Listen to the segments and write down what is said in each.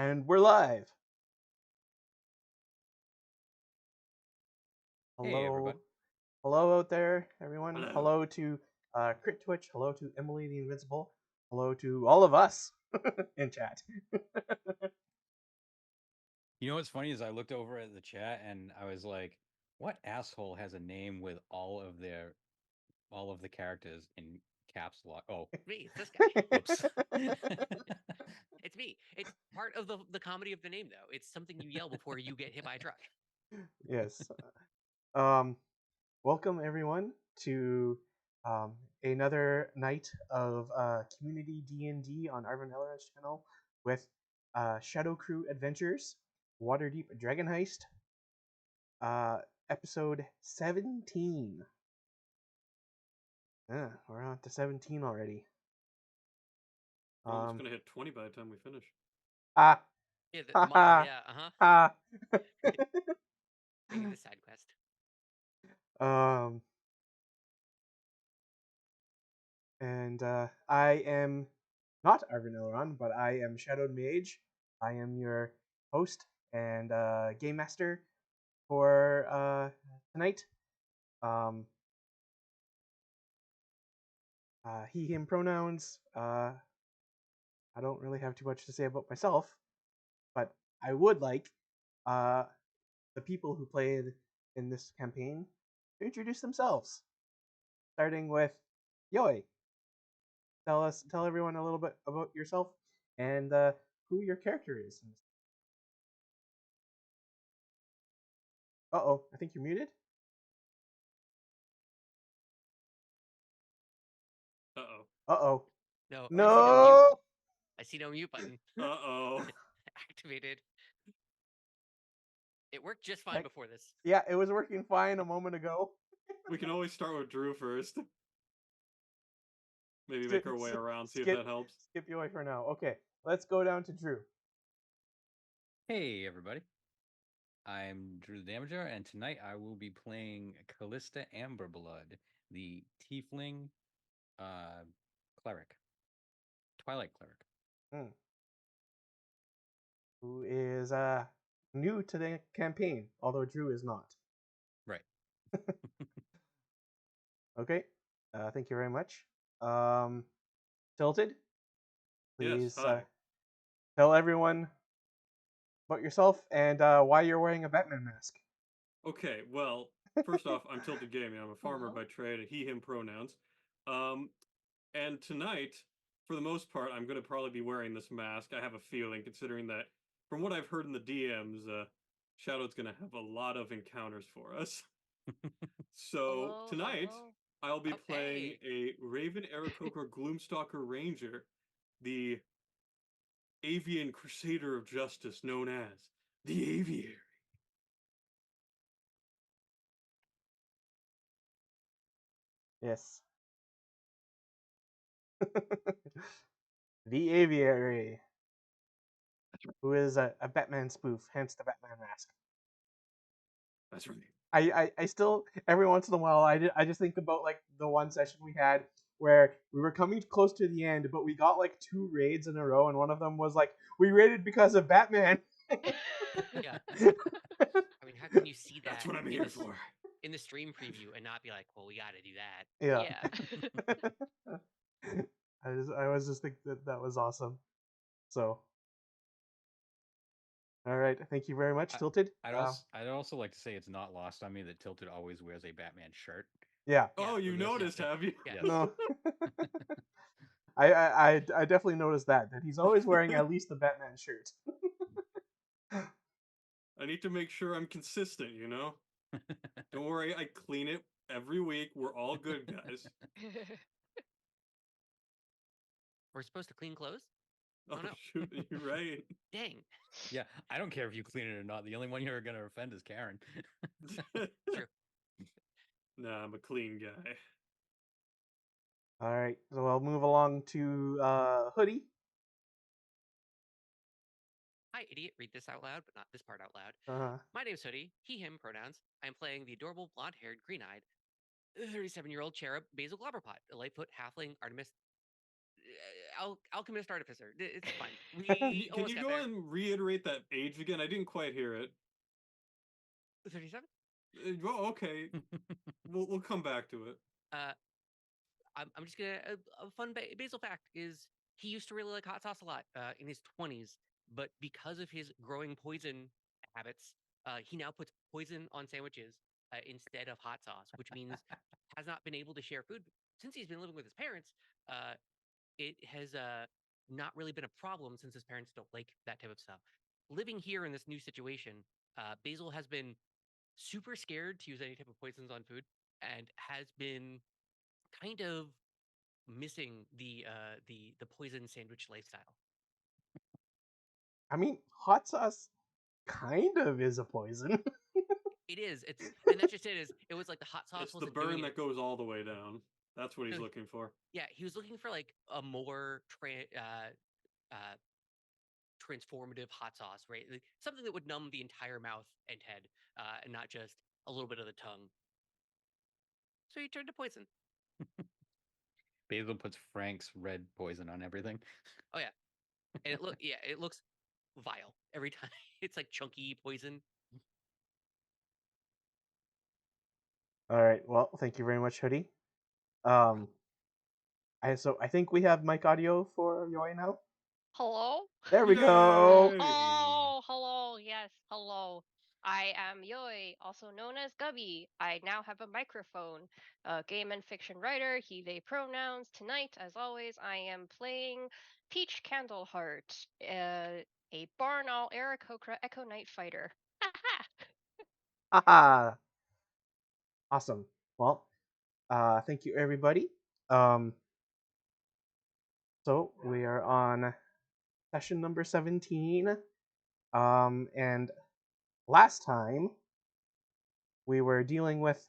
And we're live. Hey, Hello. everybody. Hello out there, everyone. Hello. Hello to Crit Twitch. Hello to Emily the Invincible. Hello to all of us in chat. You know what's funny is I looked over at the chat and I was like, what asshole has a name with all of the characters in caps lock? Oh, Me, it's this guy. whoops. It's me. It's part of the comedy of the name, though. It's something you yell before you get hit by a truck. Yes. Welcome everyone to another night of Community D&D on Arvin Elrond's channel with ShadowCrew Adventures, Waterdeep Dragon Heist, episode 17. We're on to 17 already. We're almost gonna hit 20 by the time we finish. Ah. Yeah, Ha yeah, ha. Maybe the side quest. And I am not Arvin Elrond, but I am Shadowed Mage. I am your host and game master for tonight. He, him pronouns. I don't really have too much to say about myself, but I would like the people who played in this campaign to introduce themselves. Starting with Yoi. Tell everyone a little bit about yourself and who your character is. Uh-oh, I think you're muted. Uh-oh. Uh-oh. No. No! I see no mute button. Uh-oh. Activated. It worked just fine before this. Yeah, it was working fine a moment ago. We can always start with Drew first. Maybe make our way around, see if that helps. Skip you away for now. Okay, let's go down to Drew. Hey, everybody. I'm Drew the Damager, and tonight I will be playing Callista Amberblood, the Tiefling cleric. Twilight cleric. Who is new to the campaign, although Drew is not. Right. Okay, thank you very much. Tilted, please Yes, hi. tell everyone about yourself and why you're wearing a Batman mask. Okay, well, first off, I'm Tilted Gaming. I'm a farmer by trade, and he, him pronouns. And tonight, for the most part, I'm going to probably be wearing this mask. I have a feeling, considering that, from what I've heard in the DMs, Shadow's going to have a lot of encounters for us. So, tonight, I'll be playing a Raven Aarakocra Gloomstalker Ranger, the Avian Crusader of Justice, known as the Aviary. Yes. The Aviary. Who is a Batman spoof, hence the Batman mask. That's right. I still, every once in a while, I just think about like the one session we had where we were coming close to the end, but we got like 2 raids in a row, and one of them was like, we raided because of Batman. Yeah. I mean, how can you see that? That's what I'm here for. In the stream preview and not be like, well, we got to do that. Yeah. I was just thinking that was awesome. So, all right, thank you very much, Tilted. I'd also like to say it's not lost on me that Tilted always wears a Batman shirt. Yeah. Oh, you noticed, have you? Yes. No. I definitely noticed that he's always wearing at least the Batman shirt. I need to make sure I'm consistent, you know? Don't worry, I clean it every week. We're all good, guys. We're supposed to clean clothes? Oh, no. Shoot, you're right. Dang. Yeah, I don't care if you clean it or not. The only one you're going to offend is Karen. True. Nah, I'm a clean guy. All right, so I'll move along to Hoodie. Hi, idiot. Read this out loud, but not this part out loud. My name's Hoodie. He, him pronouns. I'm playing the adorable blonde-haired, green-eyed, 37-year-old cherub Basil Globberpot, a Lightfoot halfling Artemis alchemist artificer. It's fine. Can We you almost got go there. and reiterate that age again? I didn't quite hear it. 37. Well, okay. We'll come back to it. I'm just gonna a fun Basil fact is he used to really like hot sauce a lot in his 20s, but because of his growing poison habits, he now puts poison on sandwiches instead of hot sauce, which means has not been able to share food since he's been living with his parents. It has not really been a problem since his parents don't like that type of stuff. Living here in this new situation, Basil has been super scared to use any type of poisons on food and has been kind of missing the poison sandwich lifestyle. I mean, hot sauce kind of is a poison. It is. And that's just it. It was like the hot sauce It's the wasn't burn doing that it. goes all the way down. That's what he's So looking for. yeah, he was looking for like a more transformative hot sauce, right? Like, something that would numb the entire mouth and head, and not just a little bit of the tongue. So he turned to poison. Basil puts Frank's red poison on everything. Oh yeah, and it looks vile every time. It's like chunky poison. All right. Well, thank you very much, Hoodie. I think we have mic audio for Yoi now. Hello? There we Yay! go. Oh, hello. Yes, hello. I am Yoi, also known as Gubby. I now have a microphone. Game and fiction writer, he, they pronouns. Tonight, as always, I am playing Peach Candleheart, a Barn All Aarakocra Echo Knight fighter. Haha. Awesome. Well, thank you, everybody. So we are on session number 17. And last time we were dealing with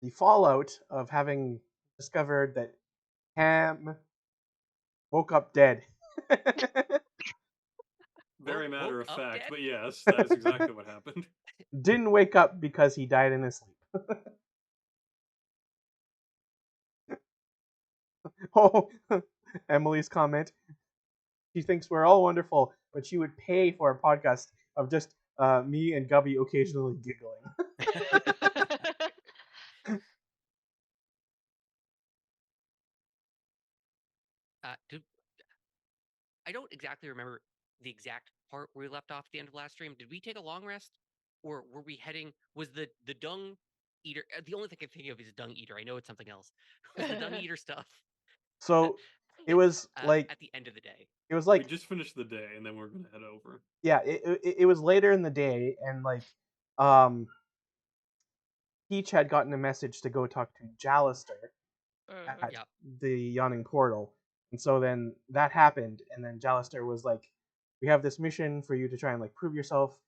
the fallout of having discovered that Cam woke up dead. Very matter of Woke up fact, dead? but yes, that is exactly what happened. Didn't wake up because he died in his sleep. Oh, Emily's comment. She thinks we're all wonderful, but she would pay for a podcast of just me and Gubby occasionally giggling. I don't exactly remember the exact part where we left off at the end of last stream. Did we take a long rest, or were we heading? Was the dung eater? The only thing I can think of is dung eater. I know it's something else. Was the dung eater stuff? So it was like at the end of the day. It was We like just finished the day, and then we're gonna head over. Yeah, it was later in the day, and like Peach had gotten a message to go talk to Jalister at Yep. the Yawning Portal. And so then that happened, and then Jalister was like, we have this mission for you to try and like prove yourself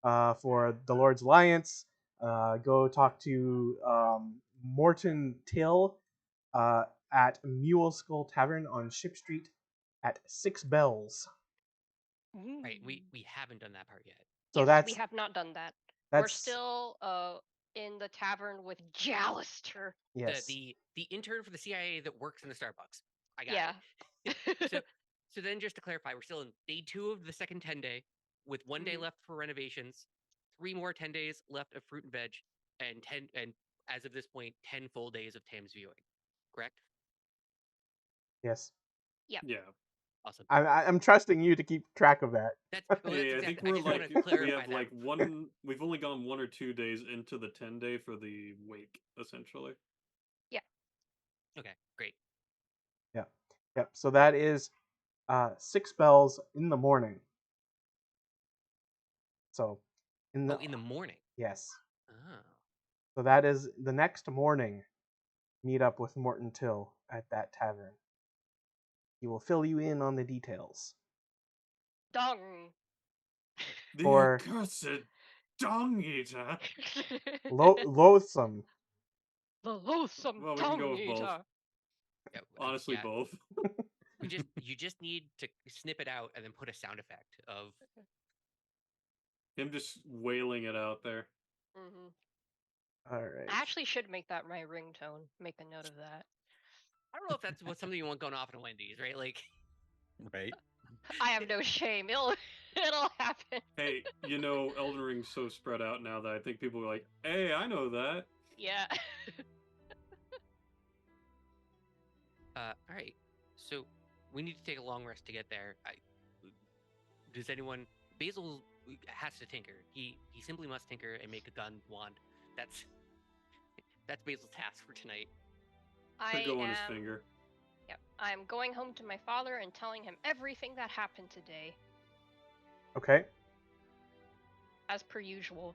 for the Lord's Alliance. Go talk to Morton Till at Mule Skull Tavern on Ship Street at 6 bells. Right. We haven't done that part yet. So yes, that's we have not done that. that's We're still in the tavern with Jalister. yes. The intern for the CIA that works in the Starbucks. I got Yeah. it. So then just to clarify, we're still in day 2 of the second 10 day with 1 day left for renovations, 3 more 10 days left of fruit and veg, and as of this point, 10 full days of Tam's viewing. Correct? Yes. Yeah. Yeah. Awesome. I'm trusting you to keep track of that. That's Yeah, I exactly. think I we're just like want to clarify we have that. like we've only gone 1 or 2 days into the 10-day for the wake, essentially. Yeah. Okay, great. Yep. So that is 6 bells in the morning. So in the morning. Yes. Oh. So that is the next morning. Meet up with Morton Till at that tavern. He will fill you in on the details. Dung. The For accursed dung eater. loathsome. The loathsome Well, we can go with both. eater. Yeah, Honestly, yeah. both. You just need to snip it out and then put a sound effect of Him just wailing it out there. Mm-hmm. All right. I actually should make that my ringtone. Make a note of that. I don't know if that's what something you want going off in a Wendy's, right? Like, Right? I have no shame. It'll happen. Hey, Elden Ring's so spread out now that I think people are like, hey, I know that. Yeah. all right. So we need to take a long rest to get there. Does anyone? Basil has to tinker. He simply must tinker and make a gun wand. That's Basil's task for tonight. I Could go on his am. finger. Yep. I'm going home to my father and telling him everything that happened today, Okay. as per usual.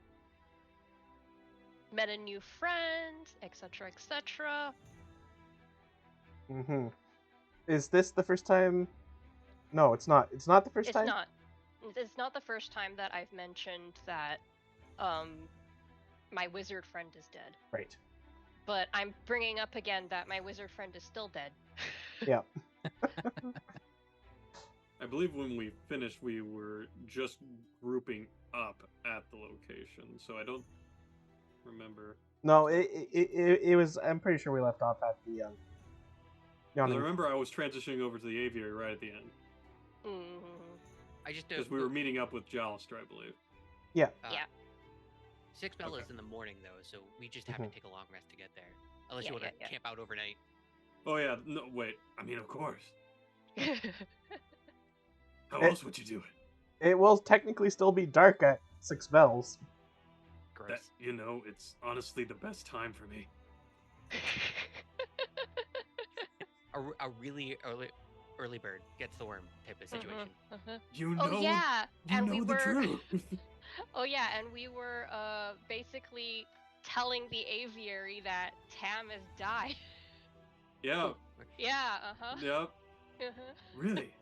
Met a new friend, etc., etc. Mm-hmm. Is this the first time? No, it's not. It's not the first It's time? not. It's not the first time that I've mentioned that my wizard friend is dead. Right. But I'm bringing up again that my wizard friend is still dead. Yeah. I believe when we finished, we were just grouping up at the location, so I don't remember. No, it was. I'm pretty sure we left off at the Because I yawning. remember I was transitioning over to the aviary right at the end. Mm-hmm. I just Because we were meeting up with Jalister, I believe. Yeah. Yeah. 6 bell Okay. is in the morning though, so we just have Mhm. to take a long rest to get there. Unless Yeah, you want to yeah. camp out overnight. Oh, yeah. No, wait. I mean, of course. How It- else would you do it? It will technically still be dark at 6 bells. Gross. That, it's honestly the best time for me. A really early bird gets the worm type of situation. You Oh know, yeah, you and know we the were. truth. Oh yeah, and we were basically telling the aviary that Tam has died. Yeah. Yeah. Uh-huh. Yep. Uh-huh. Really?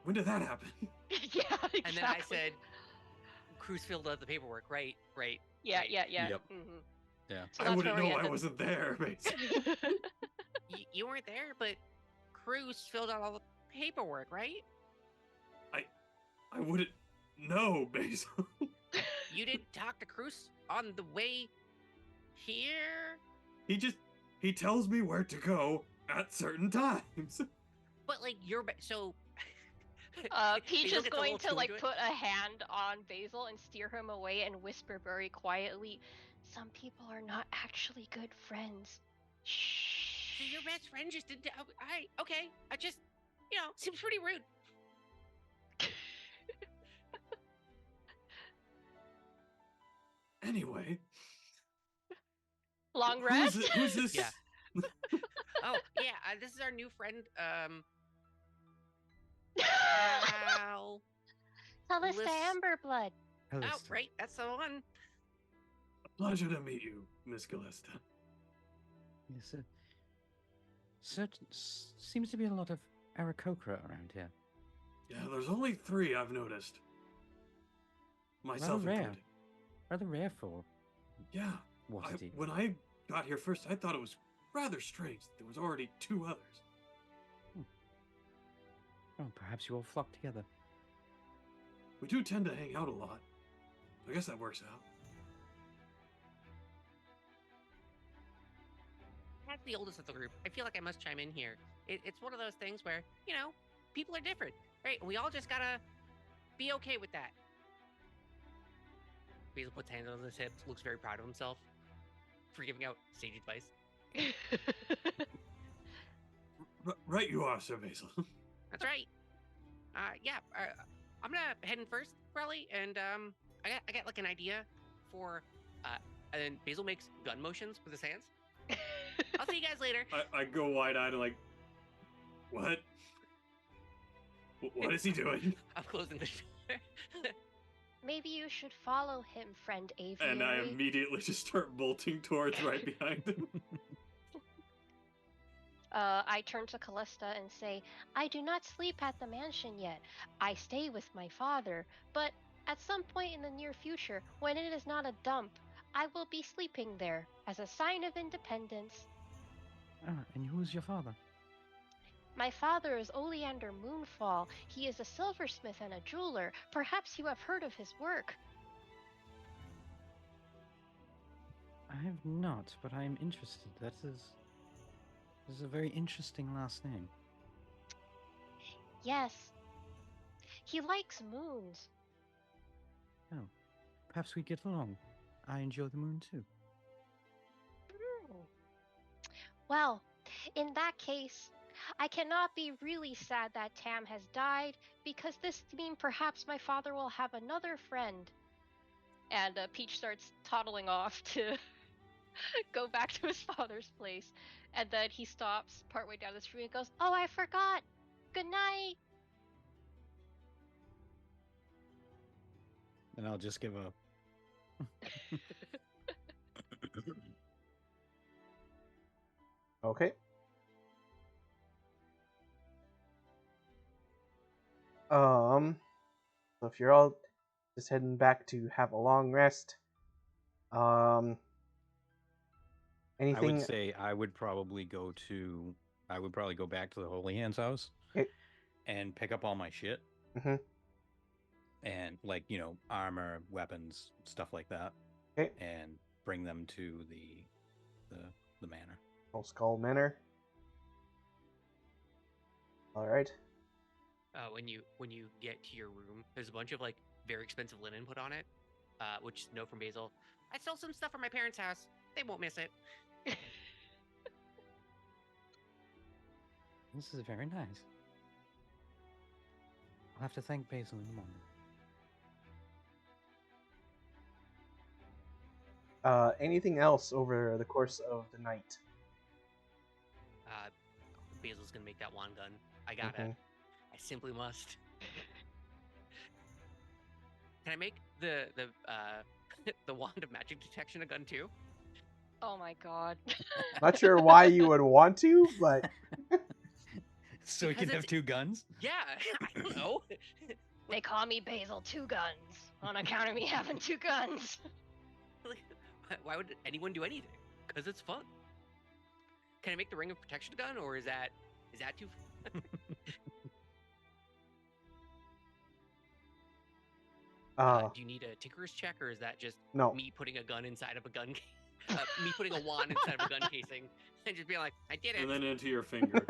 When did that happen? Yeah. Exactly. And then I said, Cruz filled out the paperwork, right? Yeah. right. Yeah. Yeah. Yep. Mm-hmm. Yeah. So I that's wouldn't where we know I ended. wasn't there, basically. You weren't there, but Cruz filled out all the paperwork, right? I wouldn't know, Basil. You didn't talk to Cruz on the way here? He tells me where to go at certain times. But like so Peach Basil is gets a going little to too like into it. put a hand on Basil and steer him away and whisper very quietly, "Some people are not actually good friends." Shh. So your best friend just didn't. Okay. I just, seems pretty rude. Anyway, Long rest. who's this? Yeah. Oh yeah, this is our new friend. Al. Callista Lis- Amberblood. Oh, Callista. right, that's the one. Pleasure to meet you, Miss Callista. Yes, seems to be a lot of Aarakocra around here. Yeah, there's only 3 I've noticed. Myself Rather rare. included. Rather rare for Yeah. Waterdeep. When I got here first, I thought it was rather strange that there was already 2 others. Oh, perhaps you all flock together. We do tend to hang out a lot. I guess that works out. As the oldest of the group, I feel like I must chime in here. It's one of those things where, people are different, right? And we all just gotta be okay with that. Basil puts hands on his hips, looks very proud of himself for giving out sage advice. Right you are, Sir Basil. That's right. I'm gonna head in first, probably, and I got like an idea for and then Basil makes gun motions with his hands. I'll see you guys later. I go wide-eyed and like, what? What is he doing? I'm closing the door. Maybe you should follow him, friend Aviary. And I immediately just start bolting towards right behind him. I turn to Callista and say, "I do not sleep at the mansion yet. I stay with my father, but at some point in the near future, when it is not a dump, I will be sleeping there as a sign of independence." Ah, and who's your father? My father is Oleander Moonfall. He is a silversmith and a jeweler. Perhaps you have heard of his work. I have not, but I am interested. That is This is a very interesting last name. Yes. He likes moons. Oh, perhaps we get along. I enjoy the moon too. Hmm. Well, in that case, I cannot be really sad that Tam has died, because this means perhaps my father will have another friend. And Peach starts toddling off to go back to his father's place. And then he stops partway down the street and goes, "Oh, I forgot. Good night." And I'll just give a. Okay. So if you're all just heading back to have a long rest, I anything? would say I would probably go back to the Holy Hand's house Okay. and pick up all my shit. Mhm. And like, armor, weapons, stuff like that. Okay. And bring them to the manor. Old Skull Manor. All right. When you get to your room, there's a bunch of like very expensive linen put on it, which note from Basil. I stole some stuff from my parents' house. They won't miss it. This is very nice. I'll have to thank Basil in a moment. Anything else over the course of the night? Basil's gonna make that wand gun. I gotta. Mhm. I simply must. Can I make the the wand of magic detection a gun too? Oh my god. Not sure why you would want to, but So we Because can have it's- 2 guns? Yeah, I don't know. They call me Basil Two Guns on account of me having 2 guns. Like, why would anyone do anything? Because it's fun. Can I make the ring of protection gun, or is that too? Do you need a tinkerer's check, or is that just no. me putting a gun inside of a gun? Me putting a wand inside of a gun casing and just being like, I did it. And then into your finger.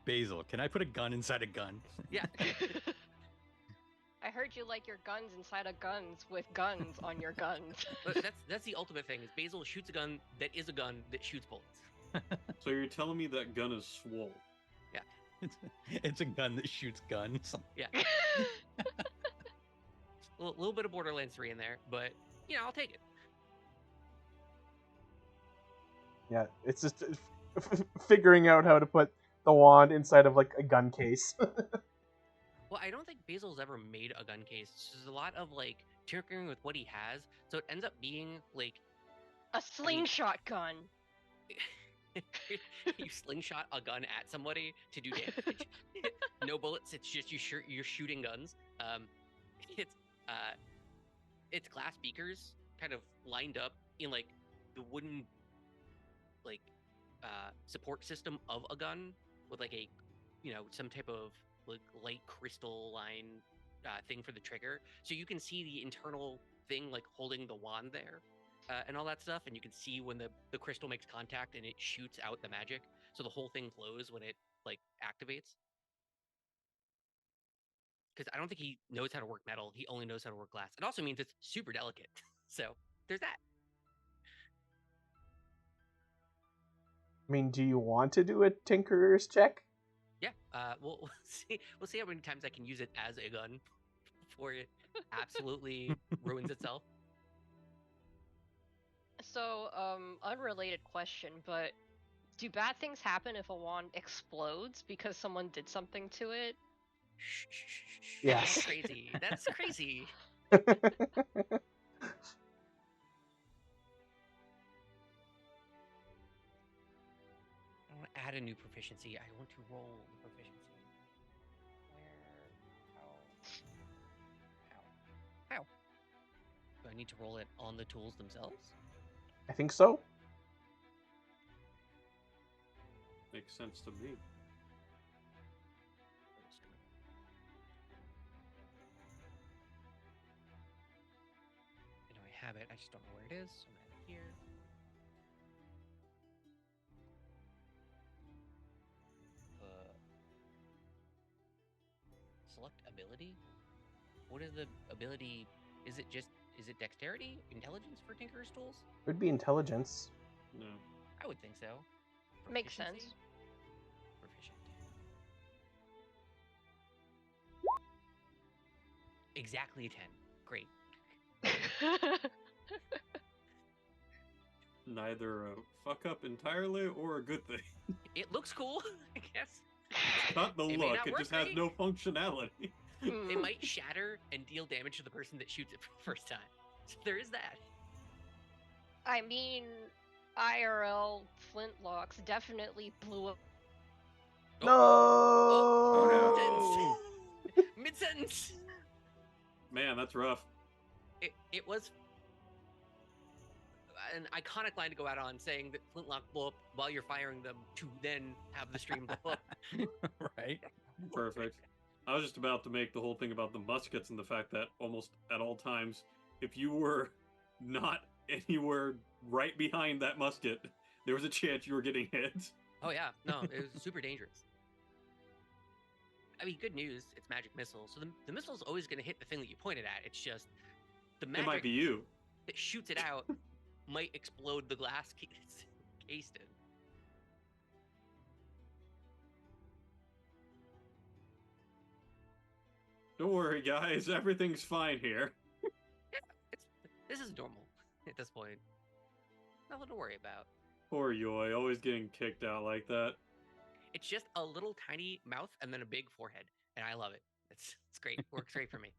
Basil, can I put a gun inside a gun? Yeah. I heard you like your guns inside of guns with guns on your guns. But that's the ultimate thing. Is Basil shoots a gun that is a gun that shoots bullets. So you're telling me that gun is swole? It's a gun that shoots guns. Yeah. A little bit of Borderlands 3 in there, but I'll take it. Yeah, it's just figuring out how to put the wand inside of like a gun case. Well, I don't think Basil's ever made a gun case. There's a lot of like tinkering with what he has, so it ends up being like A slingshot gun. you slingshot a gun at somebody to do damage. No bullets. It's just you're shooting guns. It's glass beakers kind of lined up in like the wooden like support system of a gun with like a some type of like light crystal line thing for the trigger, so you can see the internal thing like holding the wand there. And all that stuff, and you can see when the crystal makes contact and it shoots out the magic, so the whole thing glows when it like activates. Because I don't think he knows how to work metal; he only knows how to work glass. It also means it's super delicate. So there's that. I mean, do you want to do a tinkerer's check? Yeah. We'll see. We'll see how many times I can use it as a gun before it absolutely ruins itself. So, unrelated question, but do bad things happen if a wand explodes because someone did something to it? Shh, shh, shh, shh. Yes. That's crazy. That's crazy. I want to add a new proficiency. I want to roll the proficiency. How? Do I need to roll it on the tools themselves? I think so. Makes sense to me. I know I have it. I just don't know where it is. So I'm gonna add it here. select ability. What is the ability? Is it dexterity, intelligence for Tinkerer's tools? It would be intelligence. No. I would think so. Makes Proficiency? sense. Proficient. Exactly a 10. Great. Neither a fuck up entirely or a good thing. It looks cool, I guess. Not the It may look, not it work just has great. no functionality. It might shatter and deal damage to the person that shoots it for the first time. So there is that. I mean, IRL flintlocks definitely blew up. No. Oh, Mid-sentence. Man, that's rough. It was an iconic line to go out on, saying that flintlock blow up while you're firing them to then have the stream blow up. Right. Perfect. I was just about to make the whole thing about the muskets and the fact that almost at all times, if you were not anywhere right behind that musket, there was a chance you were getting hit. Oh yeah, no, it was super dangerous. I mean, good news, it's magic missile, so the missile's always going to hit the thing that you pointed at. It's just the It might magic be you. that shoots it out might explode the glass it's cased in. Don't worry, guys. Everything's fine here. This is normal at this point. Nothing to worry about. Poor Yoi, always getting kicked out like that. It's just a little tiny mouth and then a big forehead, and I love it. It's great. Works great for me.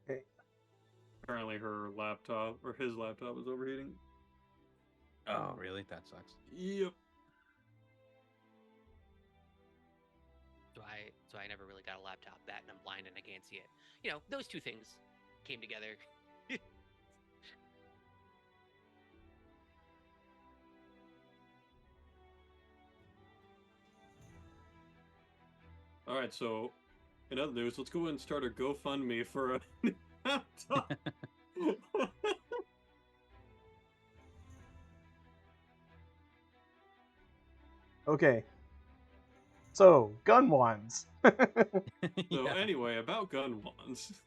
Okay. Apparently her laptop, or his laptop, is overheating. Oh, really? That sucks. Yep. So I never really got a laptop. That and I'm blind and I can't see it. You know, those two things came together. Alright, so in other news, let's go ahead and start a GoFundMe for a laptop. Okay. So, gun wands. So Yeah. anyway, about gun wands.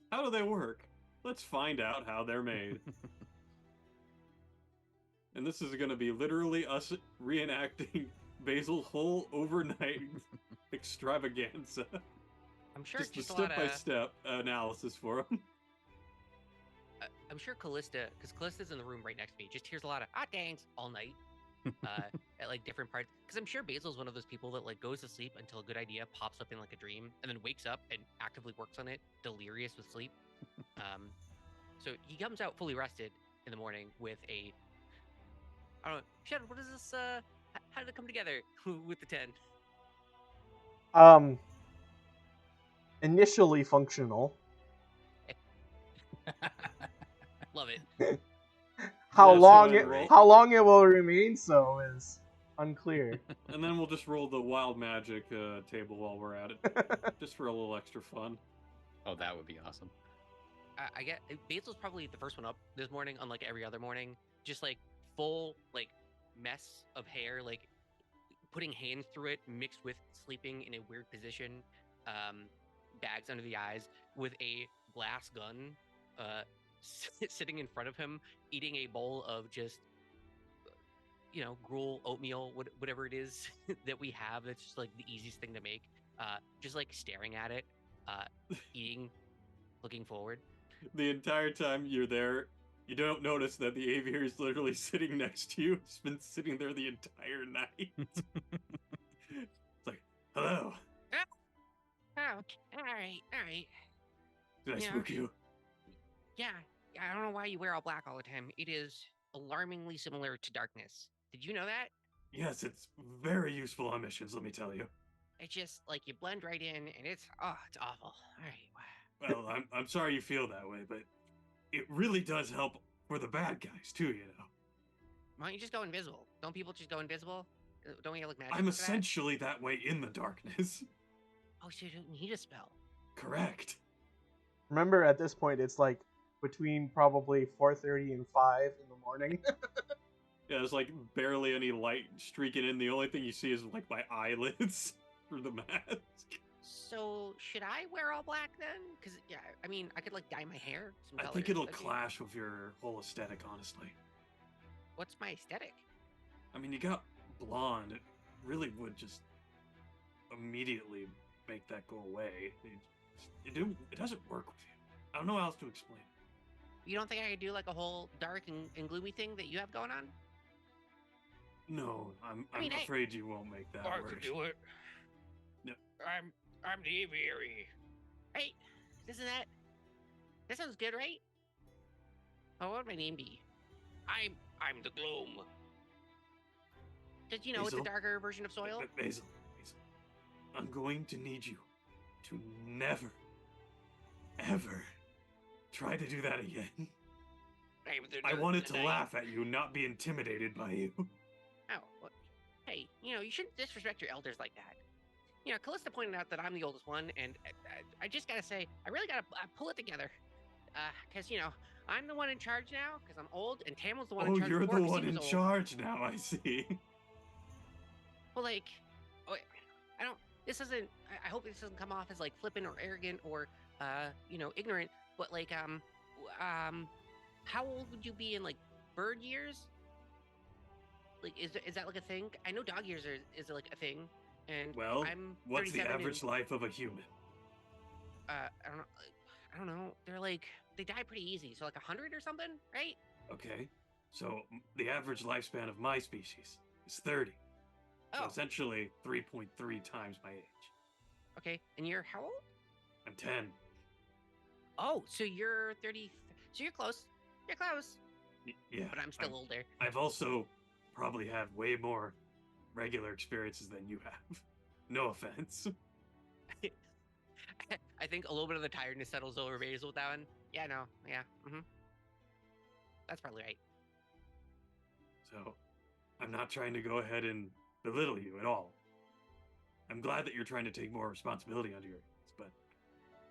How do they work? Let's find out how they're made. And this is going to be literally us reenacting Basil's whole overnight extravaganza. I'm sure Just it's the just a lot of. step-by-step analysis for him. I'm sure Callista, because Callista's in the room right next to me, just hears a lot of dang all night at like different parts. Because I'm sure Basil's one of those people that like goes to sleep until a good idea pops up in like a dream, and then wakes up and actively works on it, delirious with sleep. So he comes out fully rested in the morning with a. I don't know, Shed, what is this? How did it come together with the 10? Initially functional. Love it. How Yeah, so long then roll- how long it will remain so is unclear. And then we'll just roll the wild magic table while we're at it, just for a little extra fun. Oh, that would be awesome. I get Basil's probably the first one up this morning, unlike every other morning. Just like full like mess of hair, like putting hands through it, mixed with sleeping in a weird position, bags under the eyes, with a glass gun, sitting in front of him, eating a bowl of just gruel, oatmeal, whatever it is that we have. That's just like the easiest thing to make. Just like staring at it, eating, looking forward. The entire time you're there, you don't notice that the aviator is literally sitting next to you. It's been sitting there the entire night. It's like, hello. Oh, all right. Did I Yeah. spook you? Yeah, I don't know why you wear all black all the time. It is alarmingly similar to darkness. Did you know that? Yes, it's very useful on missions, let me tell you. It's just like you blend right in, and it's awful. All right. Well, I'm sorry you feel that way, but it really does help for the bad guys too, you know. Why don't you just go invisible? Don't people just go invisible? Don't we have like magic? I'm for that? essentially that way in the darkness. Oh, so you don't need a spell. Correct. Remember, at this point, it's like between probably 4:30 and 5 in the morning. Yeah, there's like barely any light streaking in. The only thing you see is like my eyelids through the mask. So should I wear all black then? Because yeah, I mean, I could like dye my hair some I colors. think it'll That'd be- clash with your whole aesthetic, honestly. What's my aesthetic? I mean, you got blonde. It really would just immediately make that go away. It doesn't work with you. I don't know how else to explain it. You don't think I could do like a whole dark and gloomy thing that you have going on? No, I'm mean, I- afraid you won't make that work. it. No. I'm the aviary. Right? Isn't that? That sounds good, right? Oh, what would my name be? I'm the gloom. Did you know it's a Basil? darker version of soil? Basil, I'm going to need you to never, ever try to do that again. Hey, but I wanted to I- laugh at you, not be intimidated by you. Oh, well, hey, you know, you shouldn't disrespect your elders like that. You know, Callista pointed out that I'm the oldest one, and I just gotta say, I really gotta pull it together. Because, you know, I'm the one in charge now, because I'm old, and Tam was the one in Oh, charge you're before, the 'cause one he was in old. charge now, I see. Well, like, oh, I don't, this isn't, I hope this doesn't come off as, like, flippant or arrogant or, you know, ignorant, but, like, how old would you be in, like, bird years? Like, is that like a thing? I know dog years is like a thing, and Well, I'm what's the 37 average and, life of a human? I don't know. I don't know. They're like they die pretty easy, so like 100 or something, right? Okay, so the average lifespan of my species is 30. So Oh, essentially 3.3 times my age. okay. And you're how old? I'm 10. Oh, so you're 30. So you're close. You're close. Yeah, But I'm still older. I've also probably had way more regular experiences than you have. No offense. I think a little bit of the tiredness settles over Basil with that one. Yeah, no. Yeah. That's probably right. So, I'm not trying to go ahead and belittle you at all. I'm glad that you're trying to take more responsibility onto your hands, but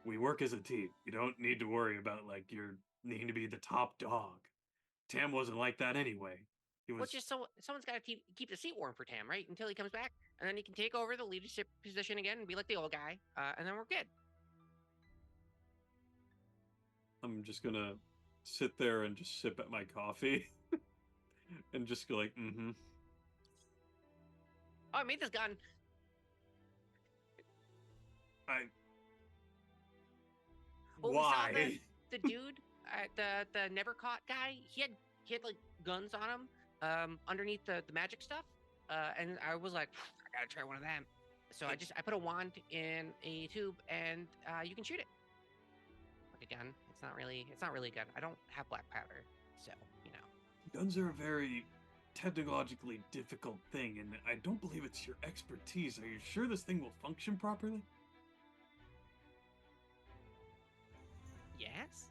we work as a team. You don't need to worry about like you're needing to be the top dog. Tam wasn't like that anyway. He was Well, just so someone's got to keep the seat warm for Tam, right? Until he comes back, and then he can take over the leadership position again and be like the old guy, and then we're good. I'm just gonna sit there and just sip at my coffee and just go like, mm-hmm. Oh, I made this gun. Well, we saw Why? the dude, the never caught guy. He had like guns on him, underneath the magic stuff. And I was like, I gotta try one of them. So I put a wand in a tube, and you can shoot it like a gun. It's not really a gun. I don't have black powder, so you know. Guns are a very technologically difficult thing, and I don't believe it's your expertise. Are you sure this thing will function properly? Yes.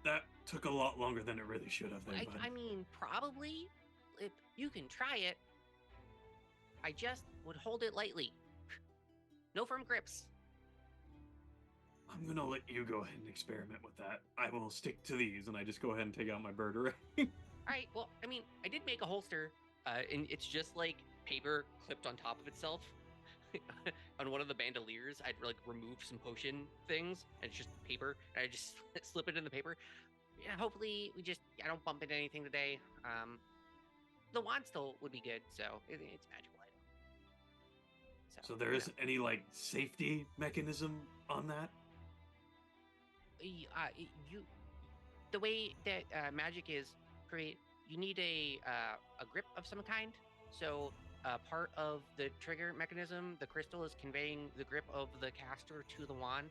That took a lot longer than it really should have. There, bud. I mean, probably. If you can try it, I just would hold it lightly. No firm grips. I'm gonna let you go ahead and experiment with that. I will stick to these, and I just go ahead and take out my bird array. All right. Well, I mean, I did make a holster, and it's just like paper clipped on top of itself. On one of the bandoliers, I'd like remove some potion things, and it's just paper. And I just slip it in the paper. Yeah. Hopefully, I don't bump into anything today. The wand still would be good, so it's a magical item. So there isn't any like safety mechanism on that. The way that magic is create, you need a grip of some kind. So part of the trigger mechanism, the crystal is conveying the grip of the caster to the wand,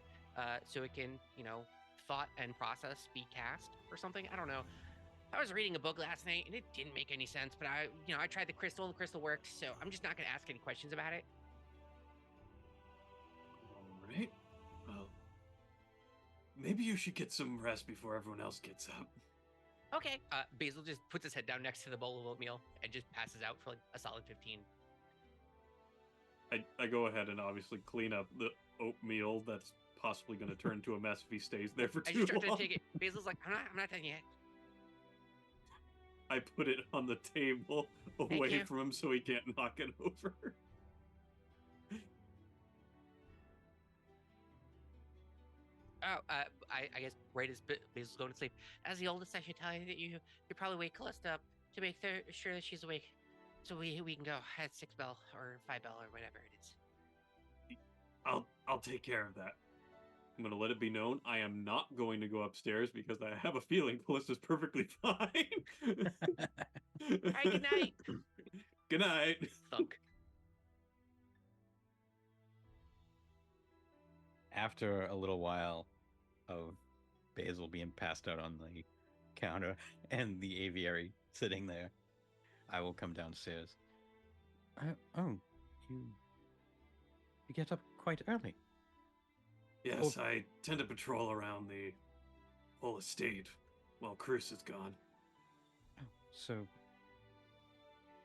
so it can, thought and process be cast or something. I don't know. I was reading a book last night and it didn't make any sense, but I tried the crystal and the crystal worked, so I'm just not going to ask any questions about it. All right. Well, maybe you should get some rest before everyone else gets up. Okay. Basil just puts his head down next to the bowl of oatmeal and just passes out for like a solid 15. I go ahead and obviously clean up the oatmeal that's possibly going to turn into a mess if he stays there for I too just start to long. take it. Basil's like, I'm not done yet. I put it on the table away you. from him so he can't knock it over. Oh, I guess right as Basil's going to sleep. As the oldest, I should tell you that you probably wake Callista up to make sure that she's awake, so we can go at 6 bell or 5 bell or whatever it is. I'll take care of that. I'm gonna let it be known I am not going to go upstairs because I have a feeling Callista's perfectly fine. All right, good night. Good night. Thunk. After a little while of Basil being passed out on the counter and the aviary sitting there, I will come downstairs. Oh, you get up quite early. Yes, I tend to patrol around the whole estate while Chris is gone. Oh,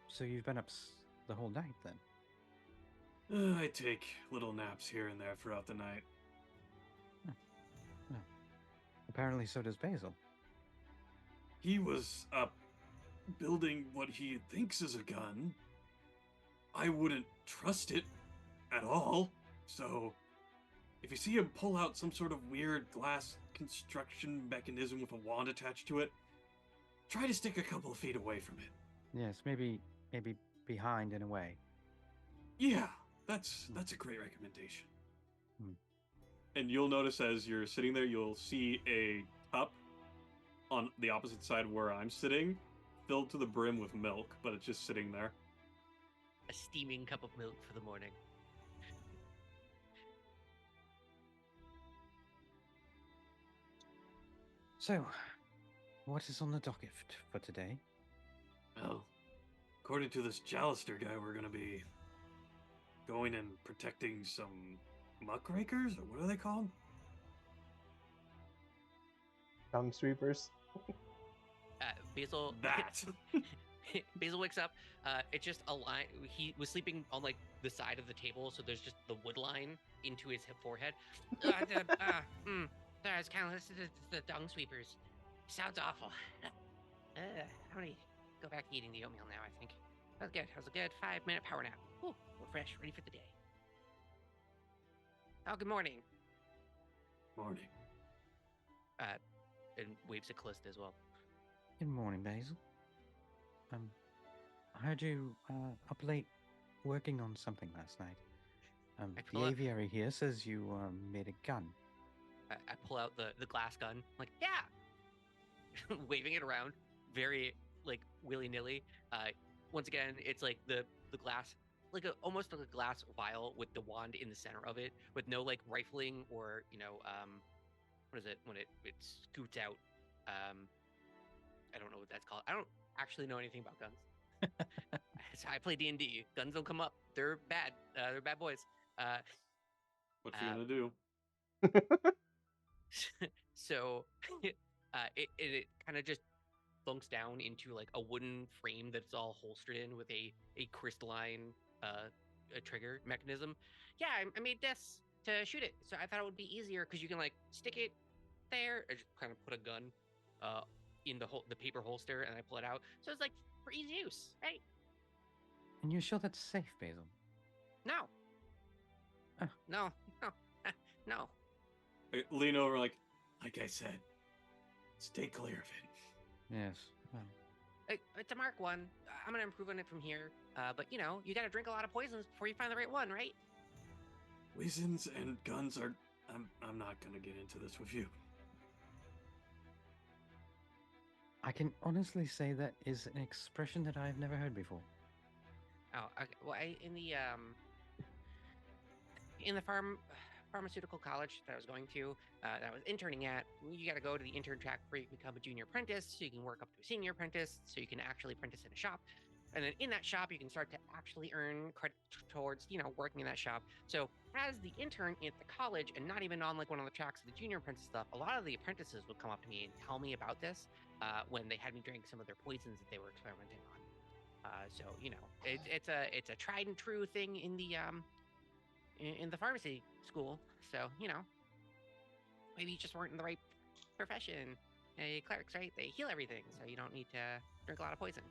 so you've been up the whole night then? I take little naps here and there throughout the night. Well, apparently so does Basil. He was up building what he thinks is a gun. I wouldn't trust it at all, so if you see him pull out some sort of weird glass construction mechanism with a wand attached to it, try to stick a couple of feet away from it. Yes, maybe behind in a way. Yeah, that's a great recommendation. Hmm. And you'll notice as you're sitting there, you'll see a cup on the opposite side where I'm sitting, filled to the brim with milk, but it's just sitting there. A steaming cup of milk for the morning. So, what is on the docket for today? Well, according to this Jalister guy, we're gonna be going and protecting some muckrakers, or what are they called? Dung sweepers. Basil. That. Basil wakes up. It's just a line. He was sleeping on like the side of the table, so there's just the wood line into his forehead. Sorry, it's kind of the dung sweepers. Sounds awful. I'm gonna go back to eating the oatmeal now. I think that was good. That was a good 5-minute power nap. Ooh, we're fresh, ready for the day. Oh, good morning. Morning. And waves at Callista as well. Good morning, Basil. I heard you up late working on something last night. The aviary here says you made a gun. I pull out the glass gun. I'm like, yeah, waving it around, very like willy-nilly. Once again, it's like the glass, like almost like a glass vial with the wand in the center of it, with no like rifling or what is it when it scoots out? I don't know what that's called. I don't actually know anything about guns. So I play D&D. Guns don't come up. They're bad. They're bad boys. What you gonna do? So it kind of just bunks down into like a wooden frame that's all holstered in with a crystalline a trigger mechanism. Yeah, I made this to shoot it, so I thought it would be easier because you can like stick it there. I just kind of put a gun in the paper holster, and I pull it out, so it's like for easy use, right? And you're sure that's safe, Basil? No. Oh. No. No. I lean over like I said, stay clear of it. Yes. Well, It's a Mark 1. I'm gonna improve on it from here. But you know, you gotta drink a lot of poisons before you find the right one, right? Poisons and guns are. I'm not gonna get into this with you. I can honestly say that is an expression that I've never heard before. Oh, okay. Well, in the pharmaceutical college that I was going to, that I was interning at, you got to go to the intern track where you can become a junior apprentice, so you can work up to a senior apprentice, so you can actually apprentice in a shop. And then in that shop, you can start to actually earn credit towards, working in that shop. So as the intern at the college, and not even on like one of the tracks of the junior apprentice stuff, a lot of the apprentices would come up to me and tell me about this when they had me drink some of their poisons that they were experimenting on. So it's a tried and true thing in the pharmacy school. So maybe you just weren't in the right profession. Clerics, right? They heal everything, so you don't need to drink a lot of poison.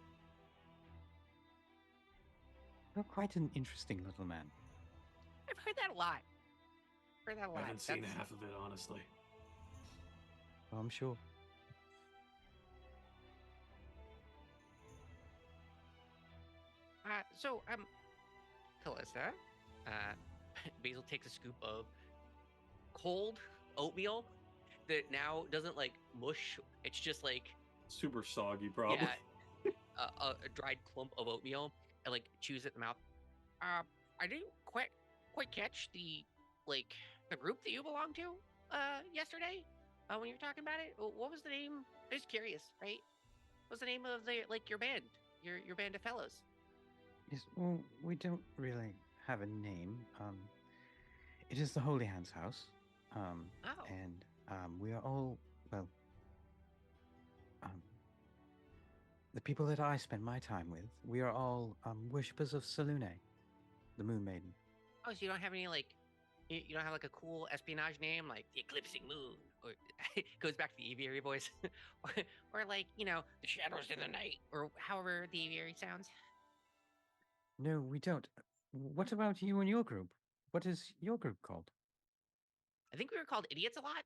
You're quite an interesting little man. I've heard that a lot. I haven't seen half of it, honestly. Well, I'm sure. Callista, Basil takes a scoop of cold oatmeal that now doesn't like mush. It's just like Super soggy, probably. a dried clump of oatmeal and like chews it in the mouth. I didn't quite catch the group that you belonged to yesterday when you were talking about it. What was the name? I'm just curious, right? What's the name of your band, your band of fellows? Yes, well, we don't really have a name. It is the Holy Hands House. And we are all, well, the people that I spend my time with, we are all worshippers of Selune, the Moon Maiden. Oh, so you don't have any you don't have like a cool espionage name like the Eclipsing Moon, or it goes back to the aviary voice, or like the Shadows in the Night, or however the aviary sounds. No, we don't. What about you and your group? What is your group called? I think we were called idiots a lot.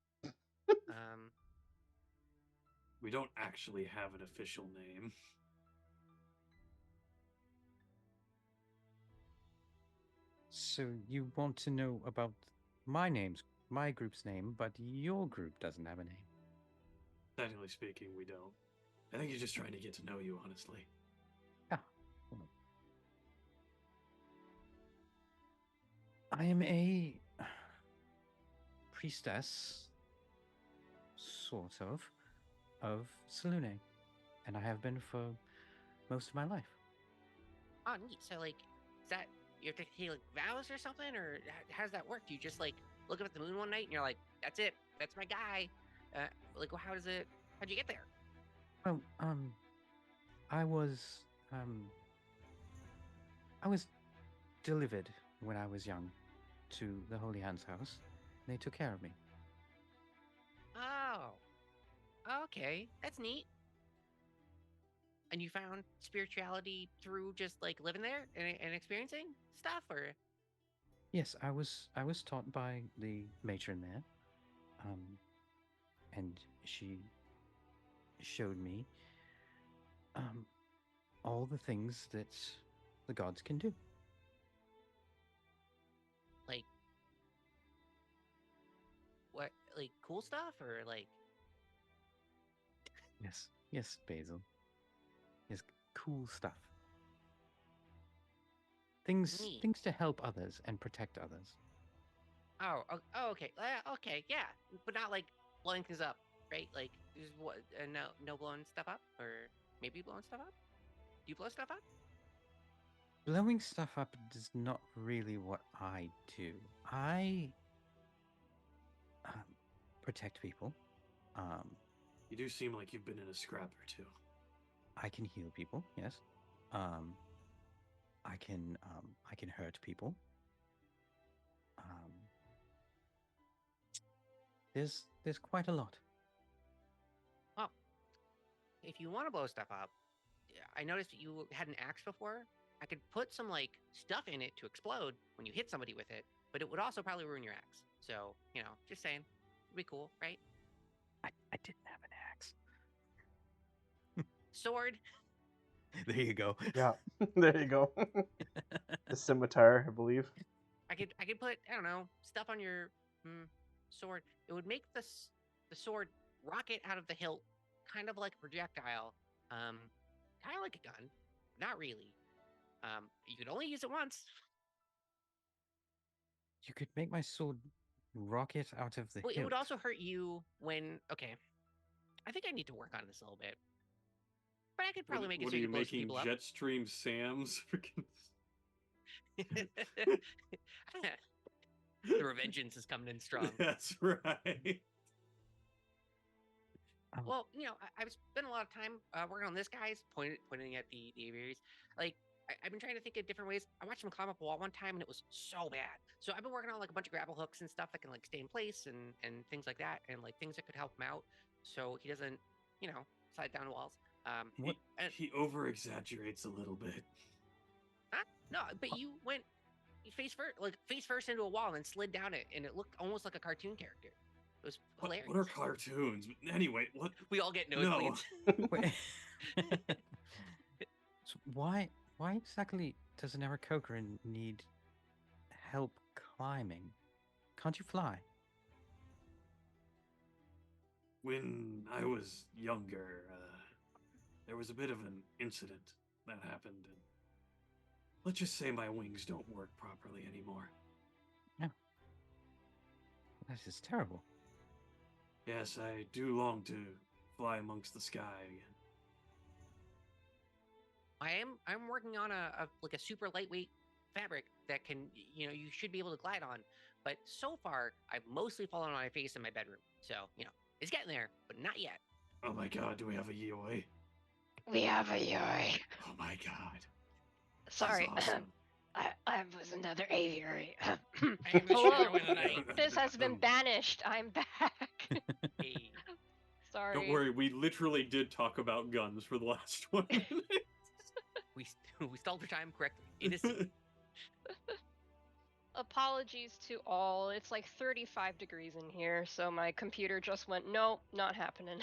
We don't actually have an official name. So you want to know about my group's name, but your group doesn't have a name. Technically speaking, we don't. I think he's just trying to get to know you, honestly. Yeah. I am a priestess, sort of Selune, and I have been for most of my life. Oh, neat. So is that you have to take vows or something, or how does that work? Do you just look up at the moon one night and you're like, that's it, that's my guy? How'd you get there? Well, I was delivered when I was young to the Holy Hands House. And they took care of me. Oh, okay, that's neat. And you found spirituality through just living there and experiencing stuff, or? Yes, I was taught by the matron there, and she showed me all the things that the gods can do. What, cool stuff, or Yes, Basil. Yes, cool stuff. Things to help others and protect others. Oh, okay, okay, yeah, but not blowing things up, right? Is what no blowing stuff up, or maybe blowing stuff up. Do you blow stuff up? Blowing stuff up is not really what I do. I protect people. You do seem like you've been in a scrap or two. I can heal people. Yes. I can hurt people. There's quite a lot. Well, if you want to blow stuff up, I noticed that you had an axe before. I could put some stuff in it to explode when you hit somebody with it, but it would also probably ruin your axe. So just saying, it'd be cool, right? I didn't have an axe. Sword. There you go. Yeah, there you go. The scimitar, I believe. I could put, I don't know, stuff on your sword. It would make the sword rocket out of the hilt, kind of like a projectile, kind of like a gun, not really. You could only use it once. You could make my sword rocket out of the hilt. It would also hurt you when. Okay, I think I need to work on this a little bit. But I could probably make it What so are you you can blow some making? people up. Jetstream Sam's? Freaking. The revengeance is coming in strong. That's right. Well, I've spent a lot of time working on this, guys, pointing at the aviaries. Like, I've been trying to think of different ways. I watched him climb up a wall one time, and it was so bad. So I've been working on like a bunch of grapple hooks and stuff that can like stay in place and things like that, and like things that could help him out, so he doesn't, slide down walls. He over exaggerates a little bit. Huh? No, but you went face first into a wall and then slid down it, and it looked almost like a cartoon character. It was hilarious. What are cartoons? Anyway, what? We all get No. nosebleeds. Wait. So why exactly does an Aarakocra need help climbing? Can't you fly? When I was younger, there was a bit of an incident that happened, and let's just say my wings don't work properly anymore. That is terrible. Yes, I do long to fly amongst the sky again. I'm working on a super lightweight fabric that can, you should be able to glide on. But so far, I've mostly fallen on my face in my bedroom. So, it's getting there, but not yet. Oh my god, do we have a Yoi? We have a Yoi. Oh my god. Sorry, Awesome. I was another aviary. I am the Hello. shadow in the night. This has been banished. I'm back. Hey. Sorry. Don't worry, we literally did talk about guns for the last 20 minutes. We stalled for time correctly. Innocent. Apologies to all. It's like 35 degrees in here, so my computer just went, nope, not happening.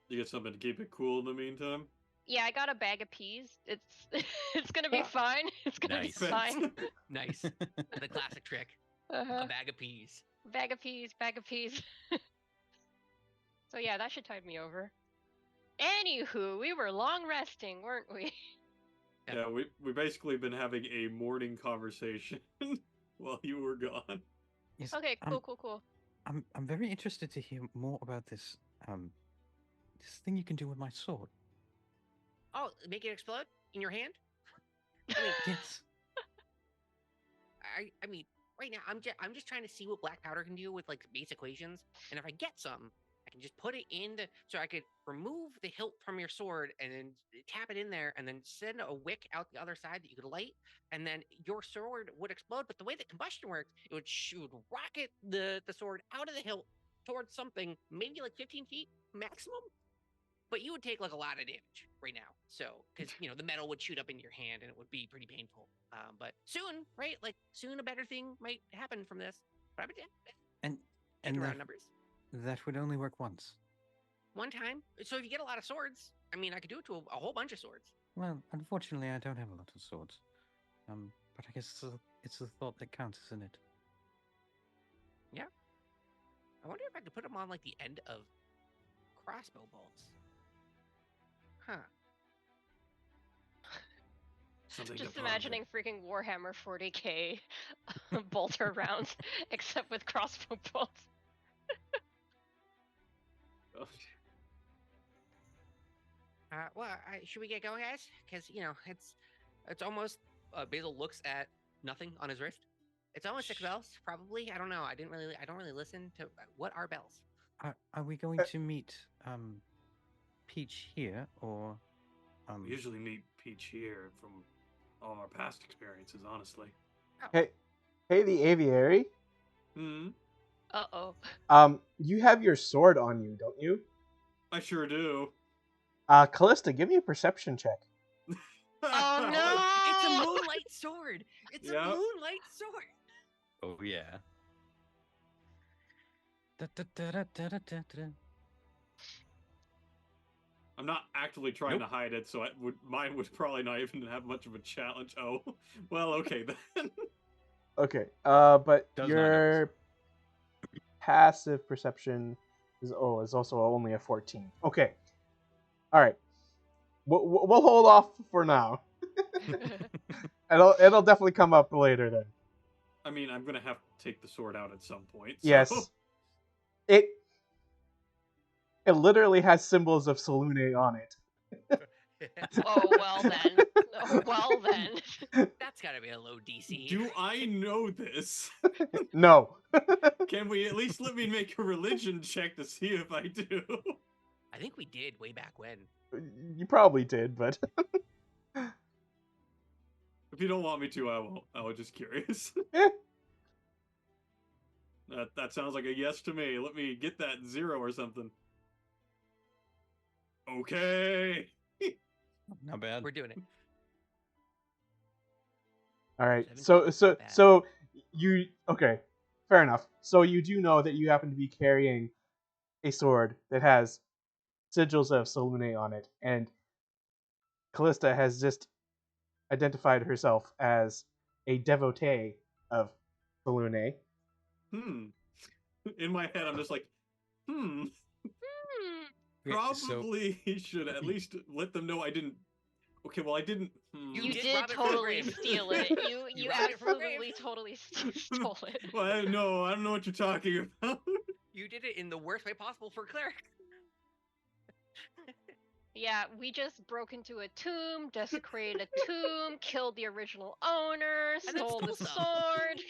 You get something to keep it cool in the meantime? Yeah, I got a bag of peas. It's gonna be fine. It's gonna Nice. be fine. Nice. The classic trick. Uh-huh. A bag of peas. Bag of peas, bag of peas. So yeah, that should tide me over. Anywho, we were long resting, weren't we? Yeah, we basically been having a morning conversation while you were gone. Yes, Okay, cool. I'm very interested to hear more about this this thing you can do with my sword. Oh, make it explode in your hand? Yes. I mean, right now I'm just trying to see what black powder can do with like base equations, and if I get some, I can just put it in so I could remove the hilt from your sword and then tap it in there, and then send a wick out the other side that you could light, and then your sword would explode. But the way that combustion works, it would rocket the sword out of the hilt towards something, maybe like 15 feet maximum. But you would take like a lot of damage right now, so because the metal would shoot up into your hand and it would be pretty painful. But soon, right? Like soon, a better thing might happen from this. But And around numbers. that would only work once. One time. So if you get a lot of swords, I mean, I could do it to a whole bunch of swords. Well, unfortunately, I don't have a lot of swords. But I guess it's the thought that counts, isn't it? Yeah. I wonder if I could put them on like the end of crossbow bolts. Huh. Something to Just ponder. imagining freaking Warhammer 40k bolter rounds, except with crossbow bolts. Oh, Well, should we get going, guys? Because it's almost. Basil looks at nothing on his wrist. It's almost 6 bells, probably. I don't know. I don't really listen to what are bells. Are we going to meet Peach here, or we usually meet Peach here from all our past experiences, honestly. Hey, the aviary. Hmm. Uh-oh. You have your sword on you, don't you? I sure do. Callista, give me a perception check. Oh, no! It's a moonlight sword. It's Yep. a moonlight sword. Oh yeah. Da-da-da-da-da-da-da. I'm not actively trying Nope. to hide it, so mine would probably not even have much of a challenge. Oh, well, okay then. Okay. But Does not your passive perception is also only a 14. Okay. All right. We'll hold off for now. It'll definitely come up later then. I mean, I'm gonna have to take the sword out at some point. So. Yes. It literally has symbols of Salune on it. Oh well then. Oh well then. That's gotta be a low DC. Do I know this? No. Can we at least let me make a religion check to see if I do? I think we did way back when. You probably did, but If you don't want me to, I won't. I was just curious. eh. That sounds like a yes to me. Let me get that 0 or something. Okay. Not bad. We're doing it. All right. 17, not bad. So you okay? Fair enough. So you do know that you happen to be carrying a sword that has sigils of Salune on it, and Callista has just identified herself as a devotee of Salune. In my head, I'm just like, Hmm. Okay, so probably should at least let them know I didn't. Okay, well, I didn't. You did did rob it from the totally grave. steal it. You robbed it from the grave. absolutely totally stole it. Well, no, I don't know what you're talking about. You did it in the worst way possible for a cleric. Yeah, we just broke into a tomb, desecrated a tomb, killed the original owner, And then stole the stole stuff. sword.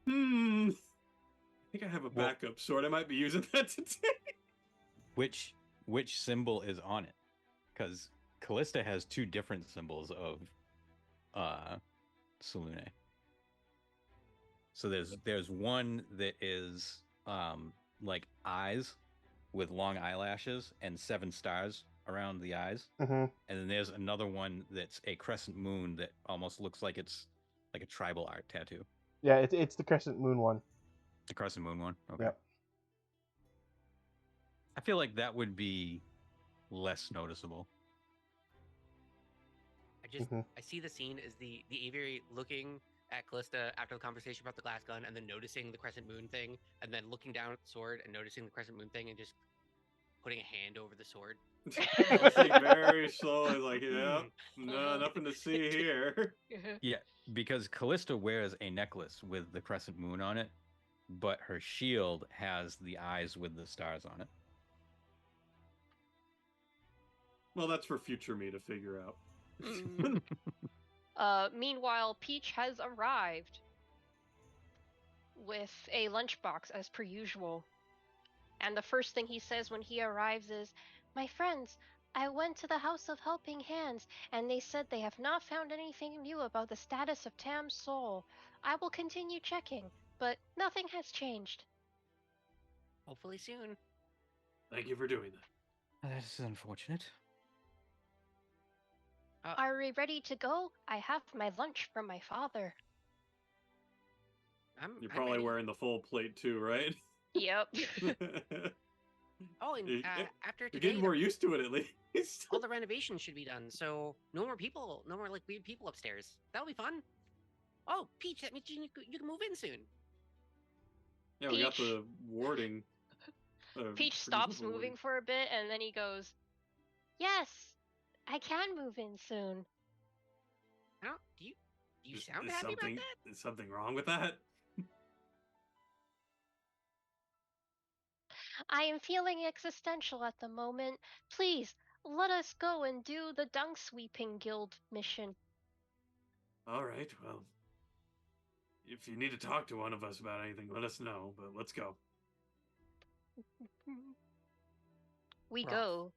I think I have a Well- backup sword. I might be using that today. which symbol is on it? Because Callista has 2 different symbols of Salune. So there's one that is like eyes with long eyelashes and 7 stars around the eyes. Mm-hmm. And then there's another one that's a crescent moon that almost looks like it's like a tribal art tattoo. Yeah, it's the crescent moon one. The crescent moon one. Okay. Yep. I feel like that would be less noticeable. I see the scene as the aviary looking at Callista after the conversation about the glass gun, and then noticing the crescent moon thing, and then looking down at the sword and noticing the crescent moon thing, and just putting a hand over the sword. Pulsing very slowly, like, yeah, no, nothing to see here. Yeah, because Callista wears a necklace with the crescent moon on it, but her shield has the eyes with the stars on it. Well, that's for future me to figure out. Meanwhile, Peach has arrived with a lunchbox as per usual. And the first thing he says when he arrives is, "My friends, I went to the House of Helping Hands, and they said they have not found anything new about the status of Tam's soul. I will continue checking, but nothing has changed." Hopefully soon. Thank you for doing that. That is unfortunate. Are we ready to go? I have my lunch from my father. You're I'm probably ready. wearing the full plate too, right? Yep. Oh, and You're after You're today, getting more used to it at least. all the renovations should be done. So no more people, no more like weird people upstairs. That'll be fun. Oh, Peach, that means you can move in soon. Yeah, we got Peach. the warding. Peach stops moving for a bit, and then he goes, "Yes, I can move in soon." How do you sound happy about that? Is something wrong with that? I am feeling existential at the moment. Please, let us go and do the Dung Sweeping Guild mission. All right, well, if you need to talk to one of us about anything, let us know. But let's go. We Rough. go.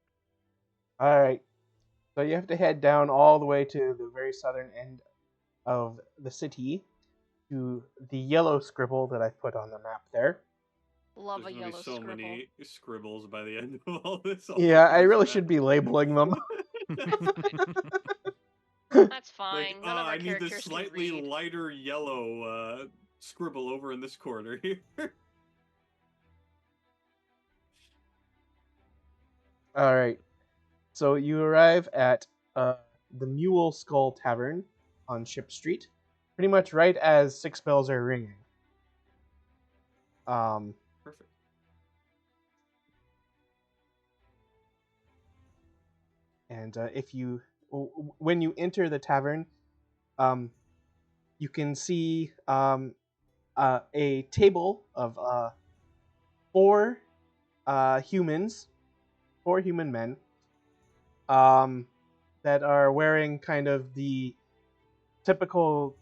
All right. So you have to head down all the way to the very southern end of the city to the yellow scribble that I've put on the map there. Love There's a gonna be yellow so scribble. many scribbles by the end of all this. Yeah, I really should be labeling them. That's Like, fine. None of our I need characters this can slightly read. lighter yellow scribble over in this corner here. All right. So you arrive at the Mule Skull Tavern on Ship Street, pretty much right as 6 bells are ringing. Perfect. And when you enter the tavern, you can see a table of 4 humans, 4 human men, that are wearing kind of the typical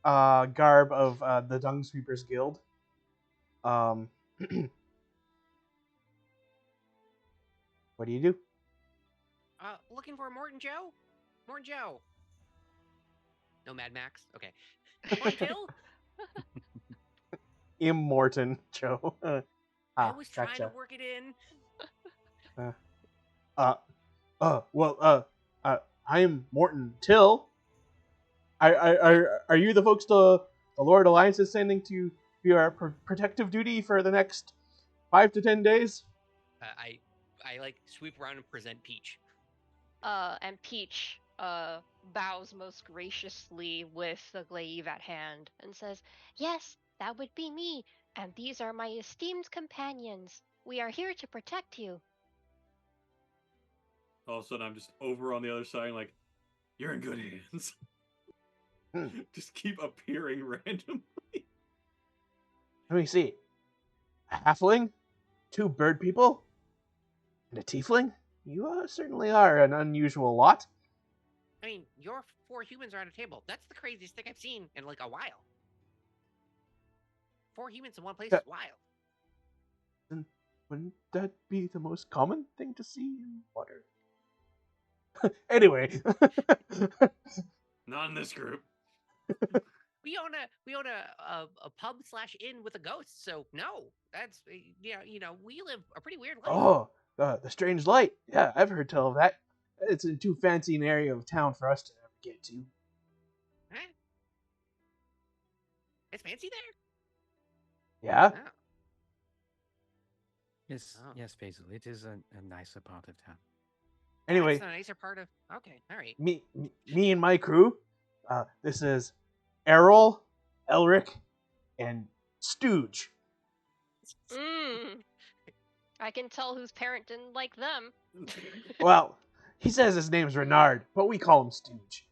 garb of the Dung Sweepers Guild. What do you do? Looking for Morton Joe? Morton Joe. No Mad Max? Okay. Morton Till? Immortan Joe. I was trying to Gotcha. work it in. I'm Morton Till. Are you the folks the Lord Alliance is sending to be our protective duty for the next 5 to 10 days? I like sweep around and present Peach. And Peach bows most graciously with the glaive at hand and says, "Yes, that would be me, and these are my esteemed companions. We are here to protect you." All of a sudden, I'm just over on the other side, like, you're in good hands. Just keep appearing randomly. Let me see. A halfling, 2 bird people, and a tiefling? You certainly are an unusual lot. I mean, your 4 humans are at a table. That's the craziest thing I've seen in like a while. 4 humans in one place is wild. And wouldn't that be the most common thing to see in water? Anyway. Not in this group. We own a pub / inn with a ghost, so no, that's we live a pretty weird life. Oh, the Strange Light. Yeah, I've heard tell of that. It's too fancy an area of town for us to ever get to. Huh? It's fancy there. Yeah. Oh. Yes, Oh. yes, Basil. It is a nicer part of town. Anyway, That's the nicer part of. Okay, all right. me and my crew. This is Errol, Elric, and Stooge. I can tell whose parent didn't like them. Well, he says his name's Renard, but we call him Stooge.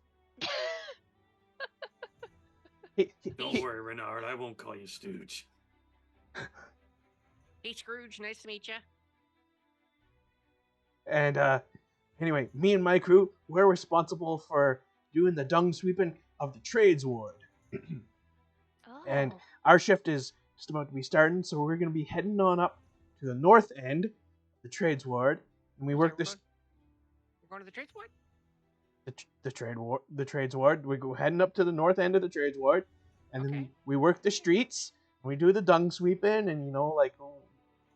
Don't worry, Renard. I won't call you Stooge. Hey, Scrooge. Nice to meet you. And anyway, me and my crew, we're responsible for doing the dung sweeping of the trades ward. And our shift is just about to be starting, so we're going to be heading on up to the north end of the trades ward, and we work this. We're going to the trades ward. The trades ward. We go heading up to the north end of the trades ward, and then we work the streets. And we do the dung sweeping, and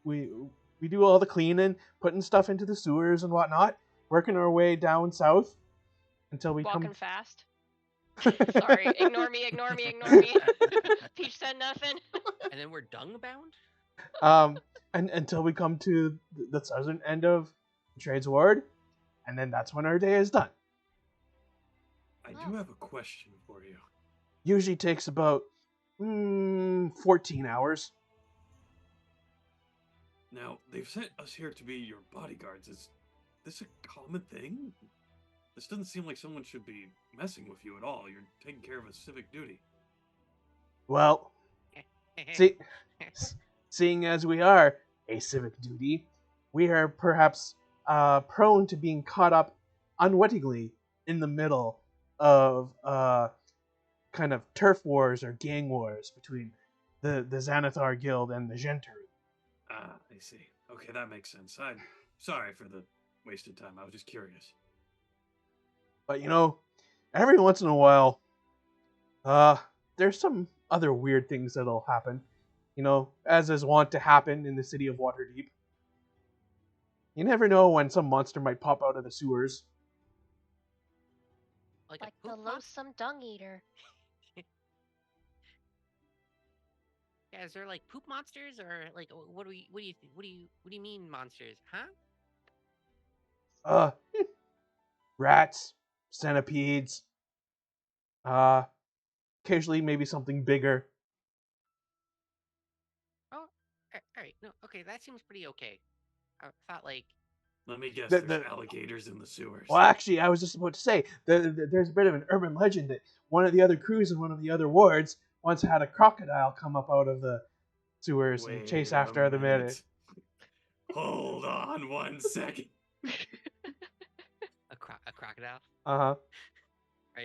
we do all the cleaning, putting stuff into the sewers and whatnot, working our way down south until we Walking come. fast. Sorry, ignore me. Peach said nothing. And then we're dung bound. And until we come to the southern end of the trades ward, and then that's when our day is done. I do have a question for you. Usually takes about 14 hours. Now, they've sent us here to be your bodyguards. Is this a common thing? This doesn't seem like someone should be messing with you at all. You're taking care of a civic duty. Well, seeing as we are a civic duty, we are perhaps prone to being caught up unwittingly in the middle of kind of turf wars or gang wars between the Xanathar Guild and the Gentry. Ah, I see. Okay, that makes sense. I'm sorry for the wasted time. I was just curious. But every once in a while, there's some other weird things that'll happen. As is wont to happen in the city of Waterdeep. You never know when some monster might pop out of the sewers. Like the loathsome dung eater. Yeah, is there like poop monsters or like what do you mean monsters, huh? Rats, centipedes, occasionally maybe something bigger. Oh, all right. No, okay, that seems pretty okay. I thought like. Let me guess, there's alligators in the sewers. Well, actually, I was just about to say, there's a bit of an urban legend that one of the other crews in one of the other wards once had a crocodile come up out of the sewers and chase Wait a after the minute. Hold on 1 second. A crocodile, Uh-huh.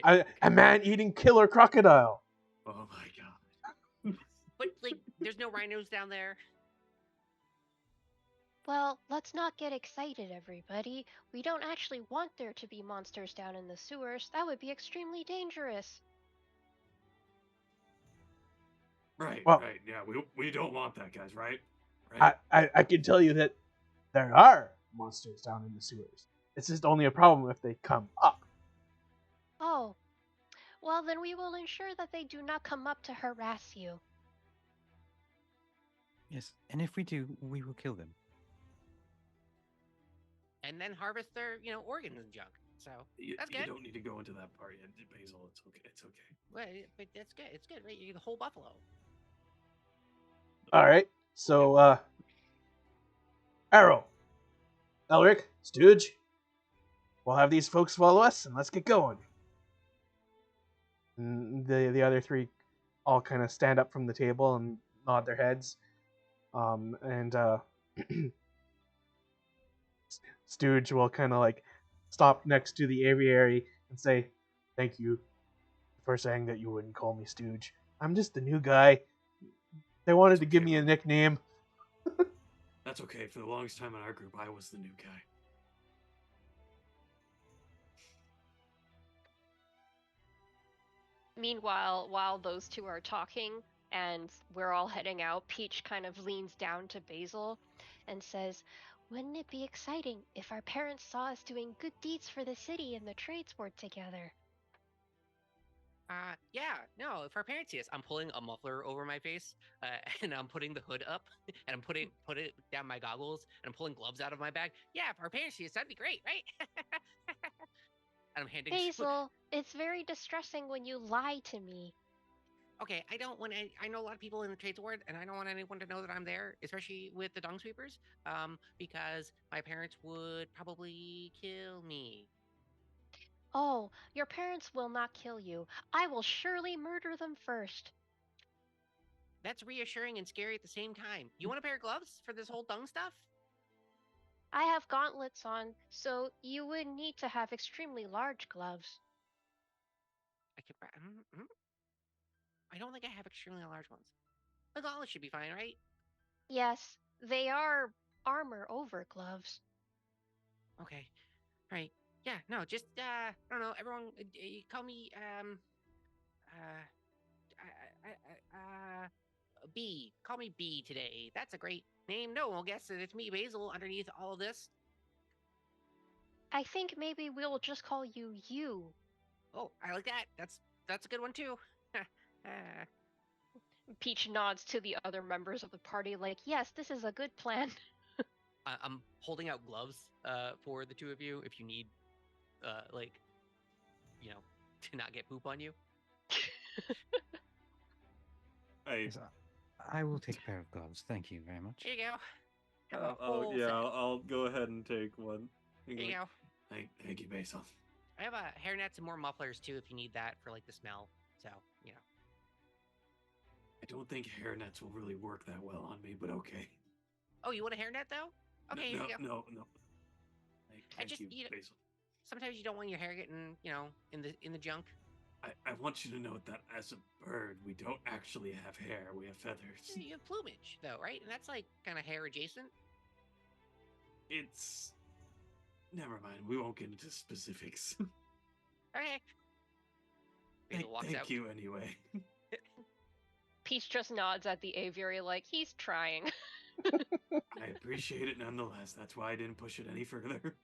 right? A man-eating killer crocodile. Oh my god. But like, there's no rhinos down there. Well, let's not get excited, everybody. We don't actually want there to be monsters down in the sewers. That would be extremely dangerous. Right, Well- right. Yeah, we don't want that, guys, right? Right? I can tell you that there are monsters down in the sewers. It's just only a problem if they come up. Oh, well, then we will ensure that they do not come up to harass you. Yes, and if we do, we will kill them. And then harvest their, organs and junk. So that's You good. don't need to go into that part yet, Basil. It's okay. It's okay. Well, but that's good. It's good, right? You're the whole buffalo. All right. So, Arrow, Elric, Stooge, we'll have these folks follow us, and let's get going. And the other three all kind of stand up from the table and nod their heads. And Stooge will kind of like stop next to the aviary and say, "Thank you for saying that you wouldn't call me Stooge. I'm just the new guy. They wanted to give me a nickname." That's okay. For the longest time in our group, I was the new guy. Meanwhile, while those two are talking and we're all heading out, Peach kind of leans down to Basil and says, "Wouldn't it be exciting if our parents saw us doing good deeds for the city and the trades board together?" Yeah, no, if our parents see us, I'm pulling a muffler over my face, and I'm putting the hood up, and I'm putting down my goggles, and I'm pulling gloves out of my bag. Yeah, if our parents see us, that'd be great, right? And I'm handing. Basil, it's very distressing when you lie to me. Okay, I don't want. I know a lot of people in the trades ward, and I don't want anyone to know that I'm there, especially with the dung sweepers, because my parents would probably kill me. Oh, your parents will not kill you. I will surely murder them first. That's reassuring and scary at the same time. You want a pair of gloves for this whole dung stuff? I have gauntlets on, so you would need to have extremely large gloves. I could. I don't think I have extremely large ones. A gauntlet should be fine, right? Yes, they are armor over gloves. Okay. All right. Yeah. No. Just I don't know. Everyone, call me uh, B. Call me B today. That's a great name. No one will guess that it's me, Basil, underneath all of this. I think maybe we'll just call you. Oh, I like that. That's a good one too. Peach nods to the other members of the party like, yes, this is a good plan. I'm holding out gloves for the two of you if you need like to not get poop on you. Hey, Yes, I will take a pair of gloves. Thank you very much. Here you go. Have a whole yeah, set. I'll go ahead and take one. Here you go. Thank you, Basil. I have hairnets and more mufflers too if you need that for like the smell. So I don't think hairnets will really work that well on me, but okay. Oh, you want a hairnet though? Okay, here you go. No. Thank just, you, you know- Basil. Sometimes you don't want your hair getting in the junk. I want you to note that as a bird, we don't actually have hair. We have feathers. You have plumage though, right? And that's like kind of hair adjacent. It's... Never mind. We won't get into specifics. Okay. Basil walks Thank out. you anyway. Peach just nods at the aviary like, he's trying. I appreciate it nonetheless. That's why I didn't push it any further.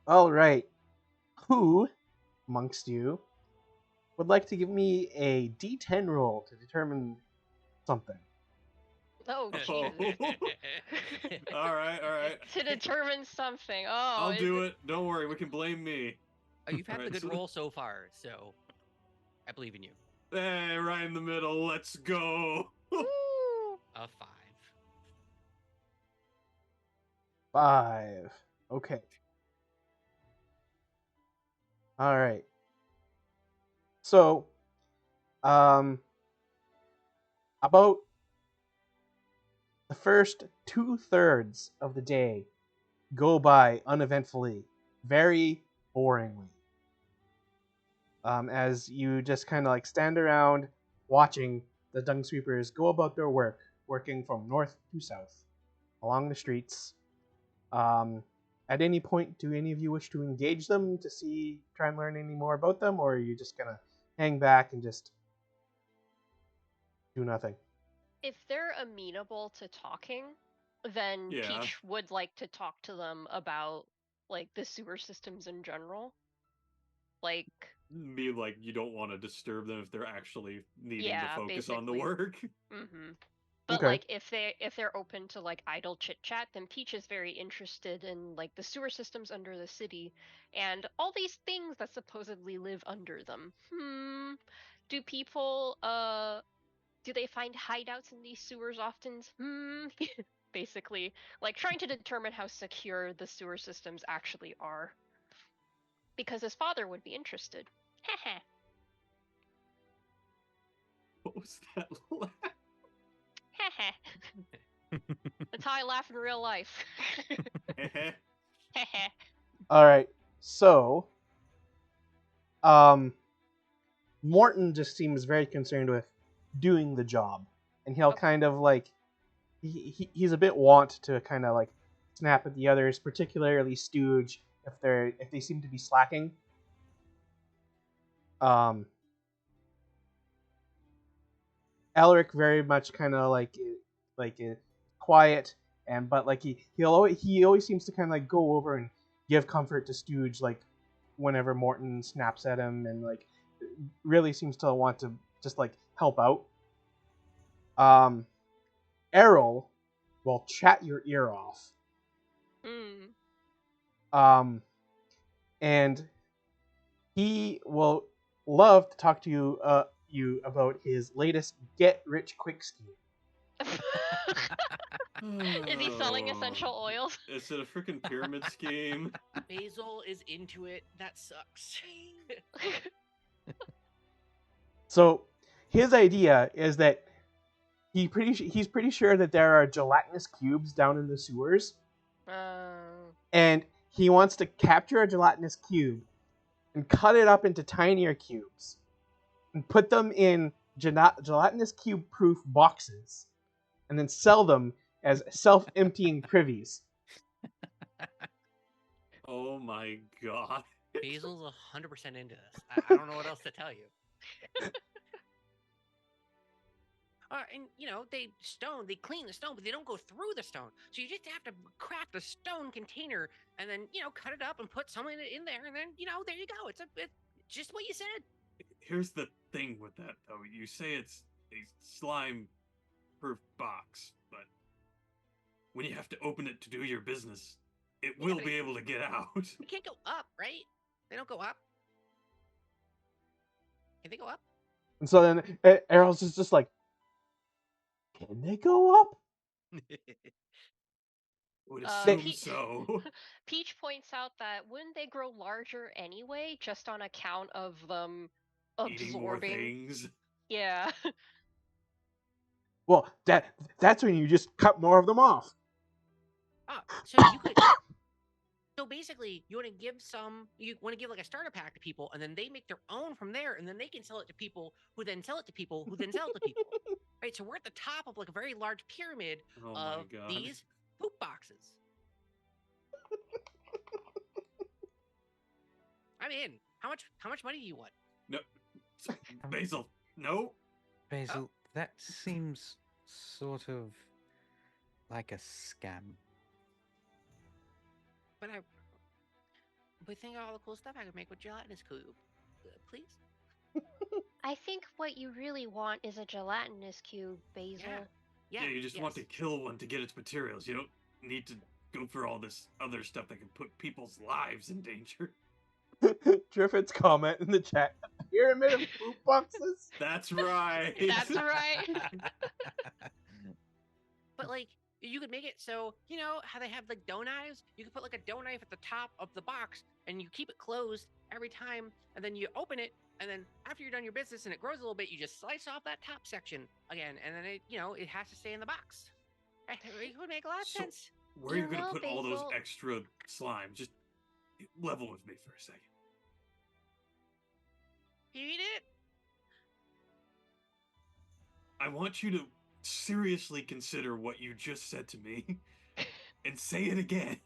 All right. Who amongst you would like to give me a D10 roll to determine something? Oh, Oh. Jesus. All right. To determine something. Oh, I'll do it. Don't worry. We can blame me. Oh, you've had Alright, the good so- roll so far, so I believe in you. Hey, right in the middle. Let's go. Woo! A 5. 5. Okay. All right. So, about the first 2/3 of the day go by uneventfully, very boringly. As you just kind of like stand around watching the dung sweepers go about their work, working from north to south along the streets. At any point, do any of you wish to engage them to try and learn any more about them, or are you just gonna hang back and just do nothing? If they're amenable to talking, then Yeah. Peach would like to talk to them about like the sewer systems in general. Like, Be like, you don't want to disturb them if they're actually needing to yeah, focus on the basically. work. But Okay. like if they're open to like idle chit chat, then Peach is very interested in like the sewer systems under the city and all these things that supposedly live under them. Do people do they find hideouts in these sewers often? Basically, like trying to determine how secure the sewer systems actually are. Because his father would be interested. Heh. What was that laugh? Heh. That's how I laugh in real life. Heh. All right. So, Morton just seems very concerned with doing the job, and he'll Okay. kind of like he's a bit wont to kind of like snap at the others, particularly Stooge if they seem to be slacking. Elric very much kind of like quiet, and but like he always seems to kind of like go over and give comfort to Stooge like whenever Morton snaps at him, and like really seems to want to just like help out. Errol will chat your ear off. And he will love to talk to you about his latest get rich quick scheme. Is he selling essential oils? Is it a freaking pyramid scheme? Basil is into it. That sucks. So his idea is that he's pretty sure that there are gelatinous cubes down in the sewers, and he wants to capture a gelatinous cube and cut it up into tinier cubes and put them in gelatinous cube proof boxes and then sell them as self-emptying privies. Oh my god. Basil's 100% into this. I don't know what else to tell you. And they clean the stone, but they don't go through the stone. So you just have to craft a stone container and then cut it up and put something in there, and then there you go. It's just what you said. Here's the thing with that though. You say it's a slime-proof box, but when you have to open it to do your business, it will be able to get out. You can't go up, right? They don't go up. Can they go up? And so then Errol's is just like, can they go up? Would assume so. Peach points out that wouldn't they grow larger anyway, just on account of them absorbing eating more things? Yeah. Well, that's when you just cut more of them off. So you could. So basically, you want to give like a starter pack to people, and then they make their own from there, and then they can sell it to people, who then sell it to people, who then sell it to people. Right? So we're at the top of like a very large pyramid of these poop boxes. I'm in. How much money do you want? No, Basil. No. Basil, that seems sort of like a scam. But think of all the cool stuff I could make with gelatinous cube. Please? I think what you really want is a gelatinous cube, Basil. Yeah, you just want to kill one to get its materials. You don't need to go for all this other stuff that can put people's lives in danger. Driffit's comment in the chat: a pyramid of poop boxes? That's right. That's right. But like, you could make it so, how they have like dough knives? You could put like a dough knife at the top of the box, and you keep it closed every time, and then you open it, And then after you're done your business and it grows a little bit, you just slice off that top section again, and then it has to stay in the box. It would make a lot of So- sense. Where are you going to know, put all those Basil- extra slime? Just level with me for a second. Eat it. I want you to seriously consider what you just said to me and say it again.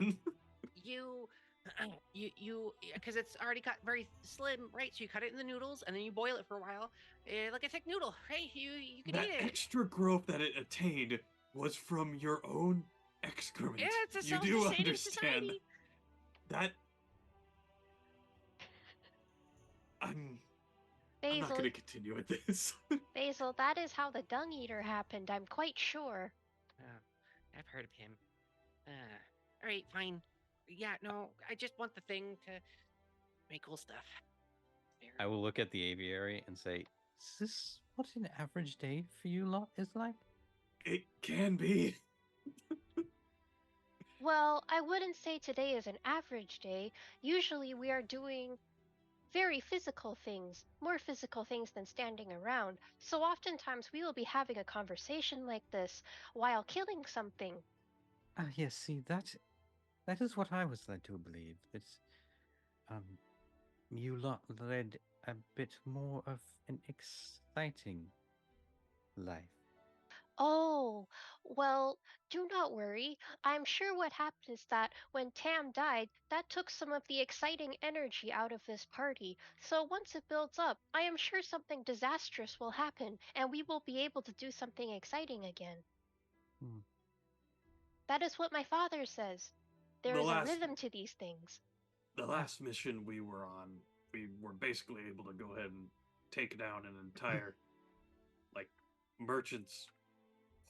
Because it's already cut very slim, right? So you cut it in the noodles and then you boil it for a while, like a thick noodle. Hey, you can That eat it. extra growth that it attained was from your own excrement. Yeah, it's a You do self-sustaining understand society. that. I'm not Basil, going to continue with this. Basil, that is how the Dung Eater happened. I'm quite sure. I've heard of him. All right, fine. Yeah, no, I just want the thing to make cool stuff. There. I will look at the aviary and say, "Is this what an average day for you lot is like?" It can be. Well, I wouldn't say today is an average day. Usually we are doing very physical things, more physical things than standing around. So oftentimes we will be having a conversation like this while killing something. Ah, yes. See, that is what I was led to believe. That you lot led a bit more of an exciting life. Oh, well, do not worry. I'm sure what happened is that when Tam died, that took some of the exciting energy out of this party. So once it builds up, I am sure something disastrous will happen, and we will be able to do something exciting again. Hmm. That is what my father says. There The is a last- rhythm to these things. The last mission we were on, we were basically able to go ahead and take down an entire, merchant's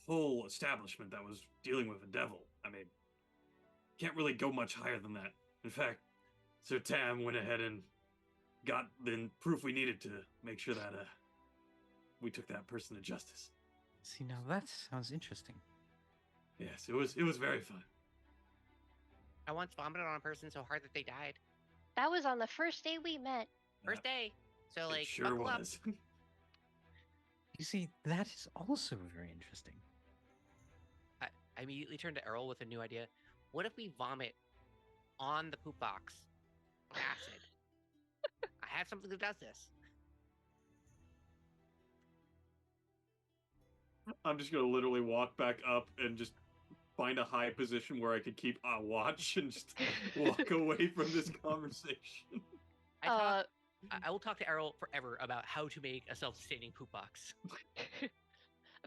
whole establishment that was dealing with a devil. I mean, can't really go much higher than that. In fact, Sir Tam went ahead and got the proof we needed to make sure that we took that person to justice. See, now that sounds interesting. Yes, it was very fun. I once vomited on a person so hard that they died. That was on the first day we met. First day. So It sure buckle up. was. You see, that is also very interesting. I immediately turned to Errol with a new idea. What if we vomit on the poop box? Acid. I have something that does this. I'm just gonna literally walk back up and just find a high position where I could keep a watch and just walk away from this conversation. I will talk to Errol forever about how to make a self-sustaining poop box.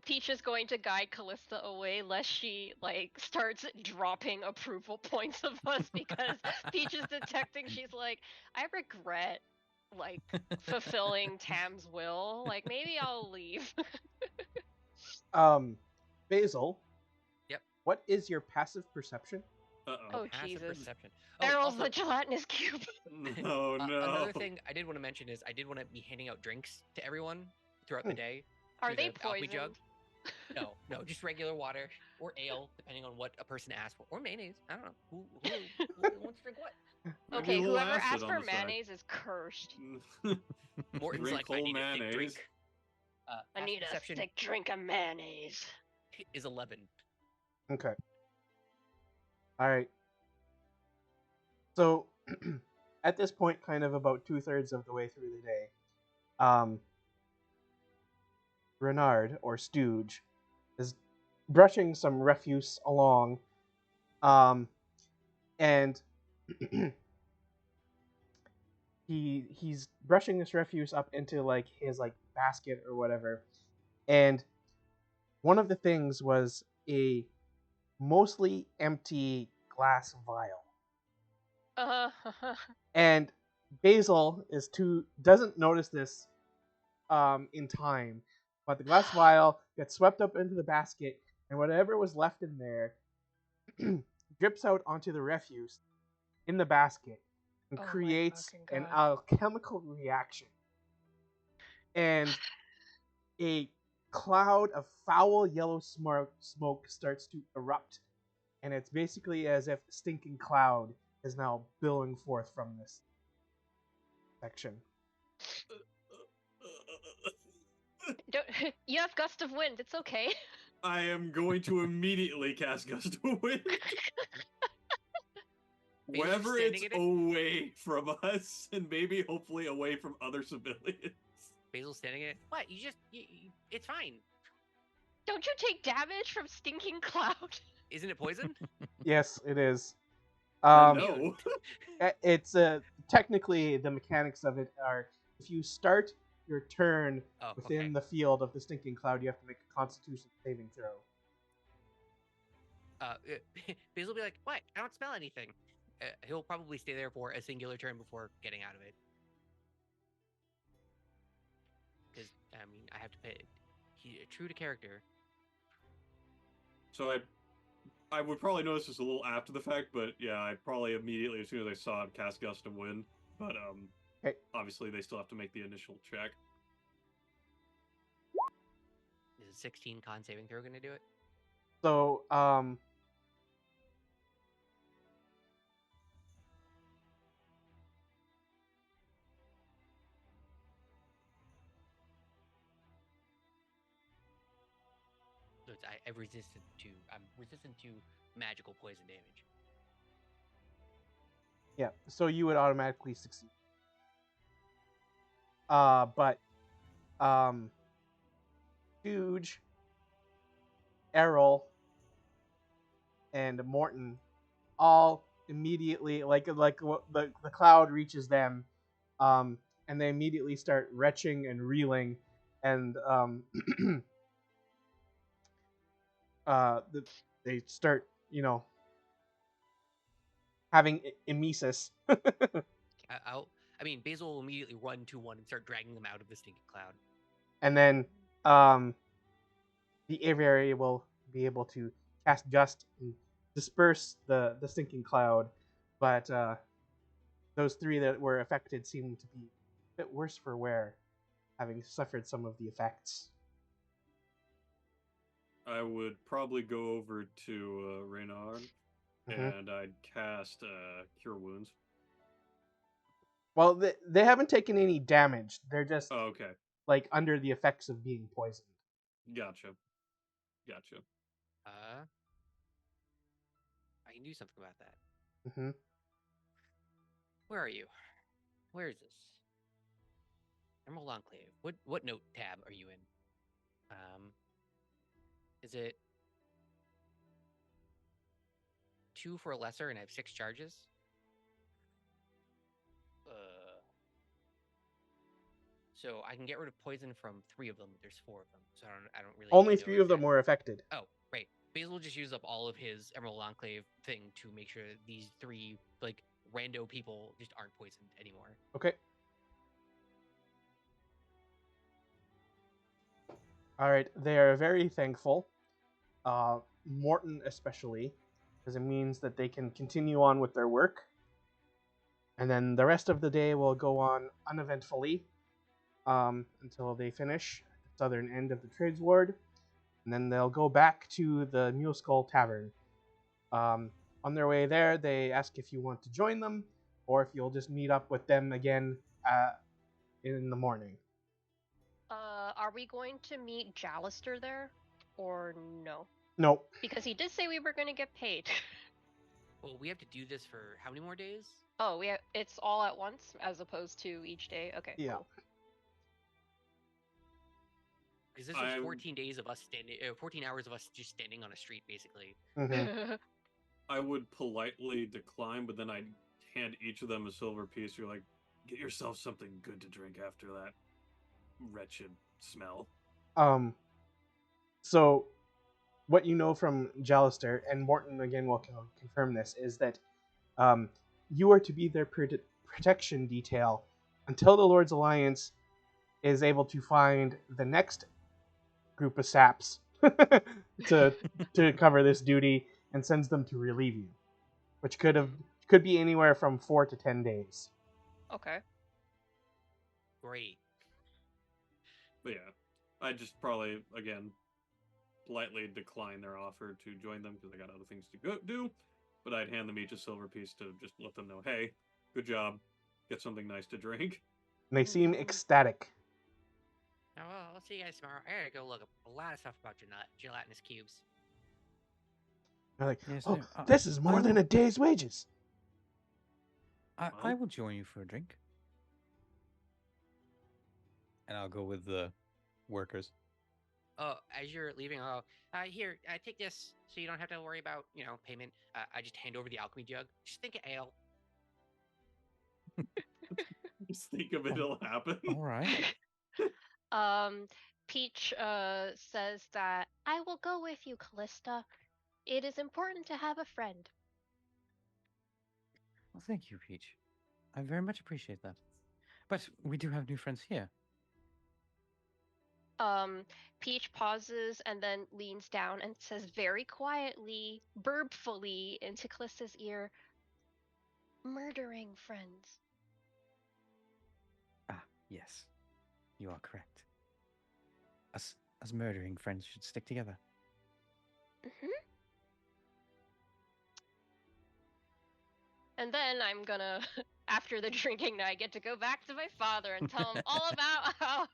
Peach is going to guide Callista away lest she starts dropping approval points of us because Peach is detecting she's like, I regret fulfilling Tam's will. Like maybe I'll leave. Basil. Yep. What is your passive perception? Uh Oh Passive Jesus. perception. Errol's also, the gelatinous cube. No, no. Another thing I did want to mention is I did want to be handing out drinks to everyone throughout the day. Are through they the alchemy jug. poisoned? No, just regular water or ale, depending on what a person asks for, or mayonnaise. I don't know who wants to drink what. Maybe Okay, a little whoever acid asked on for the side. mayonnaise is cursed. Morton's Drink like, I whole need a thick mayonnaise. drink. I Passive need a perception thick drink of mayonnaise. is 11. Okay. All right. So, at this point, kind of about 2/3 of the way through the day, Renard, or Stooge, is brushing some refuse along, and he's brushing this refuse up into his basket or whatever, and one of the things was a mostly empty glass vial. And Basil doesn't notice this in time, but the glass vial gets swept up into the basket, and whatever was left in there drips out onto the refuse in the basket and Oh my creates fucking an God. alchemical reaction. And a cloud of foul yellow smoke starts to erupt, and it's basically as if a stinking cloud is now billowing forth from this section. Don't, you have gust of wind. It's okay. I am going to immediately cast Gust of Wind. Basil's just Wherever standing it's in it? away from us, and maybe hopefully away from other civilians. Basil's standing in it. What? It's fine. Don't you take damage from stinking cloud? Isn't it poison? Yes, it is. No. It's technically the mechanics of it are if you start your turn Oh, within okay. the field of the stinking cloud, you have to make a Constitution saving throw. Basil will be like, "What? I don't smell anything." He'll probably stay there for a singular turn before getting out of it. Because I mean, I have to pay. True to character. So I would probably notice this a little after the fact, but yeah, I probably immediately, as soon as I saw him, cast Gust of Wind. But Okay. obviously they still have to make the initial check. Is a 16 con saving throw going to do it? So, So it's, I'm resistant to magical poison damage. yeah, so you would automatically succeed. But, Huge, Errol, and Morton all immediately the cloud reaches them, and they immediately start retching and reeling, and they start having emesis. I mean, Basil will immediately run to one and start dragging them out of the stinking cloud. And then the aviary will be able to cast gust and disperse the stinking cloud, but those three that were affected seem to be a bit worse for wear, having suffered some of the effects. I would probably go over to Reynard, and I'd cast Cure Wounds. Well, they haven't taken any damage. They're just okay. like under the effects of being poisoned. Gotcha. I can do something about that. Mm-hmm. Where are you? Where is this? Emerald Enclave. What note tab are you in? Is it 2 for a lesser and I have 6 charges? So I can get rid of poison from 3 of them. There's 4 of them, so I don't really. Only know 3 of them exactly. were affected. Oh, right. Basil will just use up all of his Emerald Enclave thing to make sure that these 3 like rando people just aren't poisoned anymore. Okay. All right. They are very thankful. Morton especially, because it means that they can continue on with their work. And then the rest of the day will go on uneventfully until they finish at the southern end of the trades ward. And then they'll go back to the Mule Skull Tavern. On their way there, they ask if you want to join them, or if you'll just meet up with them again in the morning. Are we going to meet Jalister there, or no? Nope. Because he did say we were going to get paid. Well, we have to do this for how many more days? Oh, it's all at once as opposed to each day. Okay. Yeah. Cool. Because this was 14 days of us standing, 14 hours of us just standing on a street, basically. Mm-hmm. I would politely decline, but then I'd hand each of them a silver piece. You're like, get yourself something good to drink after that wretched smell. So, what you know from Jalister, and Morton again will confirm this, is that you are to be their protection detail until the Lord's Alliance is able to find the next group of saps to cover this duty and sends them to relieve you, which could be anywhere from 4 to 10 days. Okay. Great. But yeah, I just probably again politely decline their offer to join them because I got other things to do. But I'd hand them each a silver piece to just let them know, hey, good job, get something nice to drink. And they seem ecstatic. Oh, well, I'll see you guys tomorrow. I gotta go look up a lot of stuff about gelatinous cubes. I'm like, Yes, oh, no, this is more than a day's wages. I Well- will join you for a drink. And I'll go with the workers. Oh, as you're leaving, here, take this so you don't have to worry about, payment. I just hand over the alchemy jug. Just think of ale. Just think of it'll happen. All right. Peach says that I will go with you, Callista. It is important to have a friend. Well, thank you, Peach. I very much appreciate that. But we do have new friends here. Peach pauses and then leans down and says very quietly, burbfully into Callista's ear, murdering friends. Ah, yes. You are correct. Us murdering friends should stick together. Mm-hmm. And then I'm gonna, after the drinking night, get to go back to my father and tell him all about how,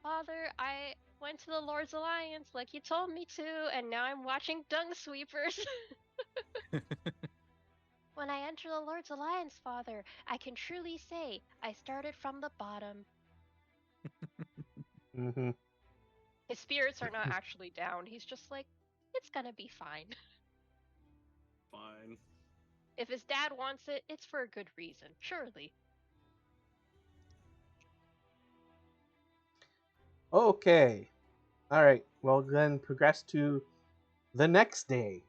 Father, I went to the Lord's Alliance like you told me to, and now I'm watching Dung Sweepers. When I enter the Lord's Alliance, Father, I can truly say I started from the bottom. Mm-hmm. His spirits are not actually down. He's just like, it's gonna be fine. Fine. If his dad wants it, it's for a good reason, surely. Okay. All right. Well, then progress to the next day.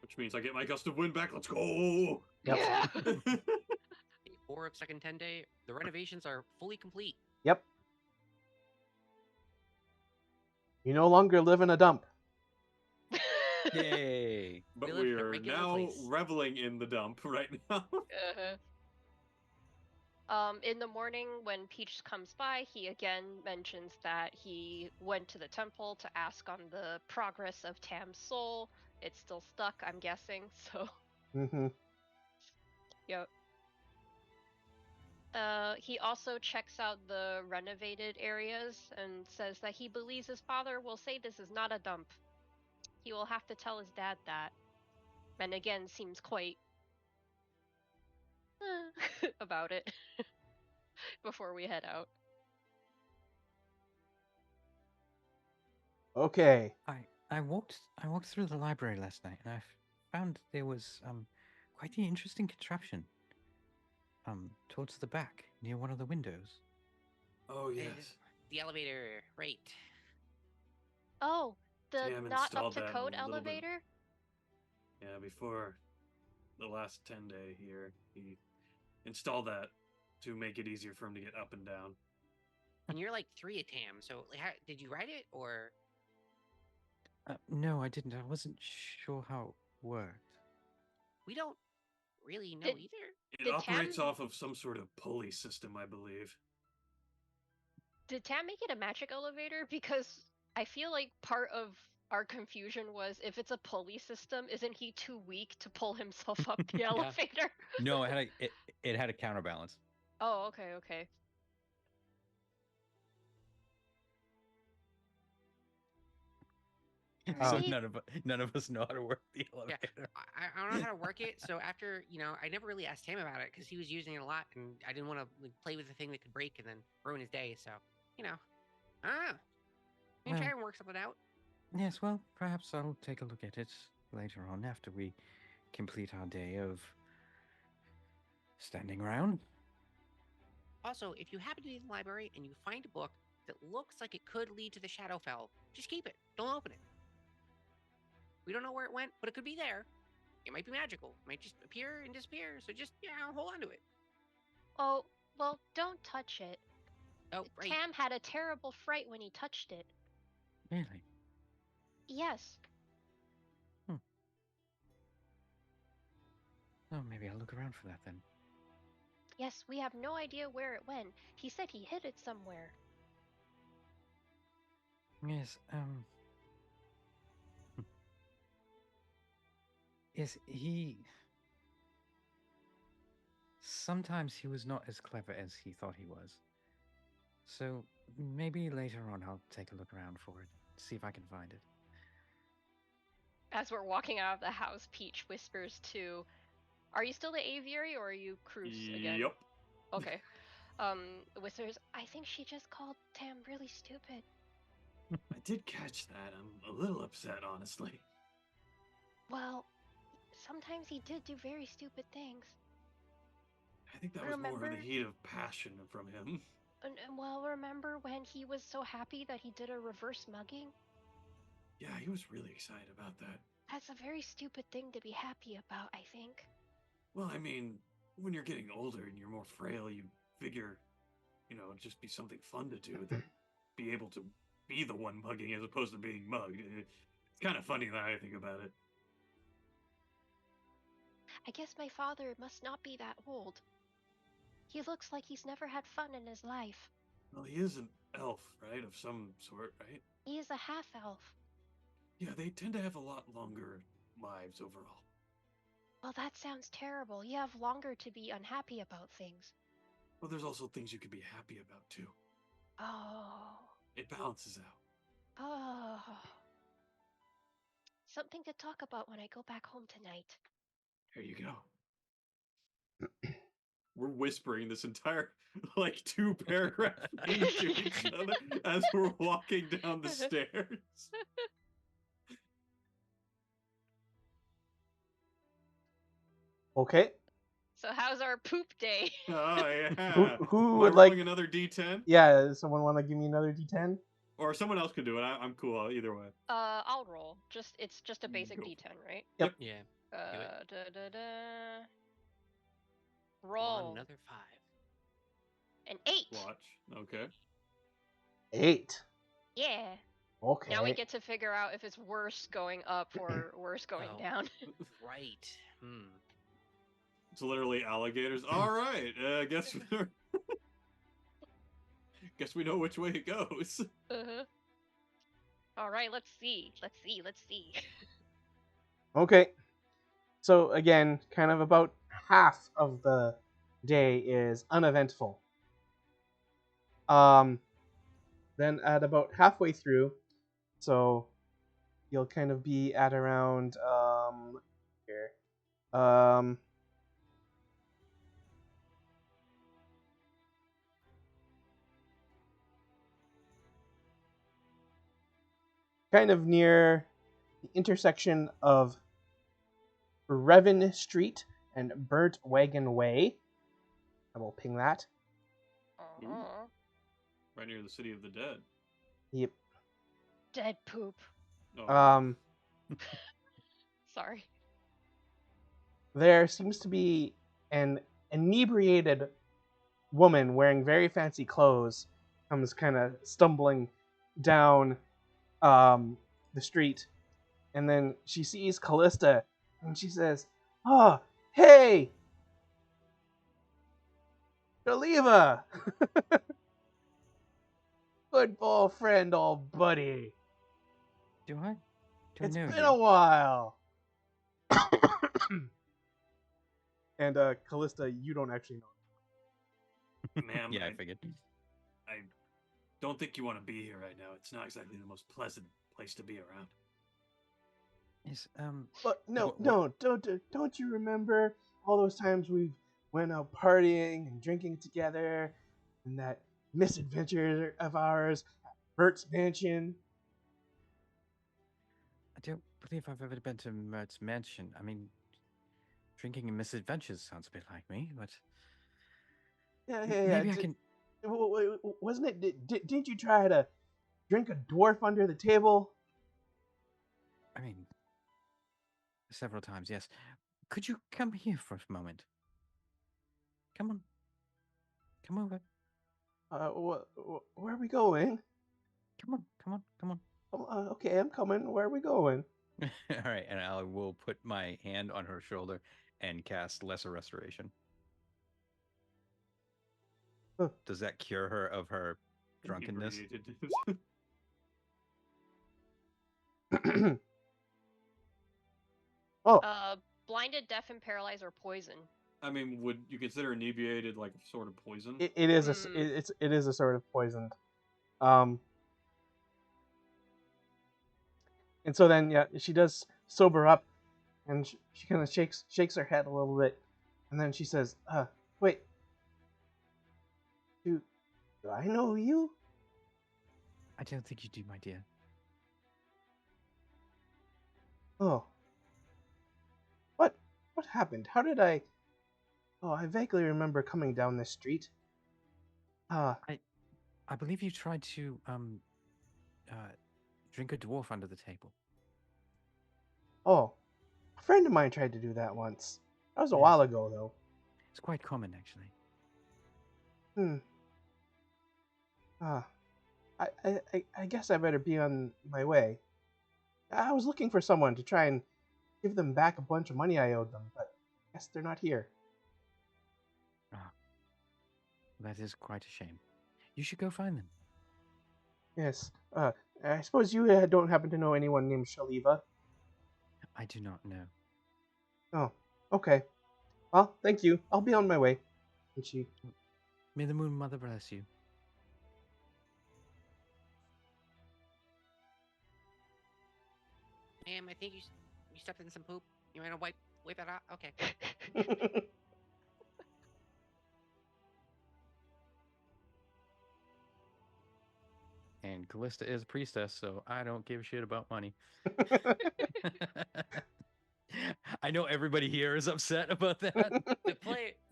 Which means I get my gust of wind back. Let's go. Yep. Yeah. Day 4 of second 10 day, the renovations are fully complete. Yep. You no longer live in a dump. Yay! But We live in a we're regular now place. reveling in the dump right now. Uh-huh. In the morning, when Peach comes by, he again mentions that he went to the temple to ask on the progress of Tam's soul. It's still stuck, I'm guessing, so Mm-hmm. yep. He also checks out the renovated areas and says that he believes his father will say this is not a dump. He will have to tell his dad that. And again, seems quite about it before we head out. Okay. I walked through the library last night and I found there was quite the interesting contraption towards the back near one of the windows. Oh Uh, yes. The elevator, right. Oh, the Tam not up installed to that code a little bit. elevator? Yeah, before the last 10 day here, he installed that to make it easier for him to get up and down. And you're like 3 at Tam, so did you write it or? No, I didn't. I wasn't sure how it worked. We don't really know Did- either. It Did operates Tam- off of some sort of pulley system, I believe. Did Tam make it a magic elevator? Because I feel like part of our confusion was if it's a pulley system, isn't he too weak to pull himself up the elevator? No, it had a counterbalance. Oh, okay, okay. So Alright. none of us know how to work the Yeah, elevator. I don't know how to work it. So after, I never really asked Tam about it because he was using it a lot, and I didn't want to play with the thing that could break and then ruin his day. So, I don't know. Maybe try Well- and work something out. Yes, well, perhaps I'll take a look at it later on after we complete our day of standing around. Also, if you happen to be in the library and you find a book that looks like it could lead to the Shadowfell, just keep it. Don't open it. We don't know where it went, but it could be there. It might be magical. It might just appear and disappear. So just, hold on to it. Oh, well, don't touch it. Oh, right. Tam had a terrible fright when he touched it. Really? Yes. Oh, maybe I'll look around for that then. Yes, we have no idea where it went. He said he hid it somewhere. Yes, Yes, sometimes he was not as clever as he thought he was. So Maybe later on I'll take a look around for it. See if I can find it. As we're walking out of the house, Peach whispers to, "Are you still the aviary or are you Cruz again?" Yep. Okay. Whispers, "I think she just called Tam really stupid." I did catch that. I'm a little upset, honestly. Well, sometimes he did do very stupid things. I think that was more of Remember? the heat of passion from him. And well, remember when he was so happy that he did a reverse mugging? Yeah, he was really excited about that. That's a very stupid thing to be happy about, I think. Well, I mean, when you're getting older and you're more frail, you figure, it'd just be something fun to do than be able to be the one mugging as opposed to being mugged. It's kind of funny that I think about it. I guess my father must not be that old. He looks like he's never had fun in his life. Well, he is an elf, right? Of some sort, right? He is a half-elf. Yeah, they tend to have a lot longer lives overall. Well, that sounds terrible. You have longer to be unhappy about things. Well, there's also things you could be happy about, too. Oh. It balances out. Oh. Something to talk about when I go back home tonight. There you go. We're whispering this entire, 2 paragraph thing to each other as we're walking down the stairs. Okay. So how's our poop day? Oh, yeah. Who Am would I like? rolling another D10? Yeah, does someone want to give me another D10? Or someone else could do it. I'm cool either way. I'll roll. It's just a basic Go. D10, right? Yep. Yeah. Roll. On another 5. An 8. Watch. Okay. 8. Yeah. Okay. Now we get to figure out if it's worse going up or worse going Oh. down. Right. It's literally alligators. All right. Guess guess we know which way it goes. Uh-huh. All right, let's see. Okay. So again, kind of about half of the day is uneventful. Then at about halfway through, so you'll kind of be at around here. Kind of near the intersection of Revan Street and Burnt Wagon Way. I will ping that. Uh-huh. Right near the City of the Dead. Yep. Dead poop. Oh, Sorry. There seems to be an inebriated woman wearing very fancy clothes comes kind of stumbling down the street, and then she sees Callista and she says, "Oh, hey, Jaliva, good old friend, old buddy. Do I? It's know been you. a while." And Callista, you don't actually know. ma'am. Yeah, I figured. I don't think you want to be here right now. It's not exactly the most pleasant place to be around. Yes, But no, What- don't you remember all those times we went out partying and drinking together, and that misadventure of ours at Bert's mansion? I don't believe I've ever been to Mert's mansion. I mean, drinking and misadventures sounds a bit like me, but Yeah. maybe I can. Wasn't it? Didn't you try to drink a dwarf under the table? I mean, several times, yes. Could you come here for a moment? Come on. Come over. Where are we going? Come on. Okay, I'm coming. Where are we going? All right, and I will put my hand on her shoulder and cast Lesser Restoration. Huh. Does that cure her of her drunkenness? Oh, Blinded, deaf, and paralyzed, or poison. I mean, would you consider inebriated like a sort of poison? it is it is a sort of poisoned. Um, and so then, yeah, she does sober up, and she kind of shakes her head a little bit, and then she says, wait, do I know you? I don't think you do, my dear. Oh, what happened? How did I? Oh, I vaguely remember coming down this street. I believe you tried to drink a dwarf under the table. Oh, a friend of mine tried to do that once. That was a Yes. while ago, though. It's quite common, actually. Ah, I guess I better be on my way. I was looking for someone to try and give them back a bunch of money I owed them, but I guess they're not here. Ah, that is quite a shame. You should go find them. Yes. I suppose you don't happen to know anyone named Shaliva? I do not know. Oh, okay. Well, thank you. I'll be on my way. And she... May the Moon Mother bless you. Ma'am, I think you stepped in some poop. You want to wipe it out? Okay. And Callista is a priestess, so I don't give a shit about money. I know everybody here is upset about that.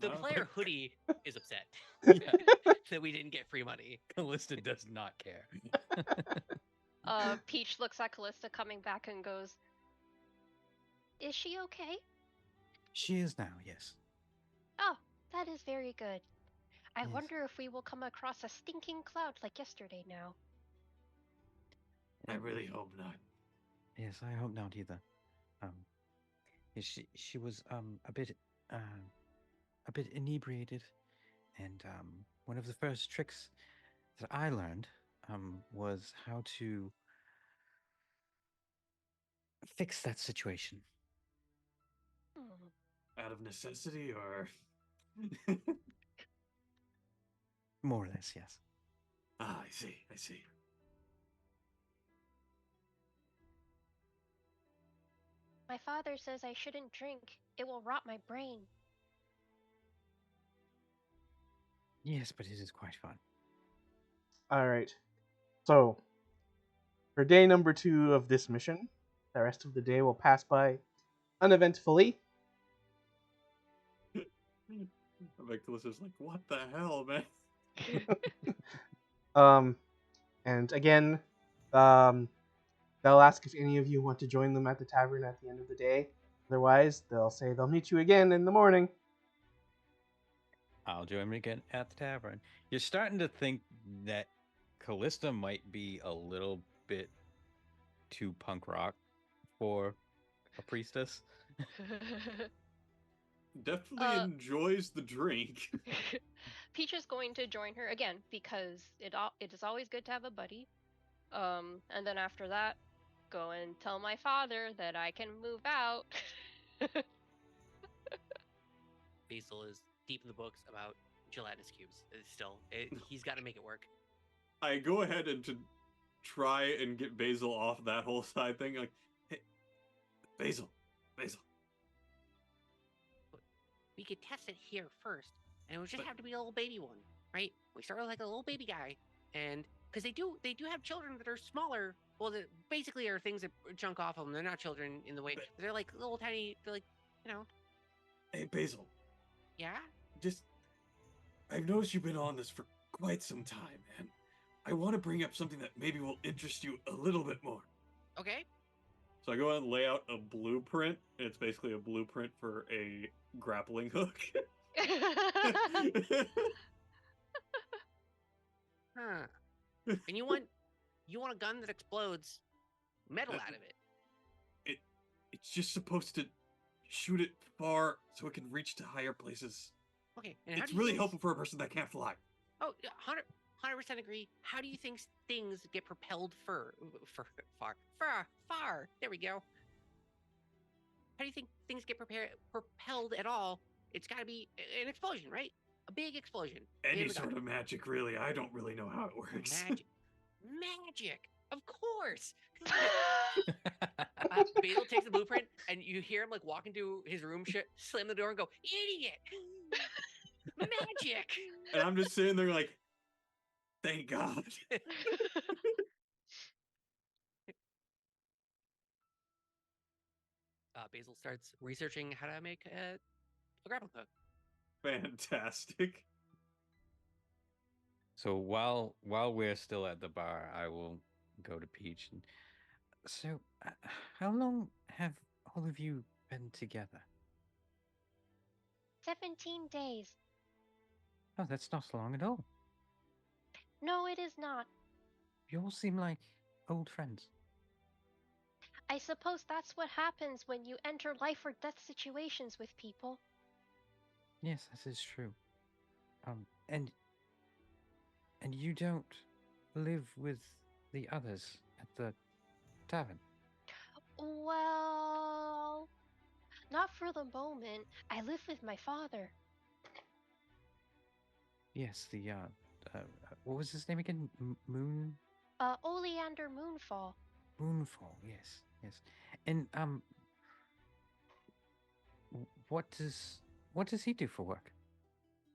The player hoodie is upset Yeah, that we didn't get free money. Callista does not care. Peach looks at Callista coming back and goes, "Is she okay?" She is now, yes. Oh, that is very good. I Yes. wonder if we will come across a stinking cloud like yesterday now. I really hope not. Yes, I hope not either. Yes, she was a bit inebriated, and one of the first tricks that I learned was how to fix that situation. Hmm. Out of necessity, or More or less, yes. I see. I see. My father says I shouldn't drink. It will rot my brain. Yes, but it is quite fun. Alright. So, for day number 2 of this mission, the rest of the day will pass by uneventfully. I bet Callista's like, what the hell, man? And again, they'll ask if any of you want to join them at the tavern at the end of the day. Otherwise, they'll say they'll meet you again in the morning. I'll join me again at the tavern. You're starting to think that Callista might be a little bit too punk rock for a priestess. Definitely enjoys the drink. Peach is going to join her again because it is always good to have a buddy. And then after that, go and tell my father that I can move out. Basil is deep in the books about gelatinous cubes. He's got to make it work. I go ahead and to try and get Basil off that whole side thing. Like, hey, Basil. We could test it here first, and it would just have to be a little baby one, right? We start with like a little baby guy, and because they do have children that are smaller. Well, that basically are things that chunk off of them. They're not children in the way. They're like little tiny. They're like, Hey, Basil. yeah. I've noticed you've been on this for quite some time, and I want to bring up something that maybe will interest you a little bit more. Okay. So I go ahead and lay out a blueprint, and it's basically a blueprint for a grappling hook. Huh. And you want a gun that explodes metal out of it. It's just supposed to shoot it far so it can reach to higher places. Okay. And how It's do you really think- helpful for a person that can't fly. Oh, 100% agree. How do you think things get propelled far? There we go. How do you think things get propelled at all? It's got to be an explosion, right? A big explosion. Any in the sort dark. of magic, really. I don't really know how it works. Magic. Magic, of course. Basil takes the blueprint, and you hear him like walk into his room, slam the door, and go, "Idiot! Magic!" And I'm just sitting there like, thank God. Basil starts researching how to make a grappling hook. Fantastic. So while we're still at the bar, I will go to Peach. And, so, how long have all of you been together? 17 days. Oh, that's not long at all. No, it is not. You all seem like old friends. I suppose that's what happens when you enter life or death situations with people. Yes, that is true. And you don't live with the others at the tavern. Well, not for the moment. I live with my father. Yes, what was his name again? Oleander Moonfall. Moonfall. Yes, yes. And what does he do for work?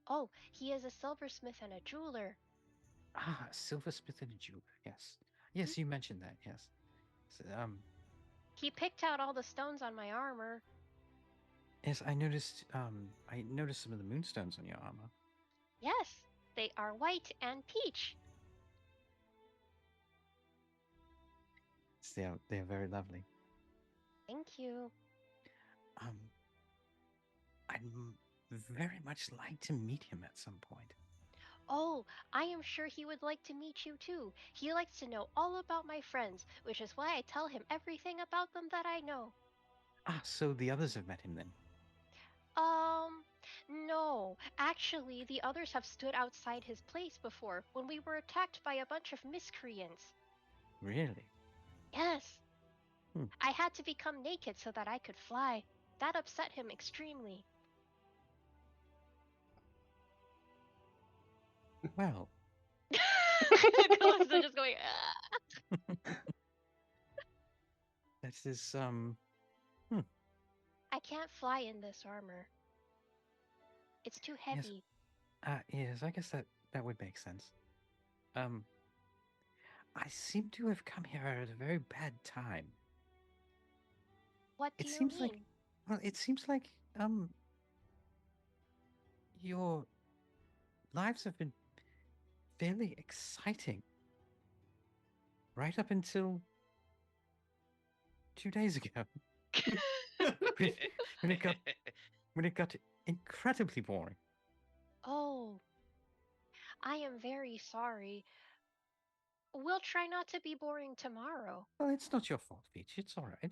Oh, he is a silversmith and a jeweler. Ah, a silversmith and a jeweler. Yes, yes, you mentioned that. Yes. So, He picked out all the stones on my armor. yes, I noticed. I noticed some of the moonstones on your armor. Yes, they are white and peach. Yes, they are very lovely. Thank you. Um, I'd very much like to meet him at some point. Oh, I am sure he would like to meet you too. He likes to know all about my friends, which is why I tell him everything about them that I know. Ah, so the others have met him then. No. Actually, the others have stood outside his place before when we were attacked by a bunch of miscreants. Really? Yes. Hmm. I had to become naked so that I could fly. That upset him extremely. Well, Calista just going, that is I can't fly in this armor. It's too yes. heavy. Yes, I guess that would make sense. I seem to have come here at a very bad time. What do It you seems like, mean? well, it seems like your lives have been fairly exciting right up until 2 days ago when it got incredibly boring. Oh, I am very sorry. We'll try not to be boring tomorrow. Well, it's not your fault, Peach. It's all right.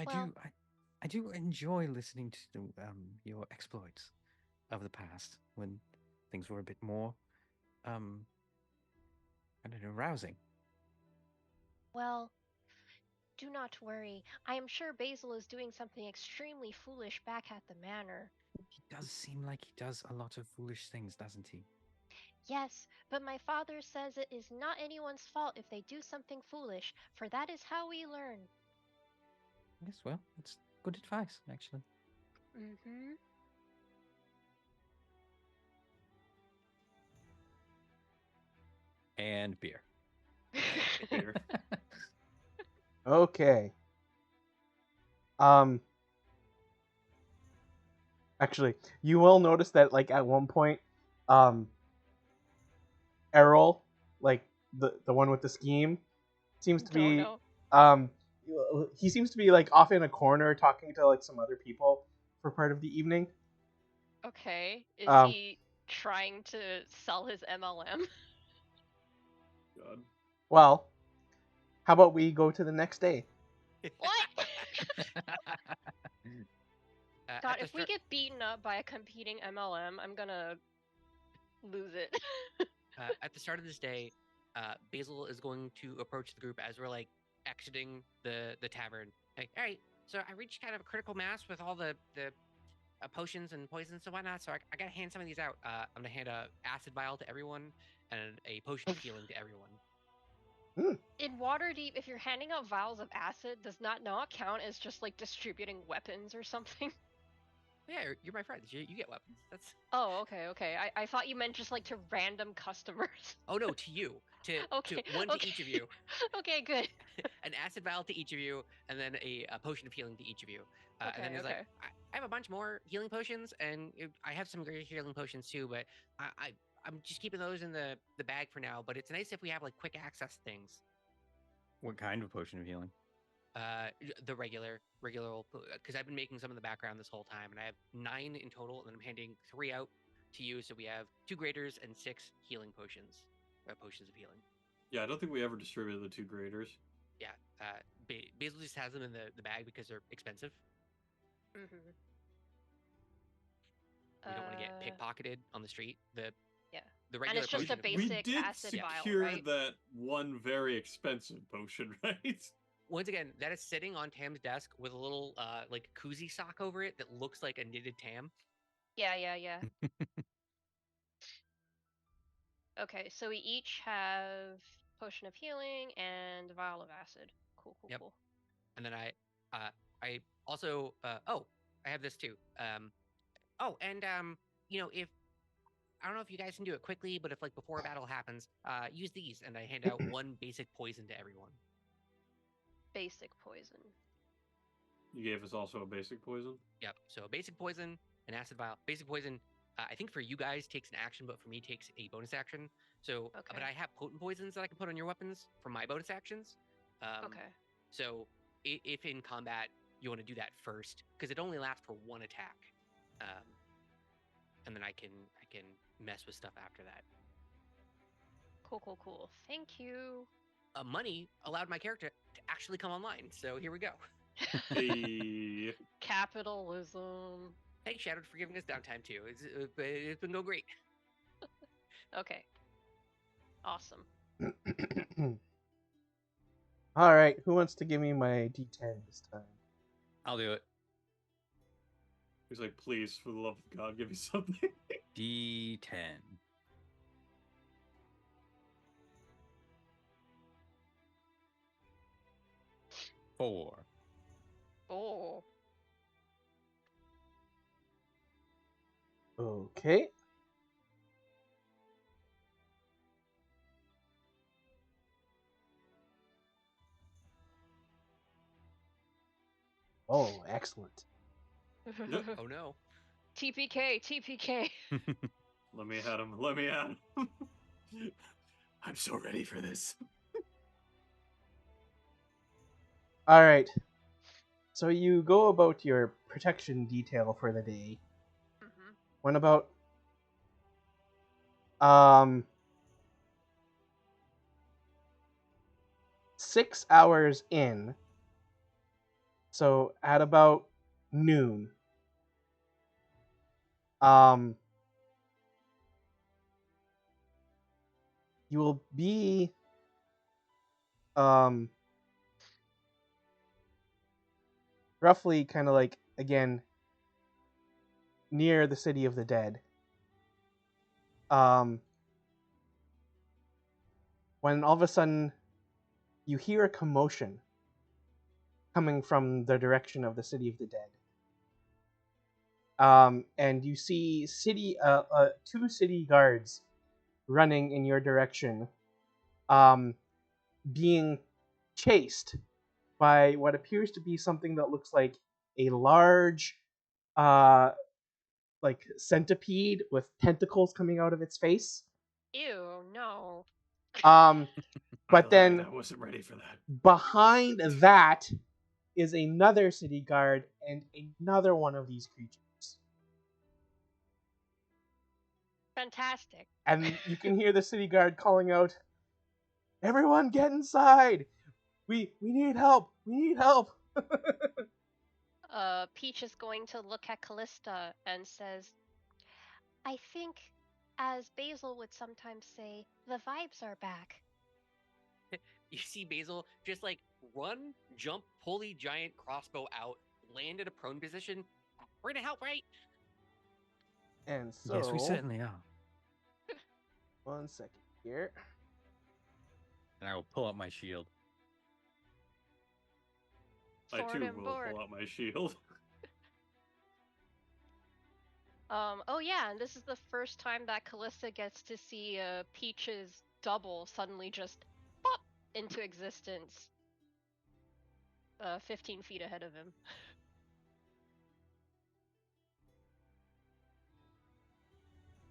Well, I do enjoy listening to your exploits of the past when things were a bit more I don't know, rousing. well, do not worry. I am sure Basil is doing something extremely foolish back at the manor. He does seem like he does a lot of foolish things, doesn't he? Yes, but my father says it is not anyone's fault if they do something foolish, for that is how we learn. Yes, well, it's good advice, actually. Mm-hmm. And beer. Beer. Okay. Actually, you will notice that like at one point, Errol, like the one with the scheme, seems to Don't be know. um he seems to be like off in a corner talking to like some other people for part of the evening. Okay. Is Um, he trying to sell his MLM? God. Well, how about we go to the next day? What? God, At the if we get beaten up by a competing MLM, I'm gonna lose it. at the start of this day, Basil is going to approach the group as we're like exiting the tavern. Like, all right, so I reached kind of a critical mass with all the potions and poisons and whatnot. So I gotta hand some of these out. I'm gonna hand a acid vial to everyone, and a potion of healing to everyone. In Waterdeep, if you're handing out vials of acid, does not count as just like distributing weapons or something? Yeah, you're my friends. You get weapons. That's Oh, okay. I thought you meant just like to random customers. oh no, to you, to Okay, one to each of you, Okay, good. an acid vial to each of you, and then a potion of healing to each of you. And then Okay, there's like okay. I have a bunch more healing potions, and I have some great healing potions too, but I'm just keeping those in the bag for now. But it's nice if we have like quick access things. What kind of potion of healing? The regular because I've been making some in the background this whole time, and I have 9 in total, and then I'm handing 3 out to you, so we have 2 graders and 6 healing potions, potions of healing. Yeah, I don't think we ever distributed the 2 graders. Yeah, Basil just has them in the bag because they're expensive. Mm-hmm. We don't want to get pickpocketed on the street. Yeah. The And regular it's just potion a of healing. We basic did acid vial, secure right? that one very expensive potion, right? Once again, that is sitting on Tam's desk with a little like koozie sock over it that looks like a knitted Tam. Yeah. Okay, so we each have potion of healing and a vial of acid. Cool. Yep. And then I also I have this too. If I don't know if you guys can do it quickly, but if like before a battle happens, use these, and I hand out 1 basic poison to everyone. Basic poison. You gave us also a basic poison? Yep. So a basic poison, an acid vial. Basic poison, I think for you guys takes an action, but for me takes a bonus action. So, Okay. but I have potent poisons that I can put on your weapons for my bonus actions. Okay. So if in combat you want to do that first, because it only lasts for 1 attack, and then I can mess with stuff after that. Cool. Thank you. Money allowed my character to actually come online, so here we go. Hey. Capitalism. Thanks, Shadow, for giving us downtime too. It's been going great. Okay. Awesome. All right, who wants to give me my D10 this time? I'll do it. He's like, please, for the love of God, give me something. D10. Four. Oh. Okay. Oh, excellent. Oh no. TPK. Let me at him. I'm so ready for this. All right. So you go about your protection detail for the day. Mm-hmm. When about 6 hours in, so at about noon, you will be roughly kind of like, again, near the city of the dead. When all of a sudden you hear a commotion coming from the direction of the city of the dead. And you see 2 city guards running in your direction, being chased by what appears to be something that looks like a large, like centipede with tentacles coming out of its face. Ew, no. But then I wasn't ready for that. behind that is another city guard and another one of these creatures. Fantastic. And you can hear the city guard calling out, "Everyone get inside! We need help! We need help!" Peach is going to look at Callista and says, I think, as Basil would sometimes say, the vibes are back. You see Basil just like run, jump, pull the giant crossbow out, land in a prone position. We're gonna help, right? And so, Yes, we certainly are. one second here. And I will pull up my shield. I Sword too and will board. pull out my shield. Oh yeah, and this is the first time that Callista gets to see Peach's double suddenly just pop into existence. 15 feet ahead of him.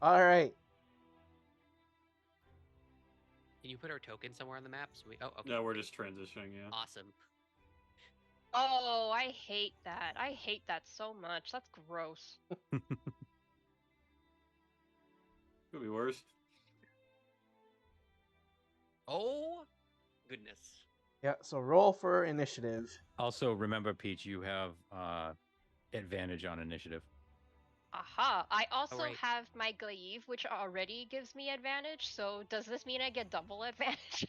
All right. Can you put our token somewhere on the map? So we. Oh, okay. No, we're just transitioning. Yeah. Awesome. Oh, I hate that. I hate that so much. That's gross. Could be worse. Oh, goodness. Yeah. So roll for initiative. Also, remember, Peach, you have advantage on initiative. Aha. I also right. have my glaive, which already gives me advantage, so does this mean I get double advantage?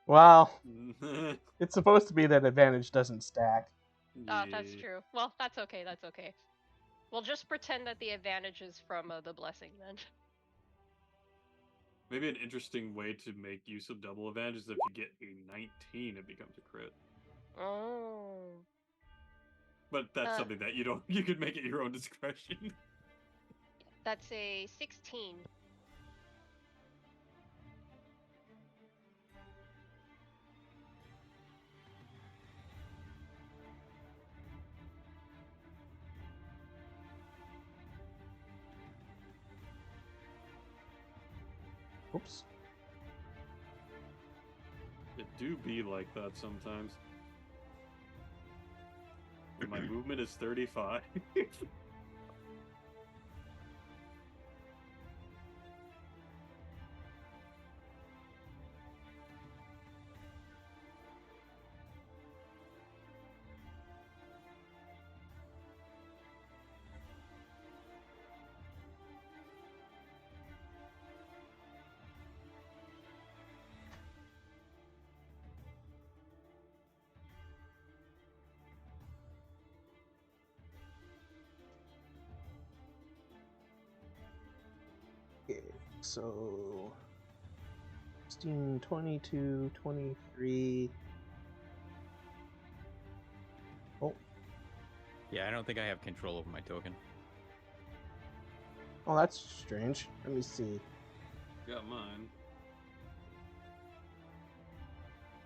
Well, it's supposed to be that advantage doesn't stack. That's Yeah. true. Well, that's okay, that's okay. We'll just pretend that the advantage is from the blessing then. Maybe an interesting way to make use of double advantage is if you get a 19, it becomes a crit. Oh. But that's Uh. something that you could make at your own discretion. That's a 16. Oops. It do be like that sometimes. And my movement is 35. Okay. So 16, 22, 23. Oh. Yeah, I don't think I have control over my token. Oh, that's strange. Let me see. Got mine.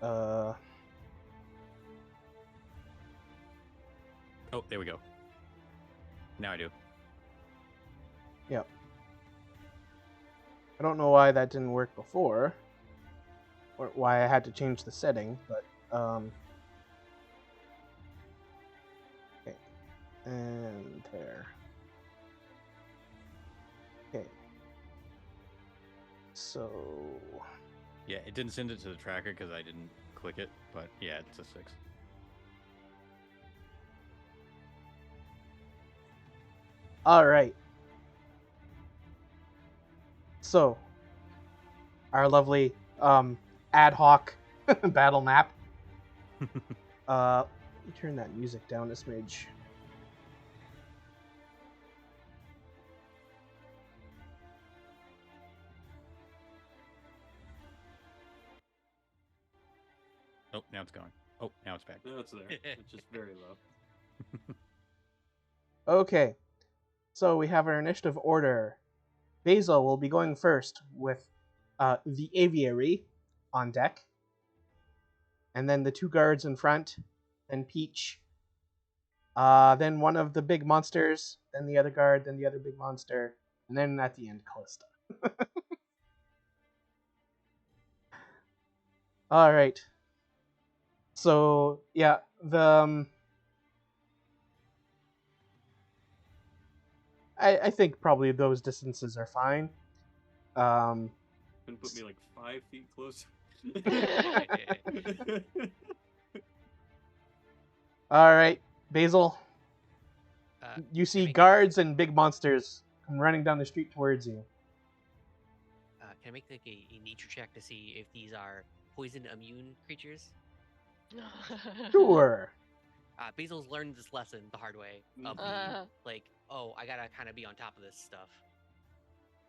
Oh, there we go. Now I do. Yep. I don't know why that didn't work before, or why I had to change the setting, but okay, and there. Okay. So Yeah, it didn't send it to the tracker because I didn't click it, but yeah, it's a 6. all right. So our lovely ad hoc battle map. Let me turn that music down a smidge. Oh, now it's going. Oh, now it's back. No, it's there. It's just very low. Okay, so we have our initiative order. Basil will be going first with the aviary on deck, and then the 2 guards in front, then Peach, then one of the big monsters, then the other guard, then the other big monster, and then at the end, Callista. All right. So yeah, the I think probably those distances are fine. Can put me like 5 feet closer. All right, Basil. You Can see I guards and big monsters come running down the street towards you. can I make like a nature check to see if these are poison immune creatures? Sure. Basil's learned this lesson the hard way of the like, oh, I gotta kind of be on top of this stuff.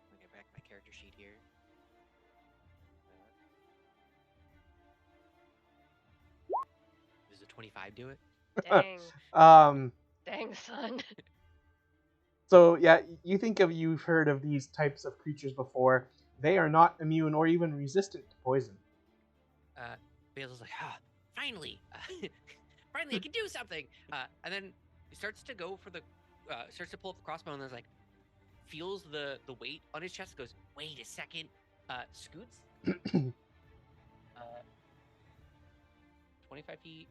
Let me get back my character sheet here. 25 do it? Dang. Um. Dang, son. So yeah, you've heard of these types of creatures before. They are not immune or even resistant to poison. Basil's like, finally, finally, I can do something. And then he starts to go for starts to pull up the crossbow, and there's like, feels the weight on his chest. Goes, wait a second. Scoots. 25 feet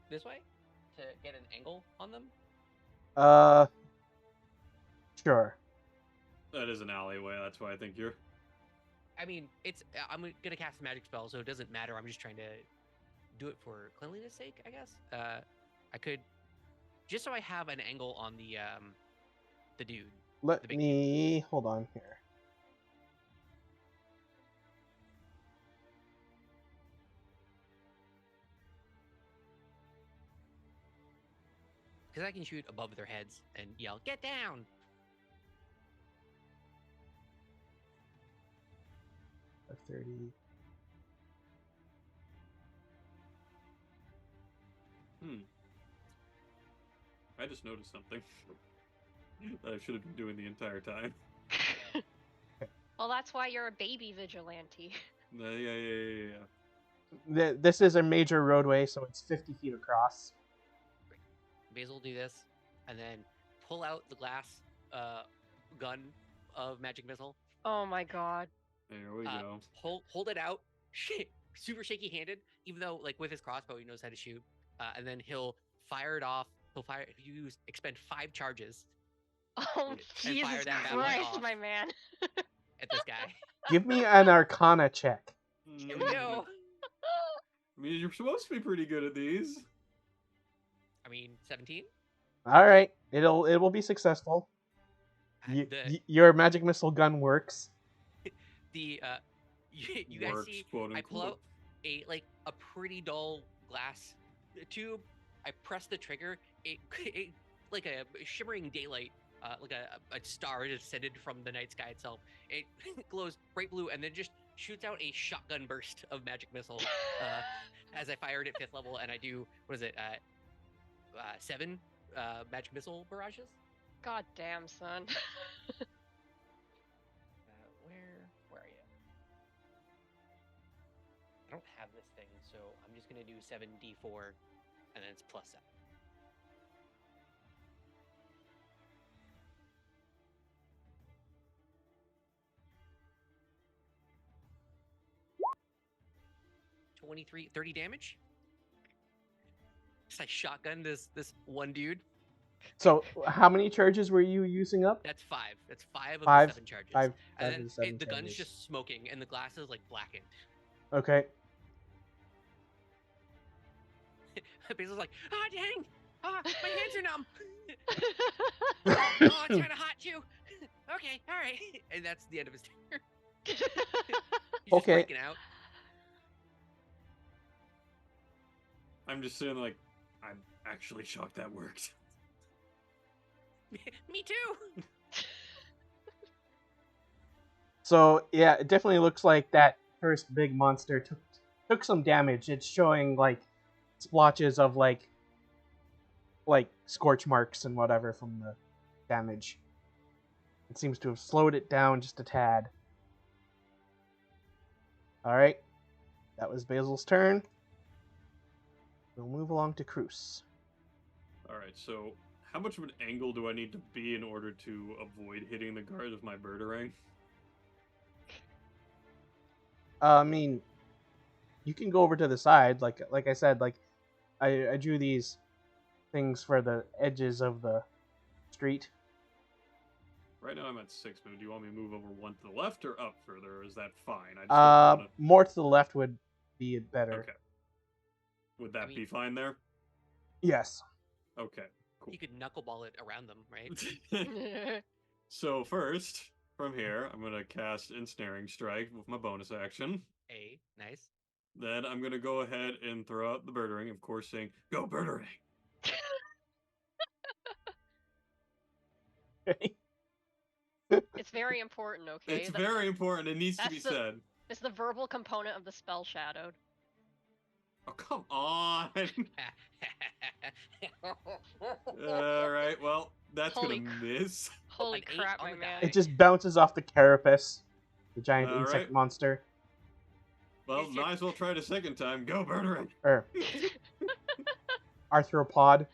this way to get an angle on them. Sure. That is an alleyway. That's why I think you're. I mean, I'm gonna cast a magic spell, so it doesn't matter. I'm just trying to do it for cleanliness sake, I guess. I could, just so I have an angle on the dude. Let big me hold on here. Because I can shoot above their heads and yell, "Get down!" 30. I just noticed something that I should have been doing the entire time. Well, that's why you're a baby vigilante. Yeah. This is a major roadway, so it's 50 feet across. Basil will do this, and then pull out the glass gun of magic missile. Oh my god. There we go. Hold it out, super shaky handed, even though like with his crossbow he knows how to shoot. And then he'll fire it off. Expend 5 charges. Oh, And Jesus fire that bad boy Christ, off. my man. At this guy. Give me an Arcana check. Here we go. I mean, you're supposed to be pretty good at these. I mean, 17. All right, it will be successful. Your magic missile gun works. You guys Works, see, quote I pull unquote. out a pretty dull glass tube. I press the trigger. It like a shimmering daylight, like a star descended from the night sky itself. It glows bright blue and then just shoots out a shotgun burst of magic missile as I fire it at 5th level, and I do, what is it, 7 magic missile barrages. God damn, son. Where are you? I don't have this thing, so I'm just gonna do 7d4, and then it's plus 7. $23, 30 damage. Just I shotgun this one dude. So, how many charges were you using up? That's 5. That's 5 of Five- the 7 charges. five and of then the 7 the gun's charges. just smoking, and the glass is like blackened. Okay. Basil's like, dang! My hands are numb. It's kind of hot too. Okay, all right. And that's the end of his turn. He's Okay. just freaking out. I'm just sitting like, I'm actually shocked that worked. Me too. So yeah, it definitely looks like that first big monster took some damage. It's showing like splotches of like scorch marks and whatever from the damage. It seems to have slowed it down just a tad. Alright. That was Basil's turn. We'll move along to Cruz. Alright, so how much of an angle do I need to be in order to avoid hitting the guard with my birdering? I mean, you can go over to the side, like I said, like I drew these things for the edges of the street. Right now I'm at 6, but do you want me to move over 1 to the left or up further, or is that fine? I just don't wanna... More to the left would be better. Okay. Would that be fine there? Yes. Okay, cool. You could knuckleball it around them, right? So first, from here, I'm going to cast Ensnaring Strike with my bonus action. Nice. Then I'm going to go ahead and throw out the birdering, of course, saying, "Go birdering!" It's very important, okay? It's very important. It needs to be said. It's the verbal component of the spell shadowed. Oh, come on! All right, well, that's Holy gonna miss. Holy An 8 crap, on my the man. die. It just bounces off the carapace, the giant All insect right. monster. Well, Is your- might as well try it a second time. Go, Bertrand. Or arthropod,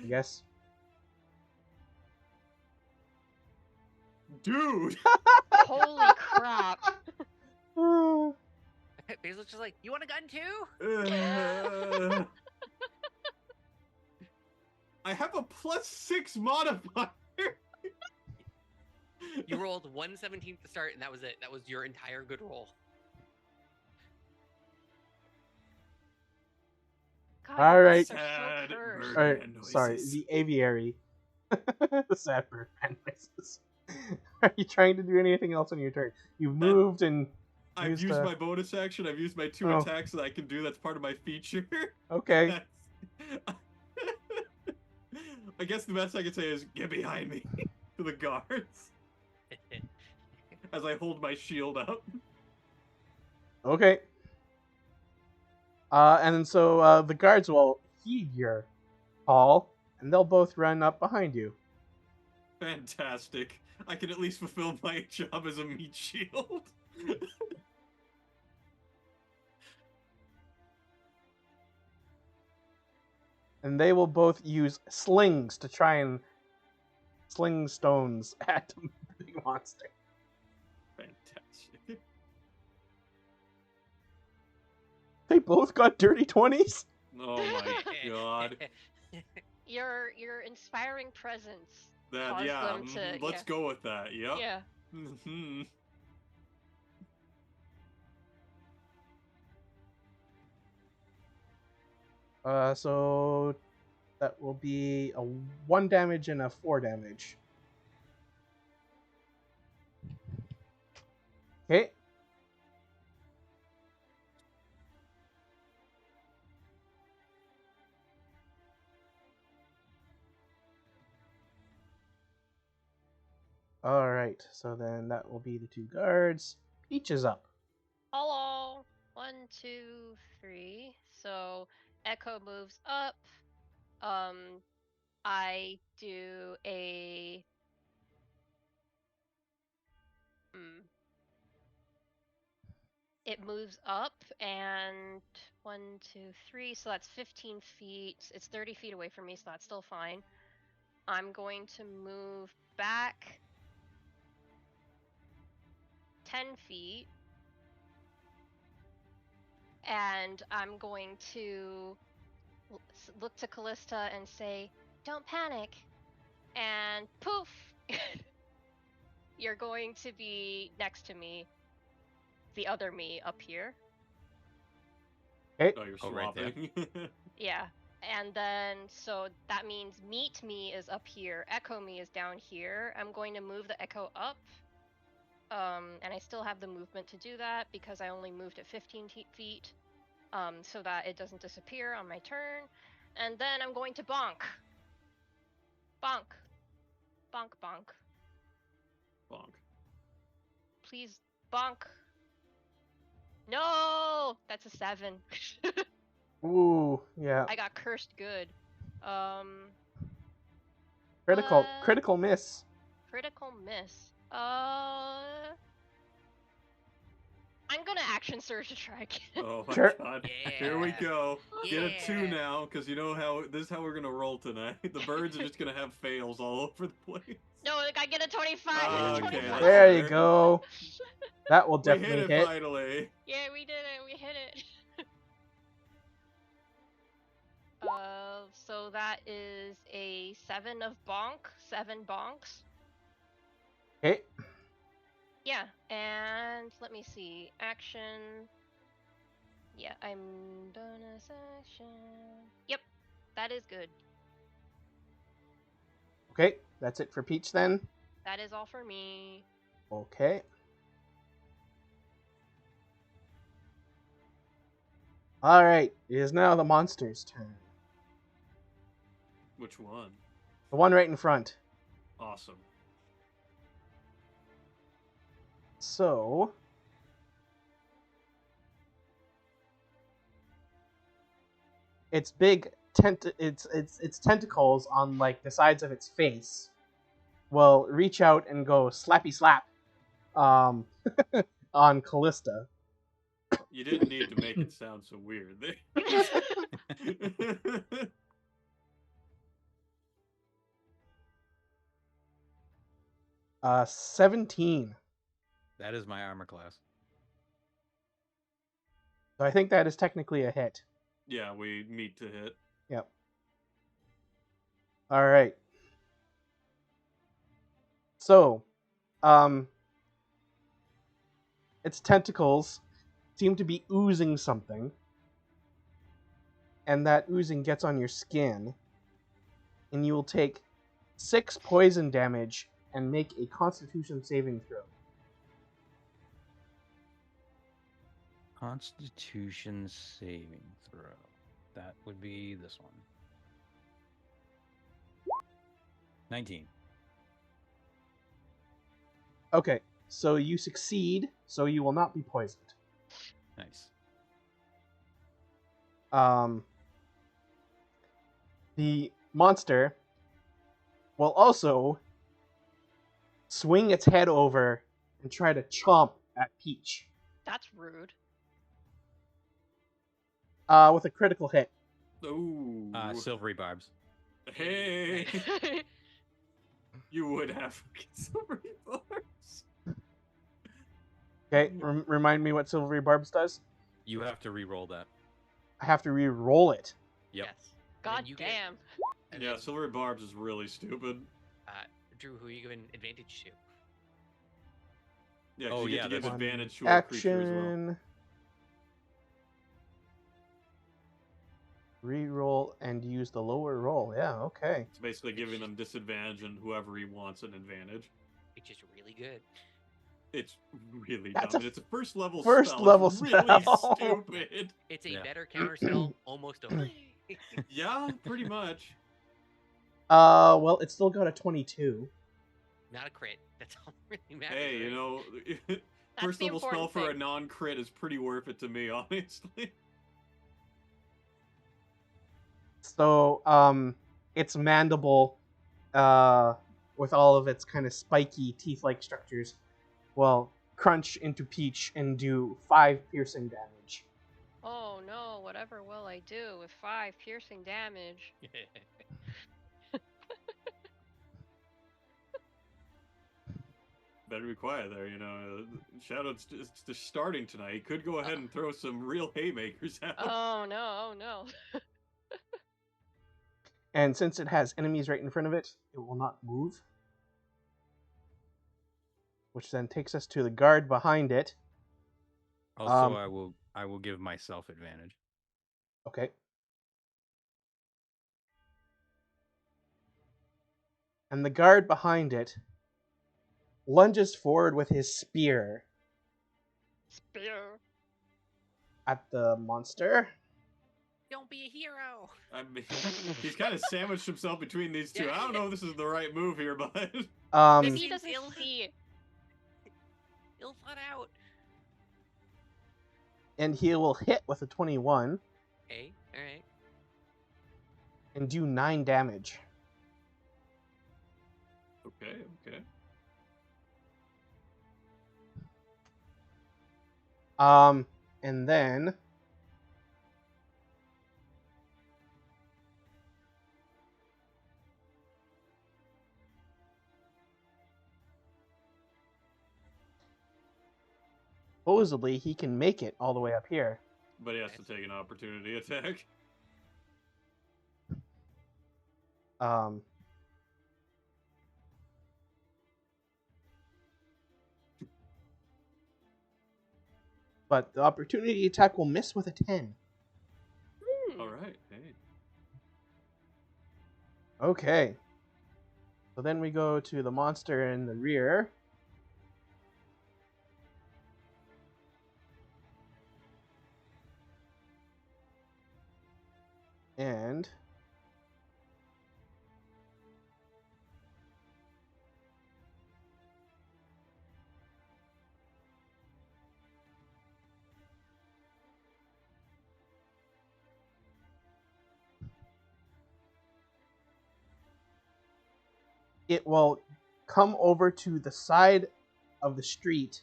I guess. Dude. Holy crap. Basil's just like, you want a gun too? Uh, I have a +6 modifier. You rolled 117 to start, and that was it. That was your entire good roll. God, All you right. guys are Sad so cursed. bird. Or, Man noises. sorry, the aviary. The sad bird man noises. Are you trying to do anything else on your turn? You've moved and I've used my bonus action. I've used my 2 Oh. attacks that I can do. That's part of my feature. Okay. That's- I guess the best I can say is get behind me to the guards as I hold my shield up. Okay. And so the guards will heed your call, and they'll both run up behind you. Fantastic. I can at least fulfill my job as a meat shield. And they will both use slings to try and sling stones at the big monster. Fantastic. They both got dirty 20s? Oh my god. Your inspiring presence That, caused yeah, them to. let's go with that. Yep. Yeah. Mm-hmm. So that will be a 1 damage and a 4 damage. Okay. Alright, so then that will be the 2 guards. Peach is up. Hello. 1, 2, 3. So Echo moves up. I do a. It moves up and 1, 2, 3. So that's 15 feet. It's 30 feet away from me, so that's still fine. I'm going to move back 10 feet. And I'm going to look to Callista and say, "Don't panic." And poof! You're going to be next to me. The other me up here. Okay. Oh, you're Oh, right there. swapping. Yeah. And then, so that means meet me is up here. Echo me is down here. I'm going to move the echo up. And I still have the movement to do that because I only moved at 15 feet. So that it doesn't disappear on my turn. And then I'm going to bonk. Bonk. Bonk, bonk. Bonk. Please, bonk. No! That's a 7. Ooh, yeah. I got cursed good. Critical miss. Critical miss. I'm gonna action surge to try again. Oh my Sure. god. Yeah. Here we go. Get a 2 Yeah. now, because you know how this is how we're gonna roll tonight. The birds are just gonna have fails all over the place. No, I get a 25. Okay, 25. that's There you fair. go. That will We hit definitely it hit. finally. Yeah, we did it. We hit it. So that is a 7 of bonk. 7 bonks. Okay. Yeah, and let me see. Action. Yeah, I'm bonus action. Yep, that is good. Okay, that's it for Peach then. That is all for me. Okay. Alright, it is now the monster's turn. Which one? The one right in front. Awesome. So... its big its tentacles on like the sides of its face will reach out and go slappy slap on Callista. You didn't need to make it sound so weird. 17. That is my armor class. So I think that is technically a hit. Yeah, we meet to hit. Yep. All right. So, its tentacles seem to be oozing something, and that oozing gets on your skin, and you will take 6 poison damage and make a Constitution saving throw. Constitution saving throw. That would be this one. 19. Okay, so you succeed, so you will not be poisoned. Nice. The monster will also swing its head over and try to chomp at Peach That's rude. with a critical hit. Ooh. Silvery barbs. Hey, Nice. you would have fucking silvery bars. Okay, remind me what Silvery Barbs does? You have to re-roll that. I have to re-roll it. Yep. Yes. And God then you get- damn. and Yeah, then, silvery barbs is really stupid. Drew, who are you giving advantage to? Yeah, 'cause Oh, you yeah, get to give that's- advantage to our creature as well. Action. Re-roll and use the lower roll. Yeah, okay. It's basically giving them disadvantage and whoever he wants an advantage. Which is really good. It's really That's dumb. a And it's a first level first spell. level It's really spell. stupid. It's a Yeah. better counter spell almost always. Yeah, pretty much. Well, it's still got a 22. Not a crit. That's all that really matters. Hey, you right? know, That's first the level spell important for a thing. non-crit is pretty worth it to me, honestly. So, its mandible, with all of its kind of spiky teeth-like structures, will crunch into Peach and do 5 piercing damage. Oh no, whatever will I do with 5 piercing damage? Better be quiet there, you know. Shadow's just starting tonight. He could go ahead and throw some real haymakers out. Oh no, oh no. And since it has enemies right in front of it, it will not move. Which then takes us to the guard behind it. Also, Um, I will give myself advantage. Okay. And the guard behind it lunges forward with his spear Spear. at the monster. Don't be a hero. I mean, he's kind of sandwiched himself between these two. I don't know if this is the right move here, but If he Seems doesn't ill. see. Ill thought out. And he will hit with a 21 Hey, alright. and do 9 damage. okay. And then supposedly he can make it all the way up here. But he has to take an opportunity attack. Um, but the opportunity attack will miss with a 10. All right. Hey. Okay. So then we go to the monster in the rear. And it will come over to the side of the street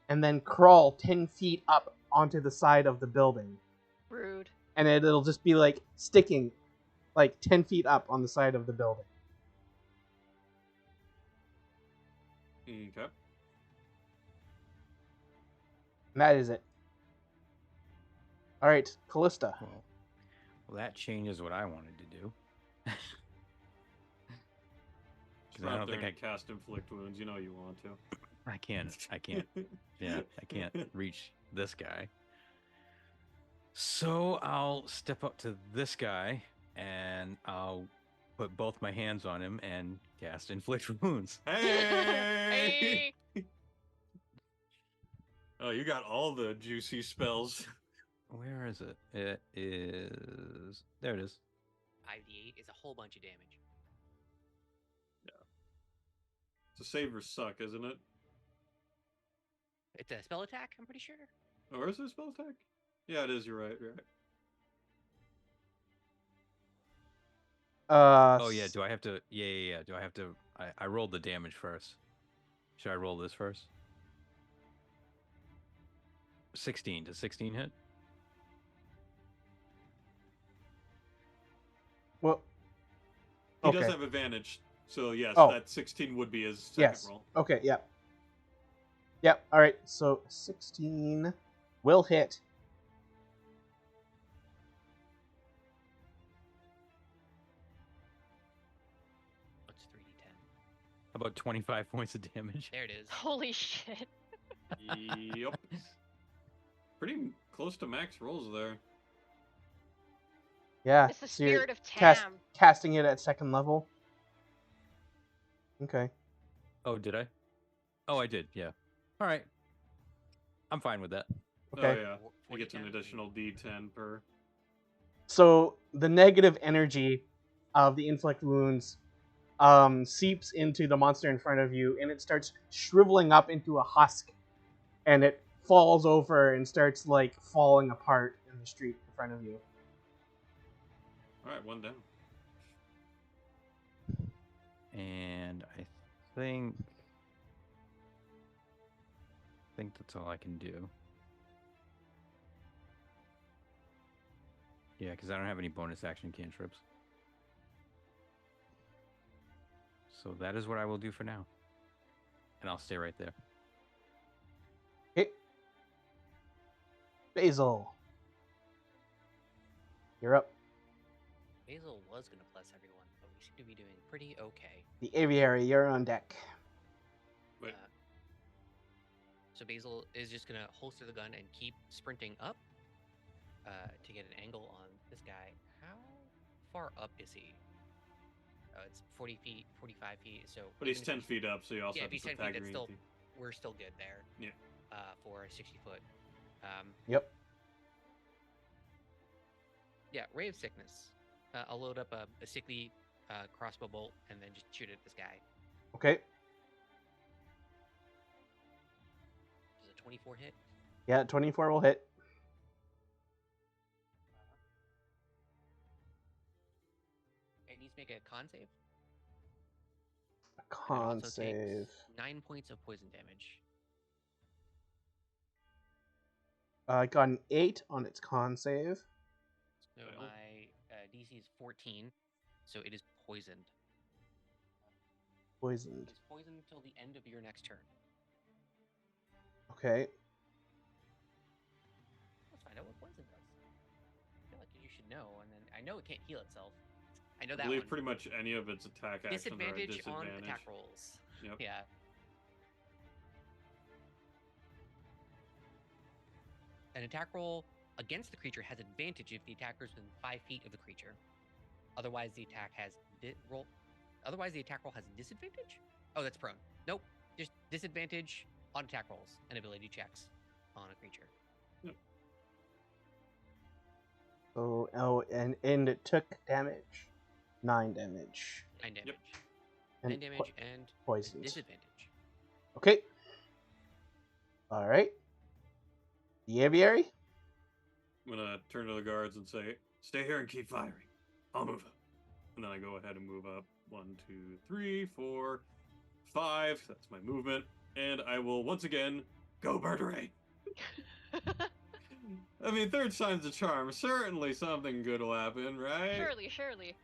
and then crawl 10 feet up onto the side of the building. Rude. And it'll just be like sticking like 10 feet up on the side of the building. Okay. And that is it. All right, Callista. Well, that changes what I wanted to do. Just I run don't up there think and cast inflict wounds. You know you want to. I can't. Yeah, I can't reach this guy. So I'll step up to this guy and I'll put both my hands on him and cast inflict wounds. Hey! Hey! Oh, you got all the juicy spells. Where is it? It is. There it is. 5d8 is a whole bunch of damage. So savers suck, isn't it? It's a spell attack, I'm pretty sure. Or is it a spell attack? Yeah, it is. You're right. You're right. Oh yeah. Do I have to? Yeah. Do I have to? I rolled the damage first. Should I roll this first? 16. Does 16 hit? Well, He does okay. have advantage, so yes, Oh. that 16 would be his second Yes. roll. Okay, yep. Yep, alright, so 16 will hit. What's 3d10? About 25 points of damage. There it is. Holy shit. Yep. Pretty close to max rolls there. Yeah. It's the so you're spirit of Tam. casting it at second level. Okay. Oh, did I? Oh, I did. Yeah. All right. I'm fine with that. Okay. Oh yeah. Four- He gets an 40 additional D10 per. So the negative energy of the inflict wounds seeps into the monster in front of you, and it starts shriveling up into a husk, and it falls over and starts like falling apart in the street in front of you. All right, one down. And I think that's all I can do. Yeah, because I don't have any bonus action cantrips. So that is what I will do for now. And I'll stay right there. Okay. Basil. You're up. Basil was going to bless everyone, but we seem to be doing pretty okay. The aviary, you're on deck. Wait. So Basil is just going to holster the gun and keep sprinting up to get an angle on this guy. How far up is he? Oh, it's 40 feet, 45 feet. So But he's even if 10 feet up, so you also Yeah, have if to he's put 10 feet, that's Taggerine. we're still good there. Yeah. For a 60-foot. Yep. Yeah, Ray of Sickness. I'll load up a sickly crossbow bolt and then just shoot at this guy. Okay. Does a 24 hit? Yeah, 24 will hit. It needs to make a con save. A And it con also save. takes 9 points of poison damage. I got an 8 on its con save. So Well. my DC is 14, so it is poisoned. Poisoned. It is poisoned until the end of your next turn. Okay. Let's find out what poison does. I feel like you should know, and then I know it can't heal itself. I know I that believe one. pretty much any of its attack actions are a Disadvantage on disadvantage. attack rolls. Yep. Yeah. An attack roll against the creature has advantage if the attacker is within 5 feet of the creature. Otherwise, the attack has Otherwise, the attack roll has disadvantage. Oh, that's prone. Nope. Just disadvantage on attack rolls and ability checks on a creature. Oh, and it took damage. 9 damage. 9 damage. And 9 damage and poisoned. disadvantage. Okay. Alright. The aviary? I'm gonna turn to the guards and say, "Stay here and keep firing. I'll move up." And then I go ahead and move up 1, 2, 3, 4, 5. That's my movement. And I will once again go murdering. I mean, third time's a charm. Certainly something good will happen, right? Surely, surely.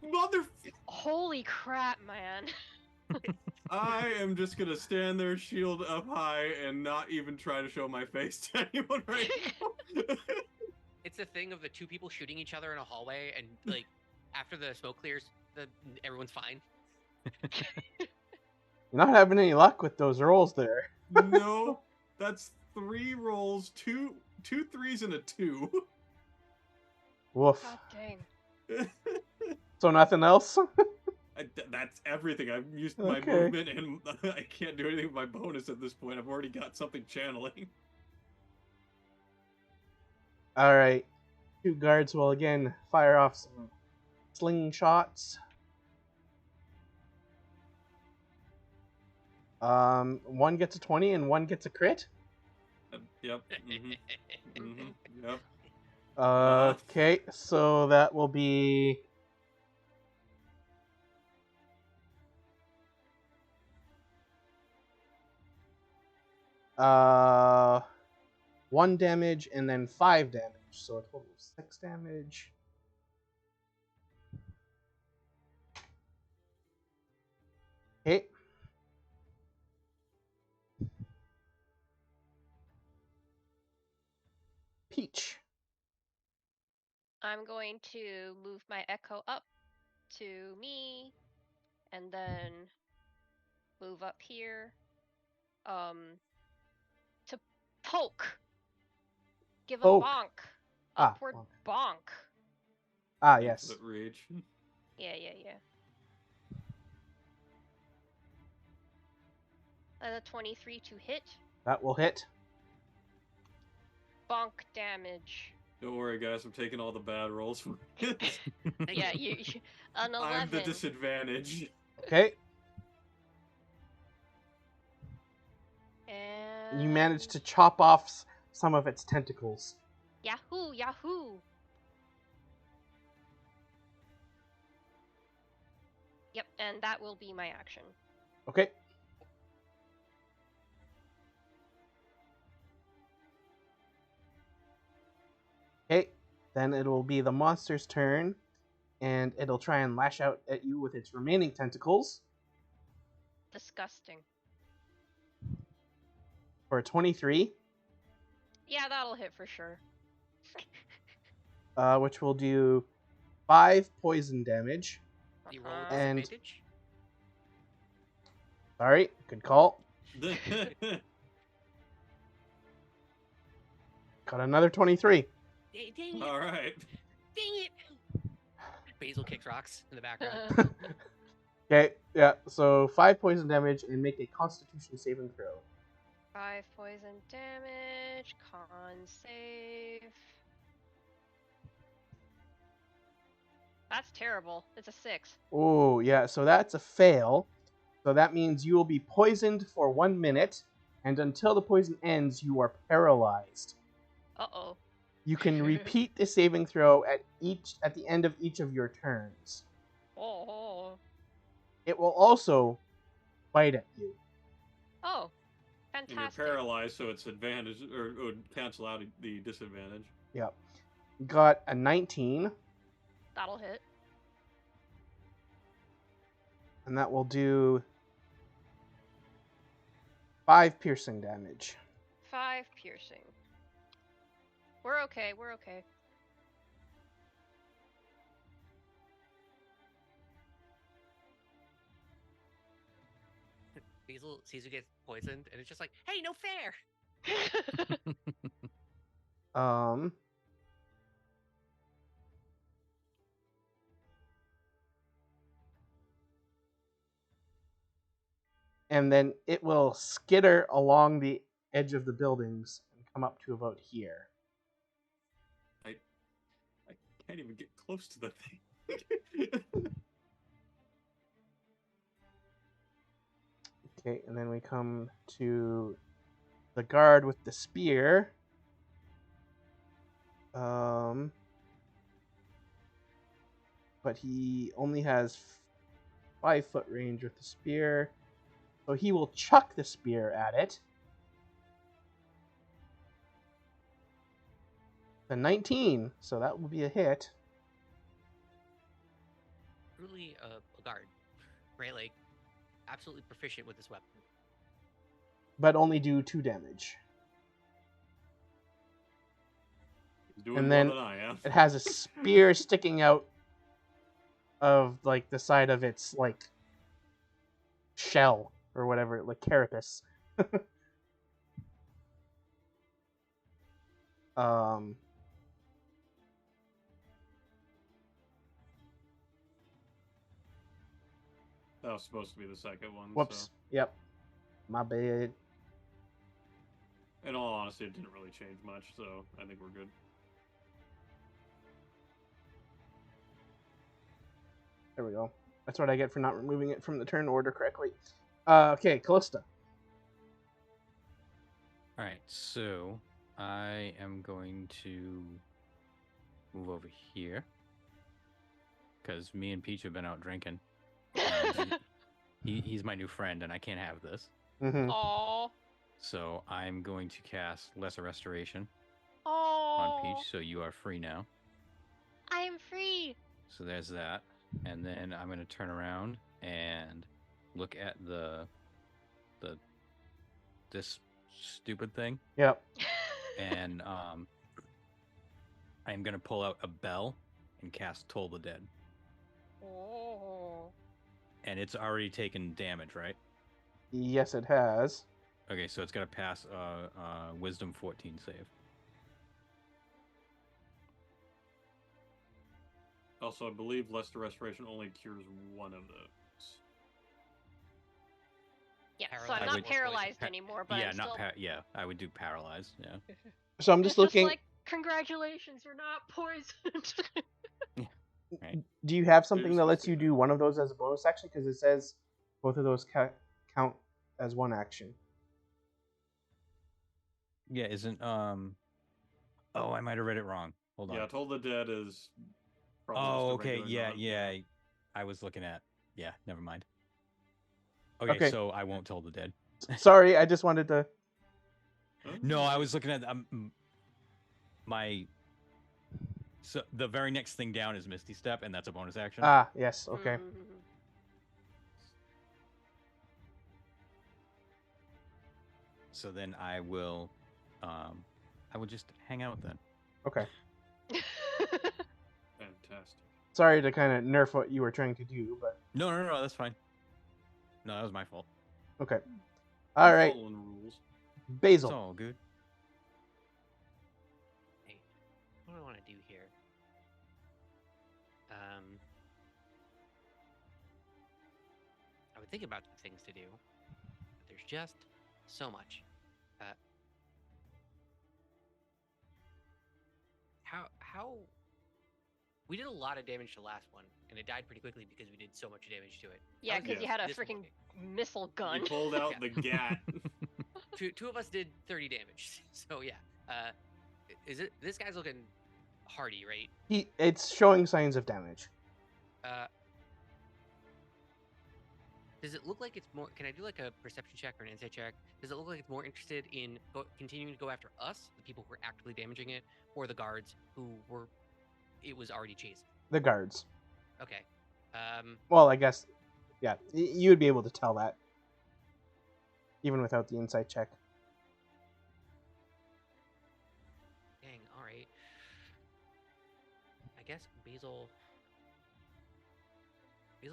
Mother... Holy crap, man. I am just gonna stand there, shield up high, and not even try to show my face to anyone right now. It's the thing of the two people shooting each other in a hallway, and like after the smoke clears, everyone's fine. You're not having any luck with those rolls there. No, that's 3 rolls, two 3s and a 2. Woof. God dang. So nothing else? That's everything. I've used my Okay. movement, and I can't do anything with my bonus at this point. I've already got something channeling. Alright. 2 guards will again fire off some slingshots. One gets a 20 and one gets a crit. Yep. Yep. Okay, so that will be... Uh, 1 damage and then 5 damage, so a total of 6 damage. Okay. Peach. I'm going to move my echo up to me, and then move up here. To poke. Give a Poke. bonk. Ah, Upward bonk. bonk. Ah, yes. Infinite rage. Yeah. A 23 to hit. That will hit. Bonk damage. Don't worry, guys. I'm taking all the bad rolls from it. Yeah, you an 11. I'm the disadvantage. Okay. And You managed to chop off some of its tentacles. Yahoo! Yep, and that will be my action. Okay. Okay, then it will be the monster's turn, and it'll try and lash out at you with its remaining tentacles Disgusting. for a 23, Yeah, that'll hit for sure. which will do 5 poison damage. You roll with And- disadvantage. Sorry, good call. Got another 23. Dang it! All right. Dang it! Basil kicks rocks in the background. Okay, yeah, so 5 poison damage and make a constitution saving throw. 5 poison damage. Con save. That's terrible. It's a 6. Oh, yeah, so that's a fail. So that means you will be poisoned for 1 minute, and until the poison ends, you are paralyzed. Uh-oh. You can repeat the saving throw at the end of each of your turns. Oh. It will also bite at you. Oh. And you're Fantastic. paralyzed, so it's advantage, or it would cancel out the disadvantage. Yep. Got a 19, That'll hit. and that will do 5 piercing damage. 5 piercing. We're okay. Basil sees who gets poisoned, and it's just like, hey, no fair! And then it will skitter along the edge of the buildings and come up to about here. I can't even get close to the thing. Okay, and then we come to the guard with the spear. but he only has 5-foot range with the spear. So he will chuck the spear at it. The 19, so that will be a hit. Truly a guard, right? Like, absolutely proficient with this weapon. But only do 2 damage. He's doing And more then than I am. it has a spear sticking out of like the side of its like shell or whatever, like carapace. um That was supposed to be the second one. Whoops. So. Yep. My bad. In all honesty, it didn't really change much, so I think we're good. There we go. That's what I get for not removing it from the turn order correctly. Okay, Callista. All right, so I am going to move over here because me and Peach have been out drinking. And he's my new friend, and I can't have this. Mm-hmm. Aww. So I'm going to cast Lesser Restoration Aww. on Peach, so you are free now. I am free. So there's that. And then I'm going to turn around and look at this stupid thing. Yep. And I'm going to pull out a bell and cast Toll the Dead. Oh. And it's already taken damage, right? Yes, it has. Okay, so it's got to pass Wisdom 14 save. Also, I believe Lesser Restoration only cures one of those. Yeah, so Paralyzed I'm I not would- paralyzed anymore, but yeah, I'm not still... yeah, I would do paralyzed, yeah. So I'm It's just looking. like, congratulations, you're not poisoned. Right. Do you have something just that lets see you that. do one of those as a bonus action? Because it says both of those count as one action. Yeah, isn't oh, I might have read it wrong. Hold on. Yeah, Toll the Dead is probably Oh, just a okay, regular yeah, nod, yeah. I was looking at never mind. Okay, Okay. so I won't Toll the Dead. Sorry, I just wanted to. Oh, No, I was looking at my. So the very next thing down is Misty Step, and that's a bonus action. Ah, yes. Okay. Mhm. So then I will just hang out then. Okay. Fantastic. Sorry to kind of nerf what you were trying to do, but No, that's fine. No, that was my fault. okay. All right, Following rules. It's Basil. all good. Hey, what do I want to do here? I would think about some things to do, but there's just so much. How we did a lot of damage to the last one, and it died pretty quickly because we did so much damage to it. Yeah, How is because you Yes. had a this freaking working? missile gun. You pulled out the gat. Two of us did 30 damage. So yeah, is it this guy's looking hardy, right? It's showing signs of damage. Does it look like it's more? Can I do like a perception check or an insight check? Does it look like it's more interested in continuing to go after us, the people who are actively damaging it, or the guards who were it was already chasing? The guards. Okay. Well, I guess, yeah, you would be able to tell that even without the insight check. Dang. All right. I guess Basil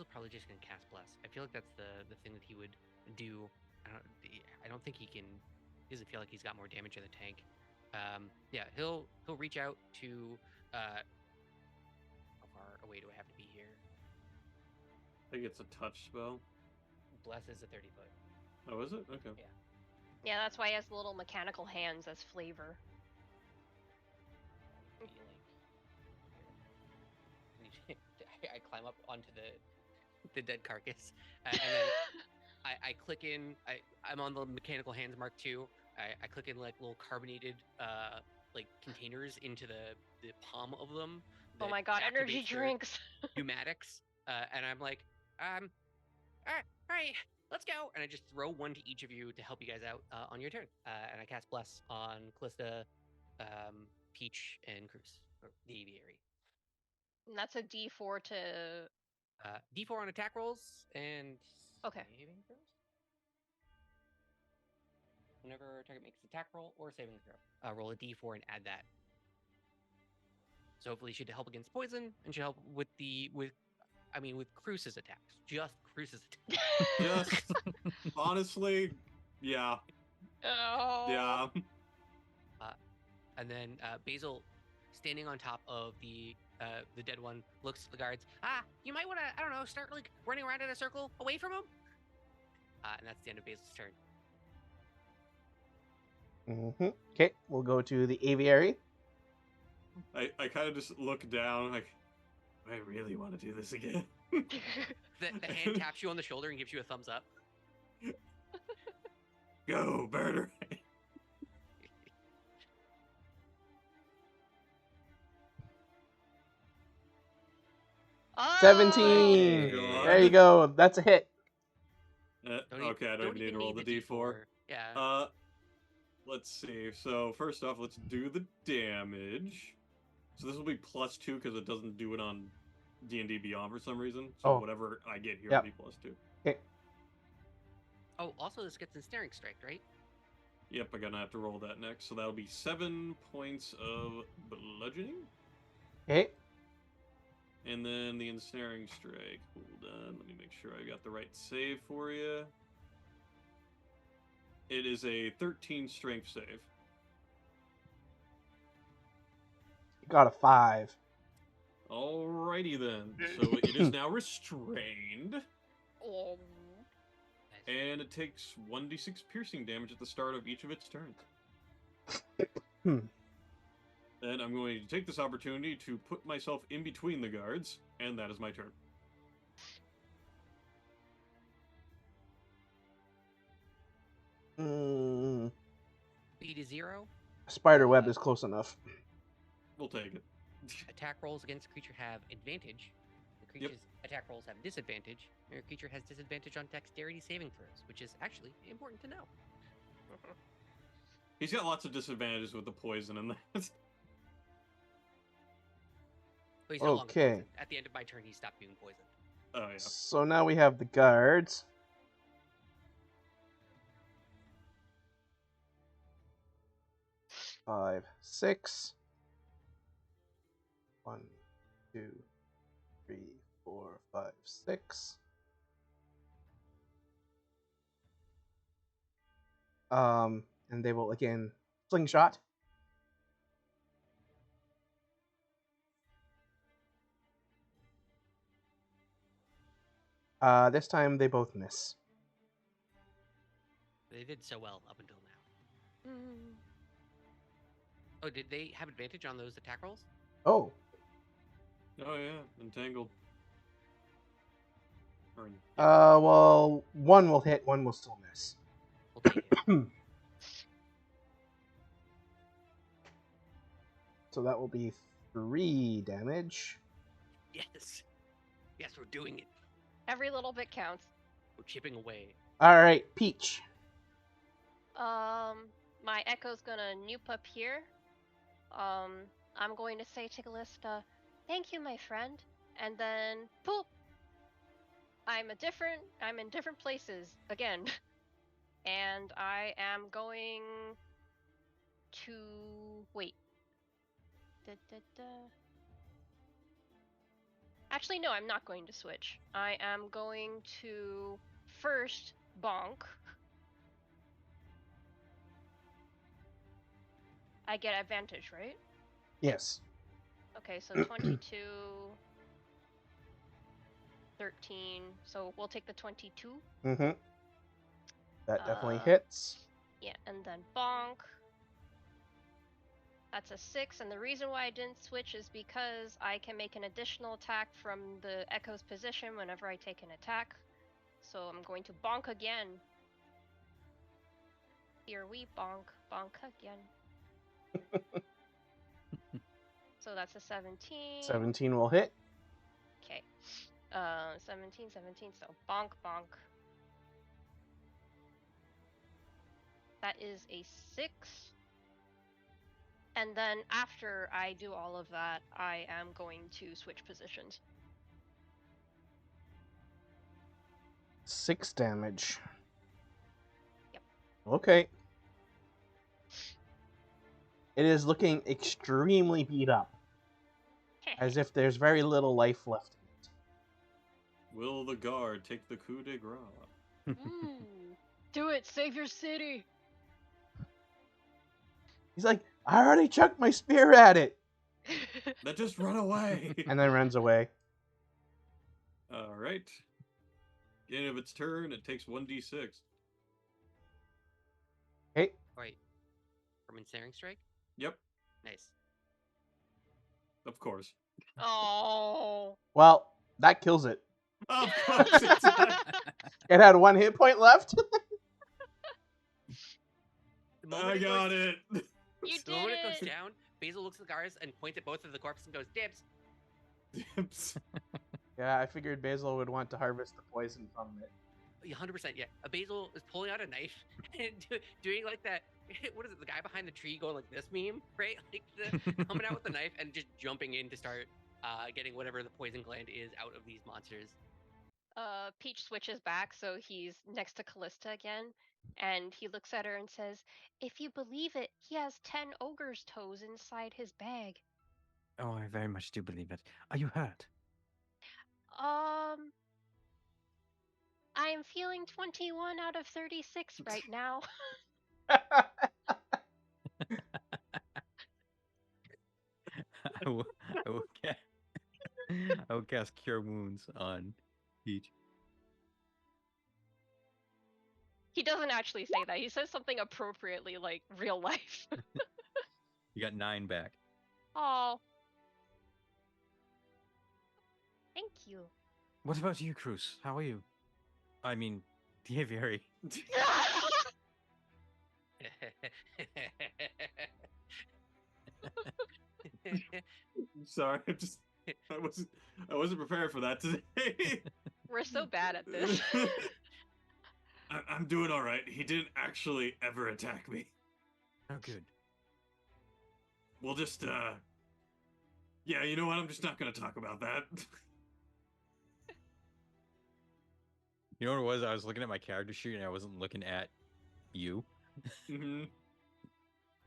probably just gonna cast Bless. I feel like that's the thing that he would do. I don't think he can. He doesn't feel like he's got more damage in the tank. Yeah, he'll reach out to. How far away do I have to be here? I think it's a touch spell. Bless is a 30-foot. Oh, is it? Okay. Yeah. Yeah, that's why he has the little mechanical hands as flavor. Be like, I climb up onto the dead carcass, and then I click in. I'm on the mechanical hands mark 2. I click in like little carbonated like containers into the palm of them. Oh that my god, energy activates their drinks. pneumatics. And I'm like, all right, let's go. And I just throw one to each of you to help you guys out on your turn. And I cast Bless on Callista, Peach, and Cruz, or the aviary. And that's a D4 to. D4 on attack rolls and Okay. saving throws. Whenever a target makes an attack roll or saving throw, roll a D4 and add that. So hopefully, should help against poison and should help with Cruz's attacks. Just Cruz's attacks. Just honestly, yeah, Oh. yeah. And then Basil, standing on top of the dead one, looks at the guards. You might want to, I don't know, start like running around in a circle away from him. And that's the end of Basil's turn. Okay, we'll go to the aviary. I kind of just look down like, I really want to do this again. The hand taps you on the shoulder and gives you a thumbs up. Go, Burner. 17. God. There you go. That's a hit. Okay, I don't even need to roll the D4. Yeah. Let's see. So first off, let's do the damage. So this will be +2 because it doesn't do it on D&D Beyond for some reason. So whatever I get here will be +2. Okay. Oh, also this gets ensnaring strike, right? Yep, I'm gonna have to roll that next. So that'll be 7 points of bludgeoning. Okay. And then the ensnaring strike. Hold on, let me make sure I got the right save for you. It is a 13 strength save. You got a 5. Alrighty then. So it is now restrained. Oh. And it takes 1d6 piercing damage at the start of each of its turns. Then I'm going to take this opportunity to put myself in between the guards, and that is my turn. Speed is 0. Spider web is close enough. We'll take it. Attack rolls against the creature have advantage. The creature's attack rolls have disadvantage. Your creature has disadvantage on dexterity saving throws, which is actually important to know. He's got lots of disadvantages with the poison and that. But he's no longer Okay. poisoned. At the end of my turn, he stopped being poisoned. Oh, yeah. So now we have the guards. Five, 6. 1, 2, 3, 4, 5, 6. And they will again slingshot. This time they both miss. They did so well up until now. Mm. Oh, did they have advantage on those attack rolls? Oh, Oh, yeah. Entangled. Or, well, one will hit, one will still miss. We'll take it. So that will be 3 damage. Yes. Yes, we're doing it. Every little bit counts. We're chipping away. Alright, Peach. My Echo's gonna nuke up here. I'm going to say to Callista, thank you, my friend. And then, poop! I'm in different places again. And I am going to, wait. Actually, no, I'm not going to switch. I am going to first bonk. I get advantage, right? Yes. Okay, so 22, 13. So we'll take the 22. Mm-hmm. That definitely Uh, hits. Yeah, and then bonk. That's a 6, and the reason why I didn't switch is because I can make an additional attack from the Echo's position whenever I take an attack. So I'm going to bonk again. Here we bonk again. So that's a 17. 17 will hit. Okay. 17, so bonk, bonk. That is a 6. And then after I do all of that, I am going to switch positions. 6 damage. Yep. Okay. It is looking extremely beat up, as if there's very little life left in it. Will the guard take the coup de grace? Do it, save your city. He's like, I already chucked my spear at it, Then just run away. and then runs away. All right. End of its turn, it takes 1d6. Okay. Right. From ensnaring strike? Yep, Nice. of course. Oh. Well, that kills it. Of course it does. It had 1 hit point left. The moment I it goes- got it. You The moment did it goes it. down, Basil looks at the guards and points at both of the corpses and goes, dibs. Yeah, I figured Basil would want to harvest the poison from it. 100%, yeah. Basil is pulling out a knife and doing like that. What is it? The guy behind the tree going like this meme, right? Like coming out with the knife and just jumping in to start getting whatever the poison gland is out of these monsters. Peach switches back, so he's next to Callista again, and he looks at her and says, "If you believe it, he has 10 ogre's toes inside his bag." Oh, I very much do believe it. Are you hurt? I am feeling 21 out of 36 right now. I will, I will cast, I will cast Cure Wounds on Peach. He doesn't actually say that. He says something appropriately like real life. You got 9 back. Oh. Thank you. What about you, Cruz? How are you? I mean, the aviary. Sorry, I wasn't prepared for that today. We're so bad at this. I'm doing all right. He didn't actually ever attack me. Oh, good. We'll just yeah, you know what? I'm just not gonna talk about that. You know what it was? I was looking at my character sheet and I wasn't looking at you. Mm-hmm.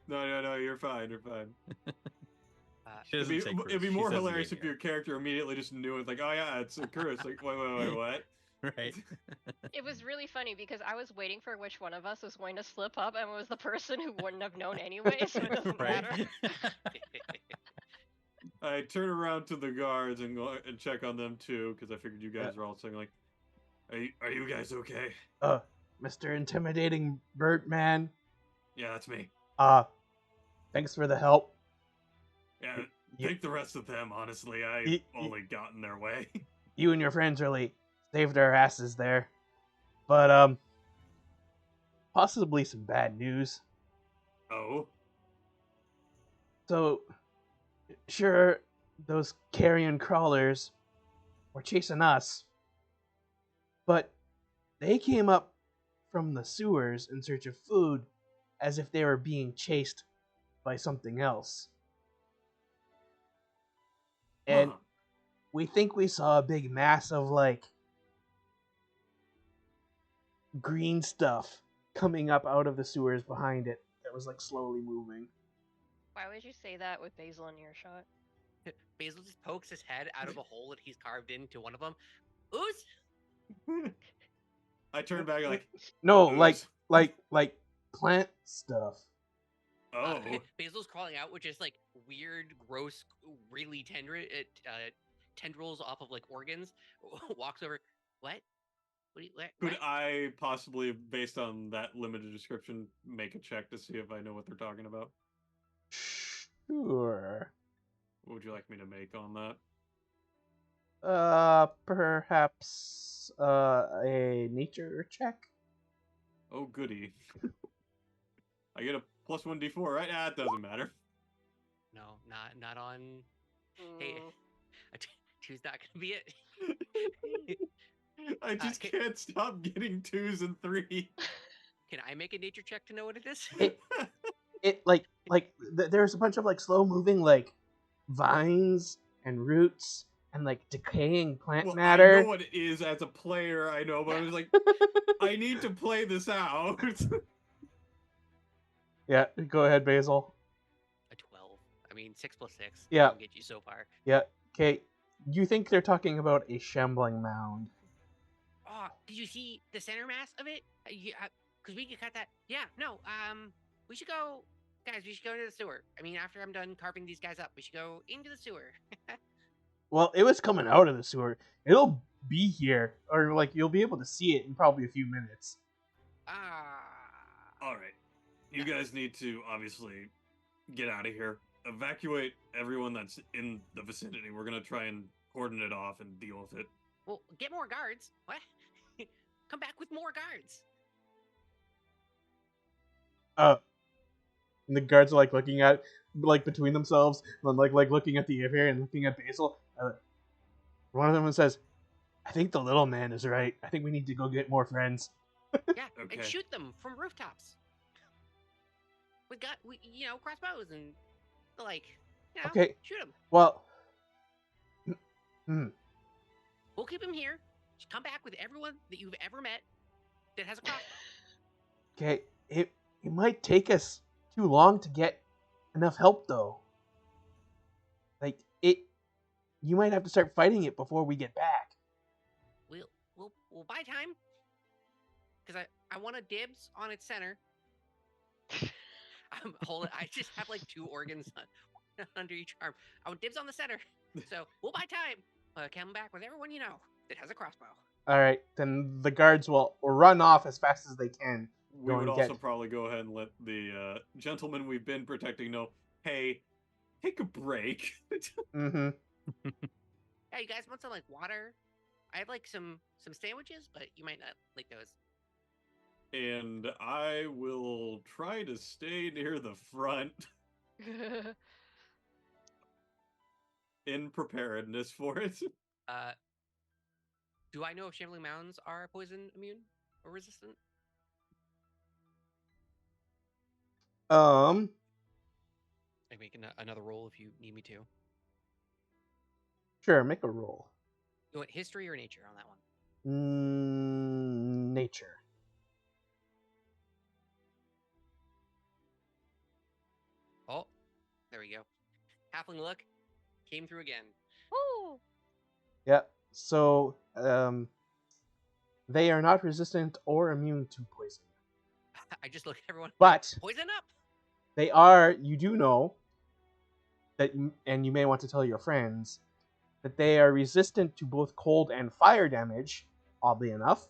No, you're fine. You're fine. She doesn't say Cruz. It'd be She more says hilarious if Xavier. your character immediately just knew it, like, oh yeah, it's a curse. Like, wait, what? Right. It was really funny because I was waiting for which one of us was going to slip up, and it was the person who wouldn't have known anyway, so it doesn't matter. I turn around to the guards and go and check on them too, because I figured you guys were all saying like, "Are you guys okay?" Mr. Intimidating Birdman. Yeah, that's me. Thanks for the help. Yeah, You- thank the rest of them. Honestly, I've only got in their way. You and your friends really saved our asses there. But, possibly some bad news. Oh, So, sure, those carrion crawlers were chasing us, but they came up from the sewers in search of food as if they were being chased by something else. And huh. we think we saw a big mass of, like, green stuff coming up out of the sewers behind it that was, like, slowly moving. Why would you say that with Basil in earshot? Basil just pokes his head out of a hole that he's carved into one of them. Ooze! I turn back like, No, Ooze. like plant stuff. oh, Basil's crawling out with just like weird, gross, really tendrils off of like organs. Walks over. What? What? could I possibly, based on that limited description, make a check to see if I know what they're talking about? Sure. What would you like me to make on that? Perhaps a nature check. Oh, goody. I get a +1d4, right? Ah, it doesn't matter. no, not on. Hey, Mm. two's not gonna be it. I just can, can't stop getting 2s and 3s. can I make a nature check to know what it is? It there's a bunch of like slow moving like vines and roots and like decaying plant Well, I matter. know what it is as a player, I know, but I was like, I need to play this out. Yeah, go ahead, Basil. A 12. I mean, 6 plus 6. Yeah. Can get you so far. Yeah. Okay. You think they're talking about a shambling mound? Oh, did you see the center mass of it? Because we could cut that. Yeah, no. We should go, guys. We should go into the sewer. I mean, after I'm done carving these guys up, we should go into the sewer. Well, it was coming out of the sewer. It'll be here, or like you'll be able to see it in probably a few minutes. All right. You guys need to obviously get out of here. Evacuate everyone that's in the vicinity. We're going to try and cordon it off and deal with it. Well, get more guards. What? Come back with more guards. And the guards are like looking at like between themselves, and like looking at the Aviary and looking at Basil. One of them says, "I think the little man is right. I think we need to go get more friends." Yeah, Okay. and shoot them from rooftops. We crossbows and like, Okay. shoot them. Well, We'll keep them here. Just come back with everyone that you've ever met that has a crossbow. okay. It might take us too long to get enough help though. Like you might have to start fighting it before we get back. We'll buy time. Because I want a dibs on its center. I just have like 2 organs under each arm. I want dibs on the center. So we'll buy time. Come back with everyone you know that has a crossbow. All right, then the guards will run off as fast as they can. We would also probably go ahead and let the gentleman we've been protecting know, hey, take a break. Mm-hmm. Yeah, you guys want some like water? I have like some sandwiches, but you might not like those. And I will try to stay near the front in preparedness for it. Do I know if shambling mounds are poison immune or resistant? I can make another roll if you need me to. Sure, make a roll. You want history or nature on that one? Nature. Oh, there we go. Halfling look came through again. Woo! Yeah. So, they are not resistant or immune to poison. I just look at everyone. But poison up. They are. You do know that, and you may want to tell your friends that they are resistant to both cold and fire damage. Oddly enough,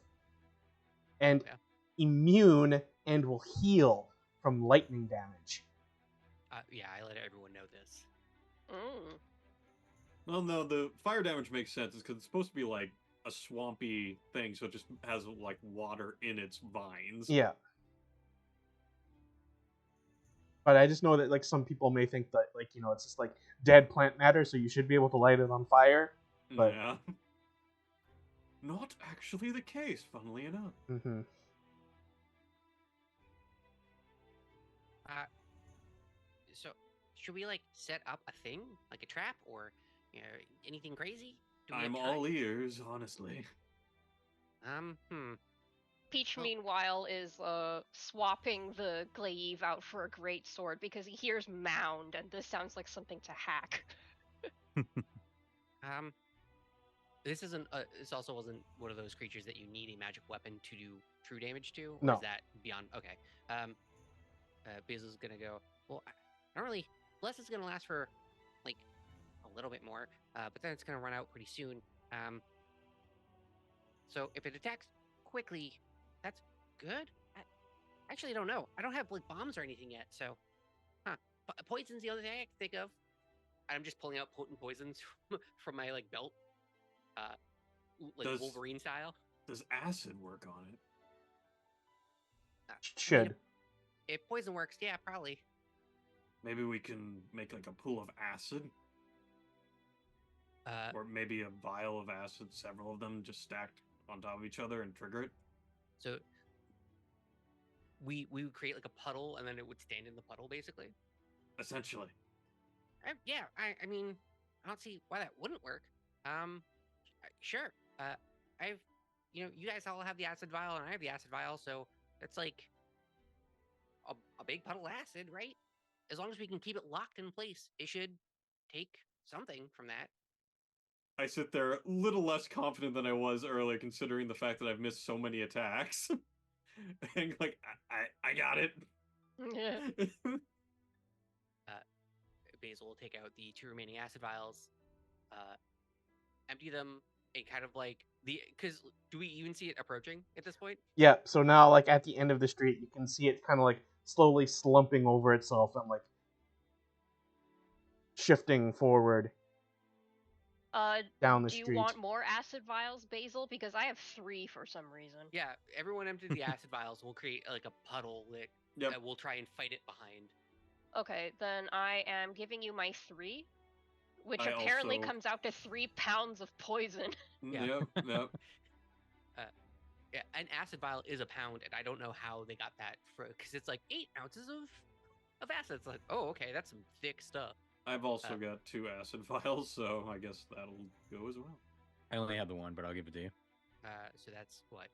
and immune and will heal from lightning damage. Yeah, I let everyone know this. Well, no, the fire damage makes sense. It's because it's supposed to be like a swampy thing, so it just has like water in its vines. Yeah. But I just know that like some people may think that like it's just like dead plant matter, so you should be able to light it on fire. But yeah. Not actually the case, funnily enough. Mm-hmm. So should we like set up a thing, like a trap, or anything crazy? I'm all ears, honestly. Peach, meanwhile, is swapping the glaive out for a great sword because he hears mound, and this sounds like something to hack. This isn't. This also wasn't one of those creatures that you need a magic weapon to do true damage to. Or No. Is that beyond? Okay. Basil's gonna go. Well, I don't really. Bless is gonna last for like a little bit more, but then it's gonna run out pretty soon. So if it attacks quickly, that's good. I actually don't know. I don't have like bombs or anything yet, so poison's the other thing I can think of. I'm just pulling out potent poisons from my like belt, like Wolverine style. Does acid work on it? Should. If poison works, yeah, probably. Maybe we can make like a pool of acid, or maybe a vial of acid, several of them just stacked on top of each other and trigger it. So we would create like a puddle, and then it would stand in the puddle, basically. Essentially. Yeah, I mean, I don't see why that wouldn't work. Sure. I've, you guys all have the acid vial, and I have the acid vial, so it's like a big puddle of acid, right? As long as we can keep it locked in place, it should take something from that. I sit there a little less confident than I was earlier, considering the fact that I've missed so many attacks. And like, I got it. Basil will take out the 2 remaining acid vials, empty them, and kind of like because do we even see it approaching at this point? Yeah, so now, like, at the end of the street, you can see it kind of, like, slowly slumping over itself and, like, shifting forward down the Do you street. want more acid vials, Basil? Because I have 3 for some reason. Yeah, everyone empty the acid vials. We'll create like a puddle that we'll try and fight it behind. Okay, then I am giving you my 3, which I apparently also- comes out to 3 pounds of poison. Yeah. Yep. Yeah, an acid vial is a pound, and I don't know how they got that because it's like 8 ounces of acid. It's like, oh, okay, that's some thick stuff. I've also got 2 acid vials, so I guess that'll go as well. I only have the one, but I'll give it to you. So that's what,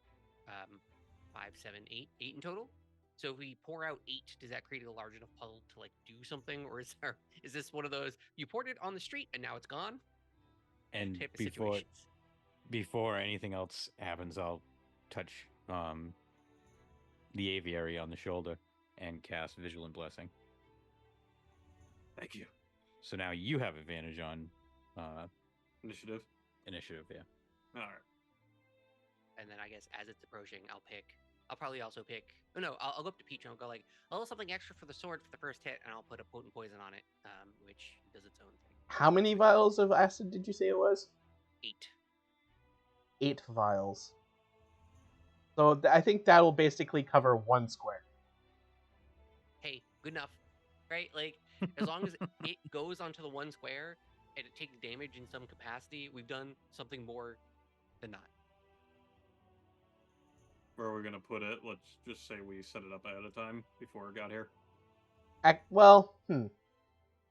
5, 7, 8 in total. So if we pour out 8, does that create a large enough puddle to like do something, or is this one of those you poured it on the street and now it's gone? And Type of before situations. before anything else happens, I'll touch the aviary on the shoulder and cast Vigilant Blessing. Thank you. So now you have advantage on Initiative. yeah. All right. And then I guess as it's approaching, I'll probably also pick. Oh no, I'll go up to Peach and I'll go like, a little something extra for the sword for the first hit, and I'll put a potent poison on it, which does its own thing. How many vials of acid did you say it was? 8. 8 vials. So I think that'll basically cover 1 square. Hey, good enough, right? Like, as long as it goes onto the 1 square and it takes damage in some capacity, we've done something more than not. Where are we gonna put it? Let's just say we set it up ahead of time before it got here. Well, You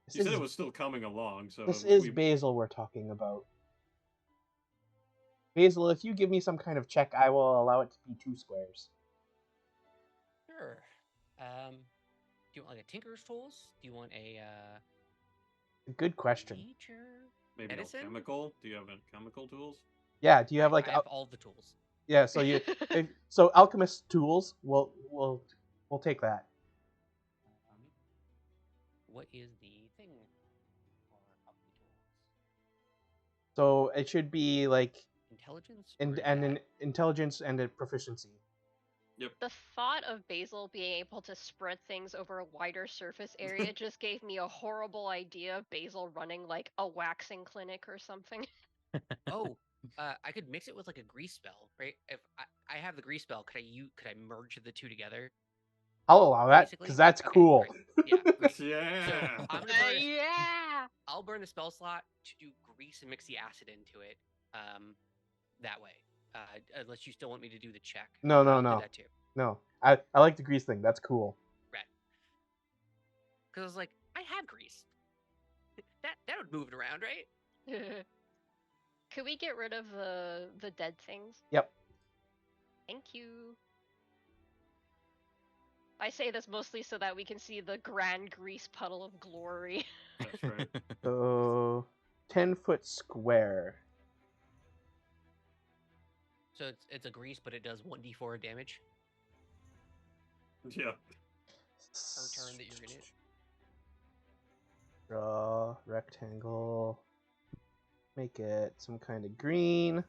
said it was still coming along, so This is Basil we're talking about. Basil, if you give me some kind of check, I will allow it to be 2 squares. Sure. Do you want like a Tinker's Tools? Do you want a Good question. Nature? maybe no Medicine? chemical. Do you have any chemical tools? Yeah, do you have I like have all the tools. yeah? So so alchemist tools. We'll take that. What is the thing for alchemy tools? So it should be like Intelligence? an intelligence and a proficiency. The thought of Basil being able to spread things over a wider surface area just gave me a horrible idea of Basil running like a waxing clinic or something. Oh, I could mix it with like a grease spell, right? If I have the grease spell, could I merge the 2 together? I'll allow that Basically? because that's Okay, cool. great. Yeah, great. Yeah. So I'm gonna burn Yeah. I'll burn the spell slot to do grease and mix the acid into it. That way. Unless you still want me to do the check. No. I'll do that too. No, I like the grease thing. That's cool. Right. Because I was like, I have grease. that would move it around, right? Could we get rid of the dead things? Yep. Thank you. I say this mostly so that we can see the grand grease puddle of glory. That's right. So 10-foot square. So it's a grease, but it does 1d4 damage Yeah. per turn that you're in it. Draw rectangle. Make it some kind of green.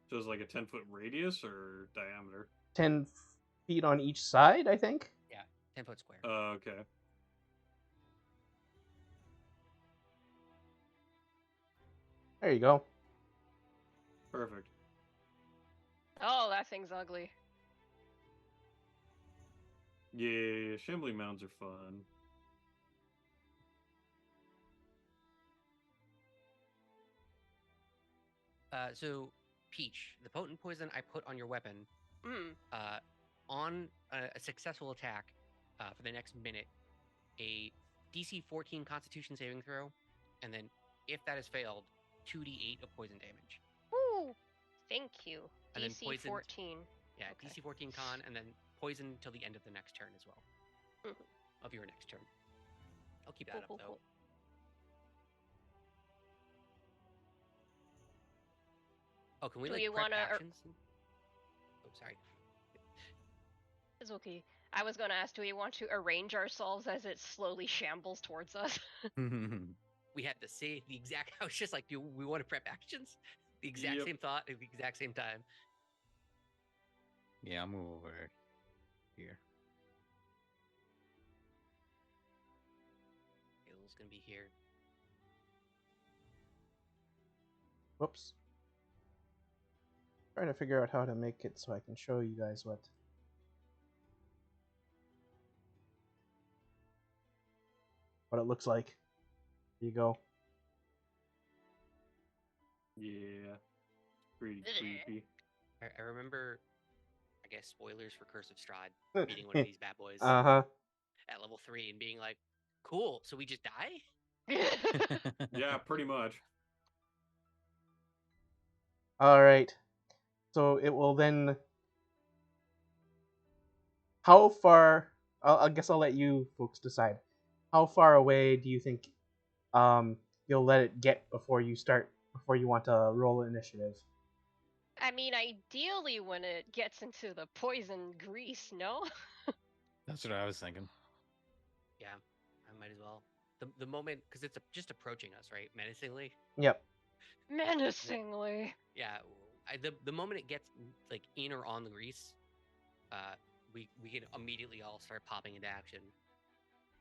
So it's like a 10-foot radius or diameter? 10 feet on each side, I think. 10-foot square. Okay. There you go. Perfect. Oh, that thing's ugly. Yeah, shambling mounds are fun. So Peach, the potent poison I put on your weapon, Mm. on a successful attack for the next minute, a DC 14 Constitution saving throw, and then if that has failed, 2d8 of poison damage. Woo! Thank you. And then DC poisoned. 14. Yeah, Okay. DC 14 con, and then poison till the end of the next turn as well. Mhm. Of your next turn. I'll keep that Cool, up cool, though. cool. Oh, can we Do like you prep wanna, actions? Oh, sorry. It's okay. I was gonna ask, do we want to arrange ourselves as it slowly shambles towards us? We had to say the exact. I was just like, do we want to prep actions? The exact Yep. same thought at the exact same time. Yeah, I'll move over here. Il's gonna be here. Whoops. Trying to figure out how to make it so I can show you guys what it looks like. Here you go. Yeah. Pretty creepy. I remember, I guess, spoilers for Curse of Strahd, beating one of these bad boys Uh-huh. at level 3 and being like, cool, so we just die? Yeah, pretty much. Alright. So it will then... How far... I guess I'll let you folks decide. How far away do you think you'll let it get before you want to roll initiative? I mean, ideally when it gets into the poison grease, no? That's what I was thinking. Yeah, I might as well. The moment, because it's just approaching us, right? Menacingly. Yep. Menacingly. Yeah, the moment it gets like in or on the grease, we can immediately all start popping into action.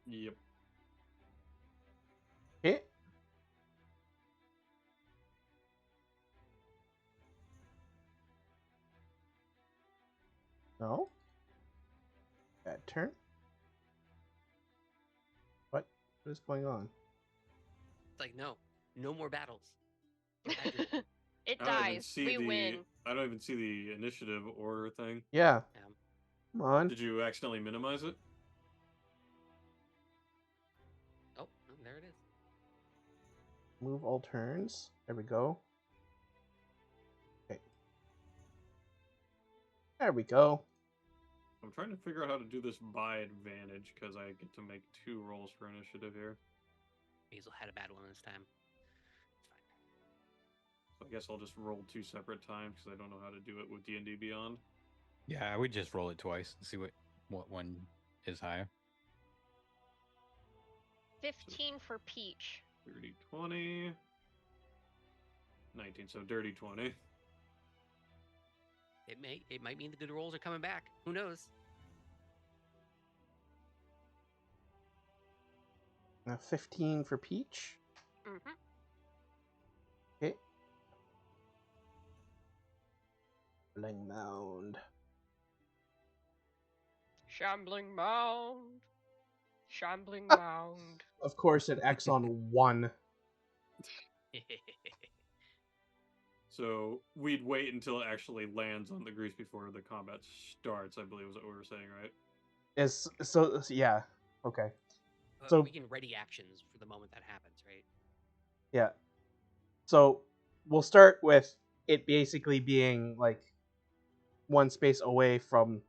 Yep. Okay. No. Bad turn. What is going on? It's like, no more battles. It I don't even dies. see We the. win. I don't even see the initiative order thing. Yeah. Yeah. Come on. Did you accidentally minimize it? Oh, there it is. Move all turns. There we go. Okay. There we go. I'm trying to figure out how to do this by advantage because I get to make 2 rolls for initiative here. Hazel had a bad one this time. It's fine. So I guess I'll just roll 2 separate times because I don't know how to do it with D&D Beyond. Yeah, I would just roll it twice and see what one is higher. 15 for Peach. 30, 20. 19, so dirty 20. It might mean the good rolls are coming back. Who knows? 15 for Peach. Mm-hmm. Okay. Bling Mound. Shambling Mound. Shambling Mound. Of course, it acts on 1. So we'd wait until it actually lands on the grease before the combat starts, I believe is what we were saying, right? Yeah. Okay. So we can ready actions for the moment that happens, right? yeah. So we'll start with it basically being like 1 space away from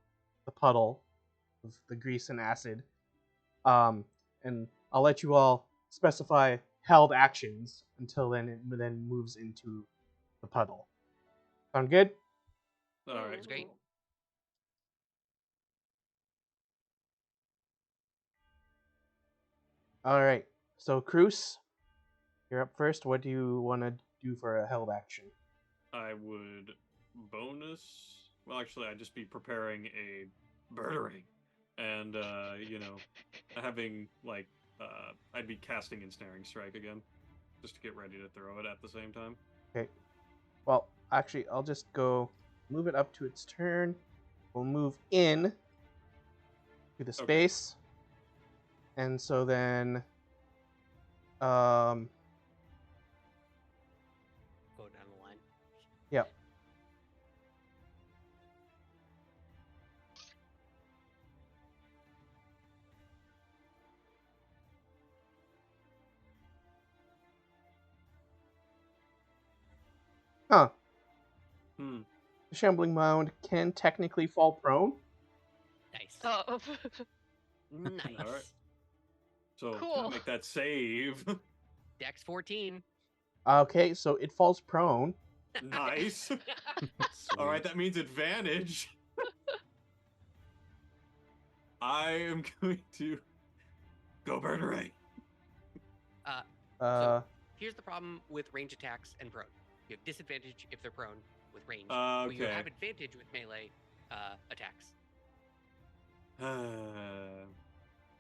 the puddle of the grease and acid. And I'll let you all specify held actions until then it then moves into the puddle. Sound good? Alright. That's great. Alright. So Cruz, you're up first. What do you want to do for a held action? I would bonus. Well, actually, I'd just be preparing a murdering, and having like I'd be casting ensnaring strike again, just to get ready to throw it at the same time. Okay. Well, actually, I'll just go move it up to its turn. We'll move in to the space, and so then Go down the line. Yep. Huh. Hmm. The shambling mound can technically fall prone. Nice. Oh, Nice. All right. So can I Cool. make that save? Dex 14. Okay, so it falls prone. Nice. All right, that means advantage. I am going to go burn ray. Uh, Here's the problem with range attacks and prone. You have disadvantage if they're prone with range. But you Okay. have advantage with melee attacks.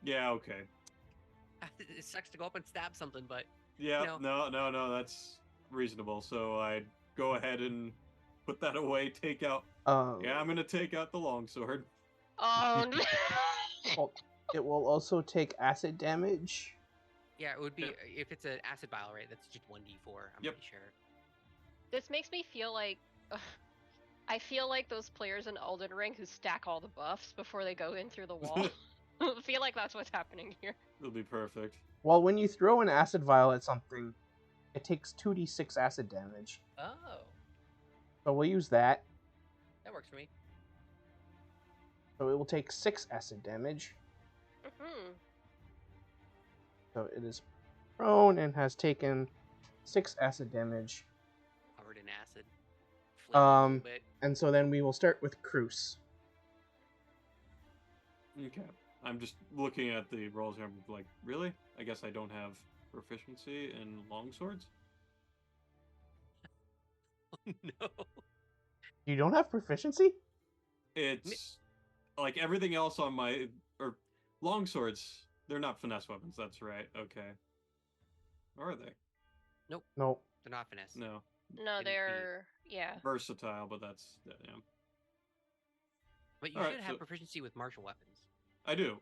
Yeah. Okay. It sucks to go up and stab something, but Yeah. No. No. That's reasonable. So I go ahead and put that away. Take out. Yeah, I'm gonna take out the longsword. Oh, no. well, it will also take acid damage. yeah, it would be Yeah. if it's an acid vial, right? That's just 1d4. I'm Yep. pretty sure. This makes me feel like I feel like those players in Elden Ring who stack all the buffs before they go in through the wall. I feel like that's what's happening here. It'll be perfect. Well, when you throw an acid vial at something, it takes 2d6 acid damage. Oh, So we'll use that. that works for me. So it will take 6 acid damage. Hmm. So it is prone and has taken 6 acid damage. Covered in acid. Flaking a little bit. And so then we will start with Cruz. Okay. I'm just looking at the rolls here. I'm like, really? I guess I don't have proficiency in longswords. No. You don't have proficiency? It's like everything else on my or longswords. They're not finesse weapons. That's right. Okay. Or are they? No. They're not finesse. No. No, Didn't they're yeah. Versatile, but that's yeah. But you Alright, should have so- proficiency with martial weapons. I do.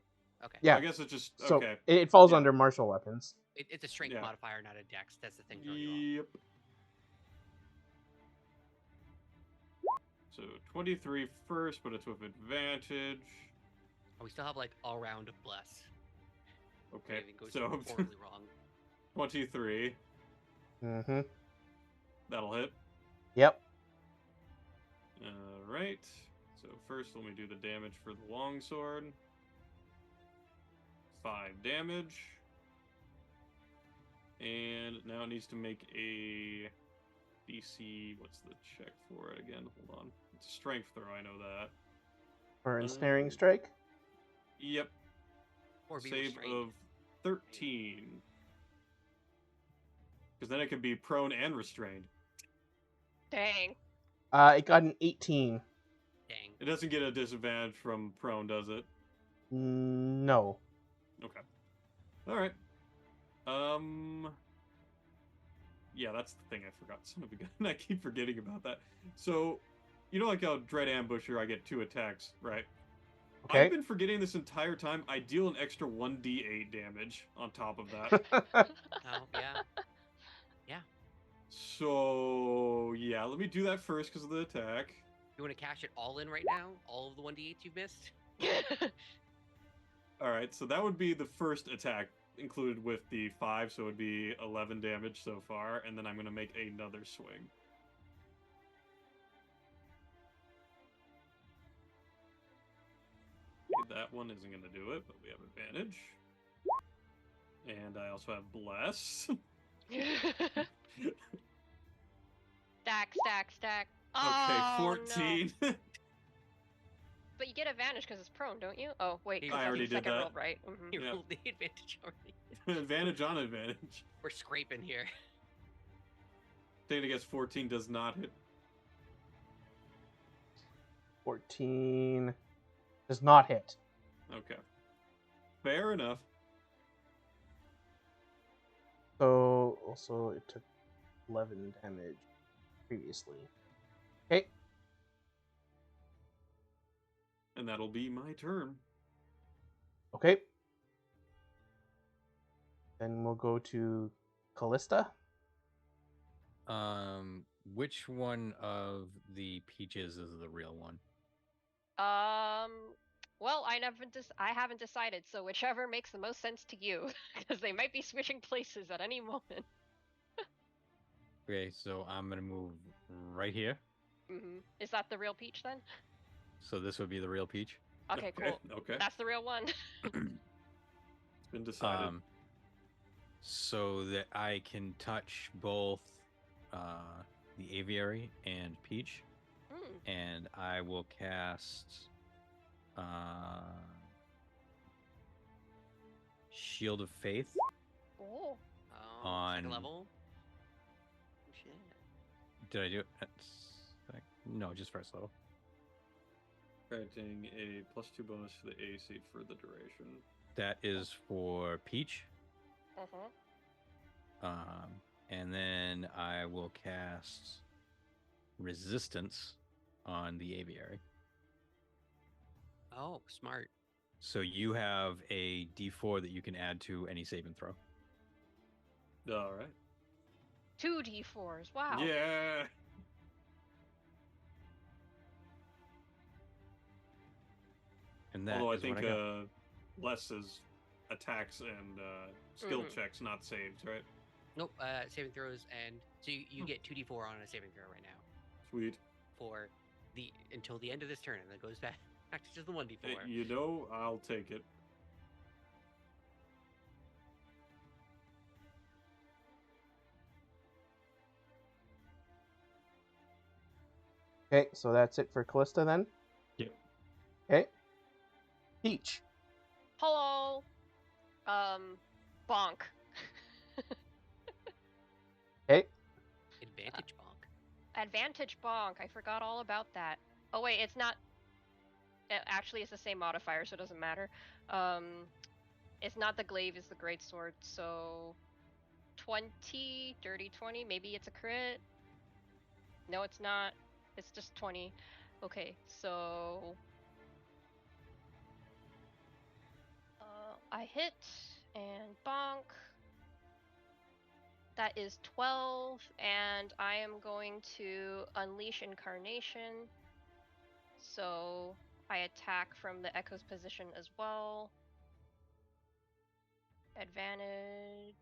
Okay. Yeah. I guess it's just So okay. it falls Yeah. under martial weapons. It's a strength Yeah. modifier, not a dex. That's the thing throwing you off. Yep. So 23 first, but it's with advantage. Oh, we still have like all round of bless. Okay. Anything goes So horribly wrong. 23. Mm-hmm. That'll hit. Yep. Alright. So first let me do the damage for the longsword. 5 damage. And now it needs to make a DC. What's the check for it again? Hold on. It's a strength throw, I know that. For ensnaring strike. Yep. Or be Save restrained. of 13. Because then it can be prone and restrained. Dang. It got an 18. Dang. It doesn't get a disadvantage from prone, does it? No. Okay. Alright. Yeah, that's the thing I forgot. Son of a gun. I keep forgetting about that. So, you know like how Dread Ambusher, I get 2 attacks, right? Okay. I've been forgetting this entire time. I deal an extra 1d8 damage on top of that. Oh, yeah. So, yeah, let me do that first because of the attack. You want to cash it all in right now? All of the 1d8s you've missed? Alright, so that would be the first attack included with the 5, so it would be 11 damage so far, and then I'm going to make another swing. Okay, that one isn't going to do it, but we have advantage. And I also have Bless. Stack, stack, stack. Okay, Oh, 14. No. But you get advantage because it's prone, don't you? Oh, wait. I 'cause that's already the did second that. roll, right? Mhm. You Yeah. rolled the advantage already. Advantage on advantage. We're scraping here. Taking against 14 does not hit. 14 does not hit. Okay. Fair enough. So also it took 11 damage previously. Okay. And that'll be my turn. Okay. Then we'll go to Callista. which one of the peaches is the real one? Well, I haven't decided, so whichever makes the most sense to you, because they might be switching places at any moment. Okay, so I'm gonna move right here. Is that the real Peach then? So this would be the real peach. Okay, cool. Okay. That's the real one. It's been decided. So that I can touch both the aviary and peach, and I will cast Shield of Faith Oh. on second level. Oh, shit. Did I do it? No, just first level. Granting a +2 bonus to the AC for the duration. That is for peach. Uh-huh. And then I will cast Resistance on the aviary. Oh, smart. So you have a D4 that you can add to any saving throw. All right. 2 D4s. Wow. Yeah. And that Although I is what think got. less is attacks and skill checks, not saves, right? Nope. Saving throws, and so you get 2d4 on a saving throw right now Sweet. for until the end of this turn, and then goes back to just the 1d4. You know, I'll take it. Okay, so that's it for Callista then? Yep. Okay. Peach. Hello. Bonk. Okay. Advantage bonk. Advantage bonk. I forgot all about that. Oh wait, it's not. Actually, it's the same modifier, so it doesn't matter. It's not the glaive, it's the greatsword. So 20, dirty 20. Maybe it's a crit. No, it's not. It's just 20. Okay, so I hit and bonk. That is 12, and I am going to unleash Incarnation. So I attack from the Echo's position as well. Advantage.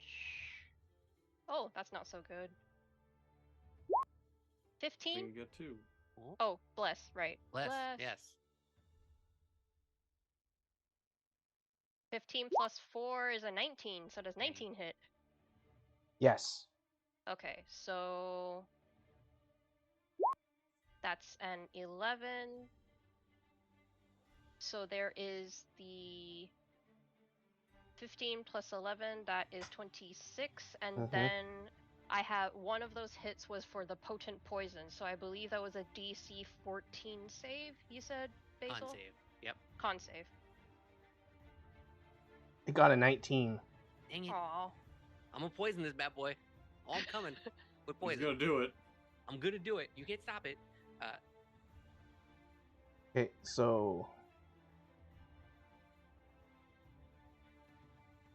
Oh, that's not so good. 15? You get 2. Oh, bless, right. Bless. Yes. 15 plus 4 is a 19, so does 19 hit? Yes. Okay, so that's an 11. So there is the 15 plus 11, that is 26, and then I have one of those hits was for the potent poison, so I believe that was a DC 14 save, you said, Basil? Con save. Yep. Con save. It got a 19. Dang it. Aww. I'm gonna poison this bad boy. Oh, I'm coming with poison. He's gonna do it. I'm gonna do it. You can't stop it. Okay, so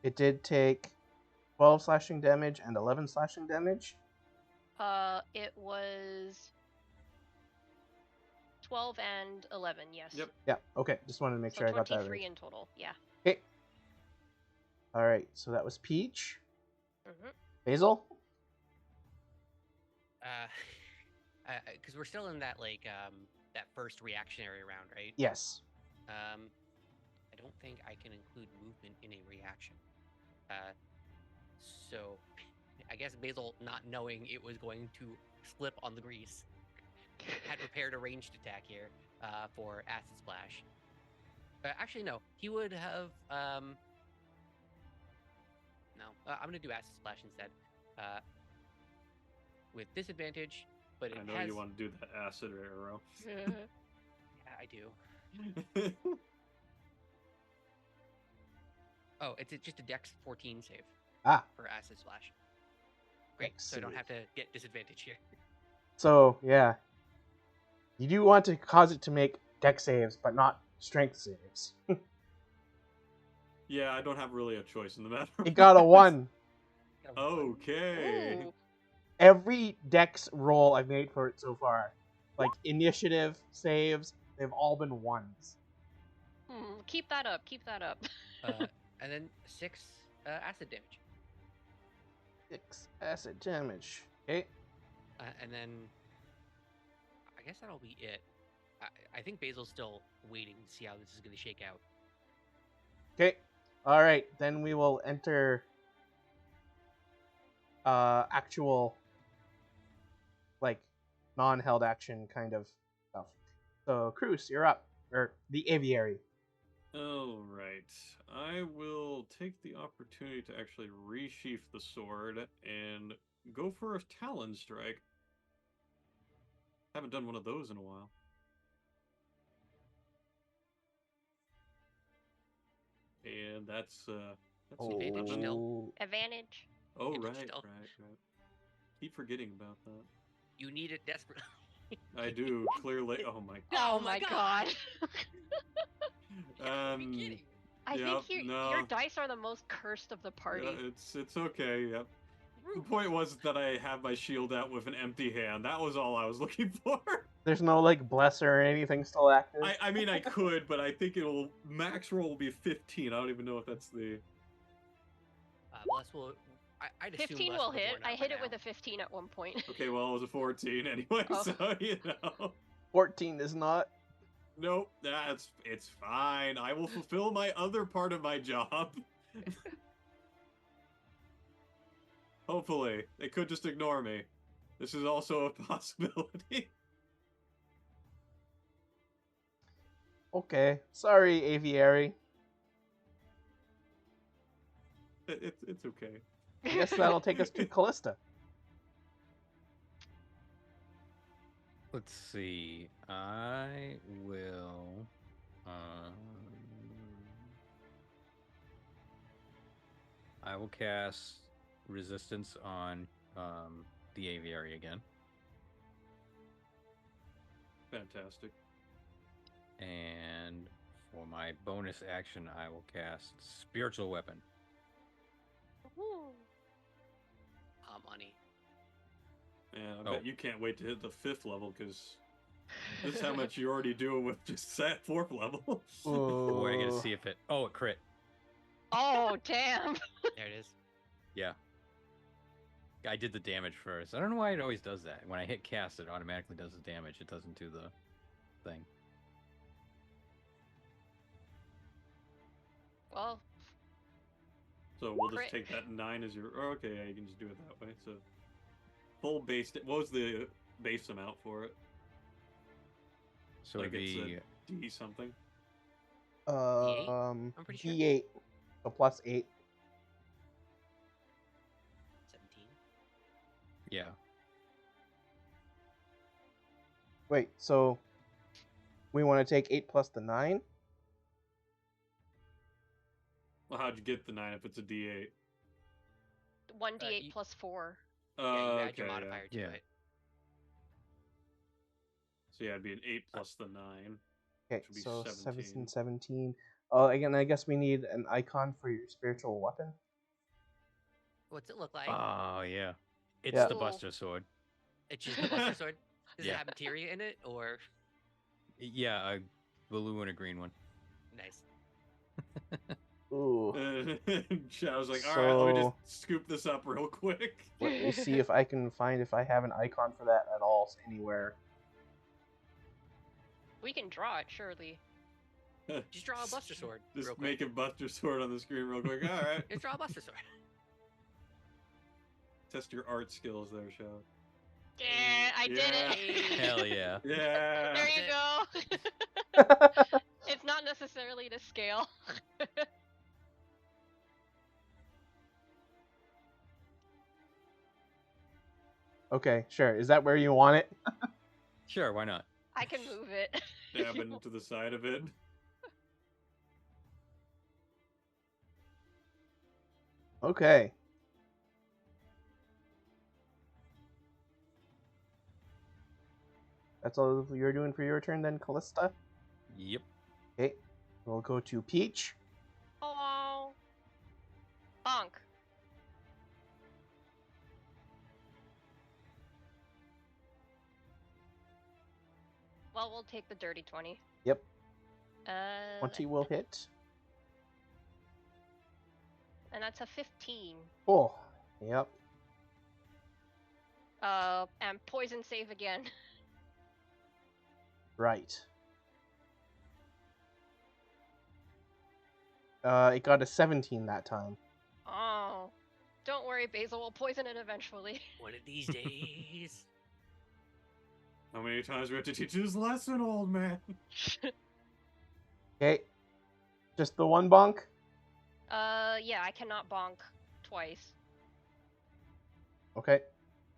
it did take 12 slashing damage and 11 slashing damage. It was 12 and 11, yes. Yep. Yeah, okay. Just wanted to make So sure I got that 23 right. in total, yeah. Okay. Alright, so that was Peach. Mm-hmm. Basil? Because we're still in that that first reactionary round, right? Yes. I don't think I can include movement in a reaction. So I guess Basil, not knowing it was going to slip on the grease, had prepared a ranged attack here for Acid Splash. Actually, no. He would have... No. I'm going to do Acid Splash instead. With disadvantage, but I know you want to do that acid arrow. Yeah, I do. Oh, it's just a Dex 14 save for Acid Splash. Great, Dex so I don't save. have to get disadvantage here. So, yeah. You do want to cause it to make dex saves, but not strength saves. Yeah, I don't have really a choice in the matter. It got a 1. Okay. Ooh. every dex roll I've made for it so far, like initiative saves, they've all been ones. Keep that up. Keep that up. And then 6 acid damage. 6 acid damage. Okay. And then I guess that'll be it. I think Basil's still waiting to see how this is going to shake out. Okay. All right. Then we will enter actual, like, non-held action kind of stuff. So, Cruz, you're up. Or the aviary. All right. I will take the opportunity to actually resheath the sword and go for a talon strike. Haven't done one of those in a while. And that's Advantage 11. still. Advantage. Oh, Advantage right. still. Keep forgetting about that. You need it desperately. I do, clearly. Oh my Oh my god. Are we kidding? I Yep, think no. your dice are the most cursed of the party. Yeah, it's okay, yep. The point was that I have my shield out with an empty hand. That was all I was looking for. There's no, like, blesser or anything still active? I mean, I could, but I think it'll... Max roll will be 15. I don't even know if that's the... Bless will. I'd assume 15 Bless will would have hit. worn I out hit by it with now. a 15 at one point. Okay, well, it was a 14 anyway, Oh. so, you know. 14 is not. Nope, it's fine. I will fulfill my other part of my job. Hopefully. They could just ignore me. This is also a possibility. Okay. Sorry, aviary. It's okay. I guess that'll take us to Callista. Let's see. I will. I will cast resistance on the aviary again, Fantastic. and for my bonus action, I will cast spiritual weapon. Ooh. Money. Yeah, I Oh. bet you can't wait to hit the 5th level, because this is how much you're already doing with just that 4th level. Oh, I gotta Ooh. see if it. Oh, it crit. Oh, damn. There it is. Yeah. I did the damage first. I don't know why it always does that. When I hit cast, it automatically does the damage. It doesn't do the thing. Well, So we'll just Crit. take that 9 as your... Oh, okay, yeah, you can just do it that way. So full base... What was the base amount for it? So Like it'd it's be a D something? I'm pretty sure. D8. So plus 8. 17. yeah. Wait, so we want to take 8 plus the 9? Well, how'd you get the 9 if it's a D8? 1d8 you- plus 4. Yeah, you add okay, your yeah. modifier to Yeah. it. So yeah, it'd be an 8 plus the 9. Okay, Should be so 17. 17. Again, I guess we need an icon for your spiritual weapon. What's it look like? Oh yeah. It's Yeah. the Ooh. Buster Sword. It's just the Buster Sword. Does Yeah. it have materia in it, or Yeah, a blue and a green one. nice? Ooh. Shadow's like, alright, let me So- just scoop this up real quick. Let me see if I can find if I have an icon for that at all anywhere. We can draw it, surely. Just draw a Buster Sword. Just real quick. make a Buster Sword on the screen real quick. Alright. Just draw a Buster Sword. Test your art skills there, Shadow. Yeah, I did it. Hey. Hell yeah. Yeah. There you That's go. It's not necessarily to scale. Okay, sure. Is that where you want it? Sure, why not? I can move it. Dabbing to the side of it. Okay. That's all you're doing for your turn then, Callista? Yep. Okay. We'll go to Peach. Oh. Bonk. Well, we'll take the dirty 20. Yep. Uh, 20 will hit. and that's a 15. Oh, yep. And poison save again. Right. It got a 17 that time. Oh. Don't worry, Basil will poison it eventually. One of these days. How many times do we have to teach you this lesson, old man? Okay. Just the one bonk? Yeah, I cannot bonk twice. Okay.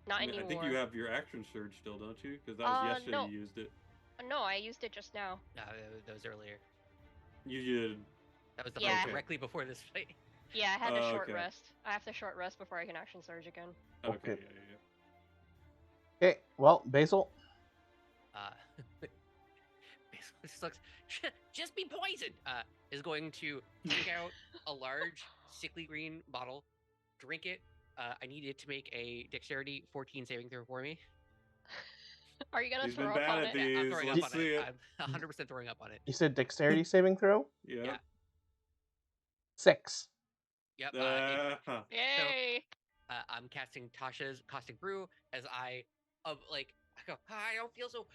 Not I anymore. think you have your action surge still, don't you? Because that was yesterday no. you used it. No, I used it just now. No, that was earlier. You did. That was the Yeah. fight directly before this fight. Yeah, I had a short okay. rest. I have to short rest before I can action surge again. Okay. Okay. Yeah. Okay, well, Basil. Basil just looks, just be poisoned. Is going to take out a large sickly green bottle, drink it. I need it to make a dexterity 14 saving throw for me. Are you gonna He's been throw up bad on at it? Yeah, I'm these. throwing Let's up on see it. it. I'm 100% throwing up on it. You said dexterity saving throw? Yep. Yeah. 6. Yep. Yay! I'm casting Tasha's Caustic Brew as I go, I don't feel so.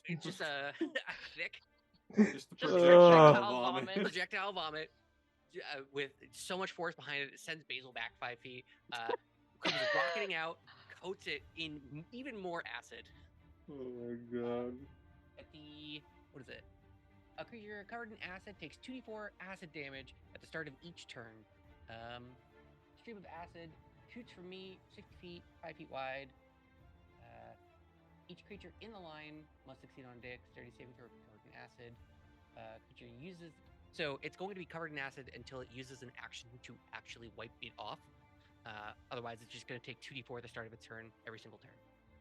It's just thick Just the Just projectile vomit. projectile vomit with so much force behind it. It sends Basil back 5 feet. Comes rocketing out, coats it in even more acid. Oh my god. At the what is it? A creature covered in acid takes 2d4 acid damage at the start of each turn. Stream of acid shoots from me 60 feet, 5 feet wide. Each creature in the line must succeed on dexterity saving throw covered in acid. Creature uses. So it's going to be covered in acid until it uses an action to actually wipe it off. Otherwise, it's just going to take 2d4 at the start of its turn every single turn.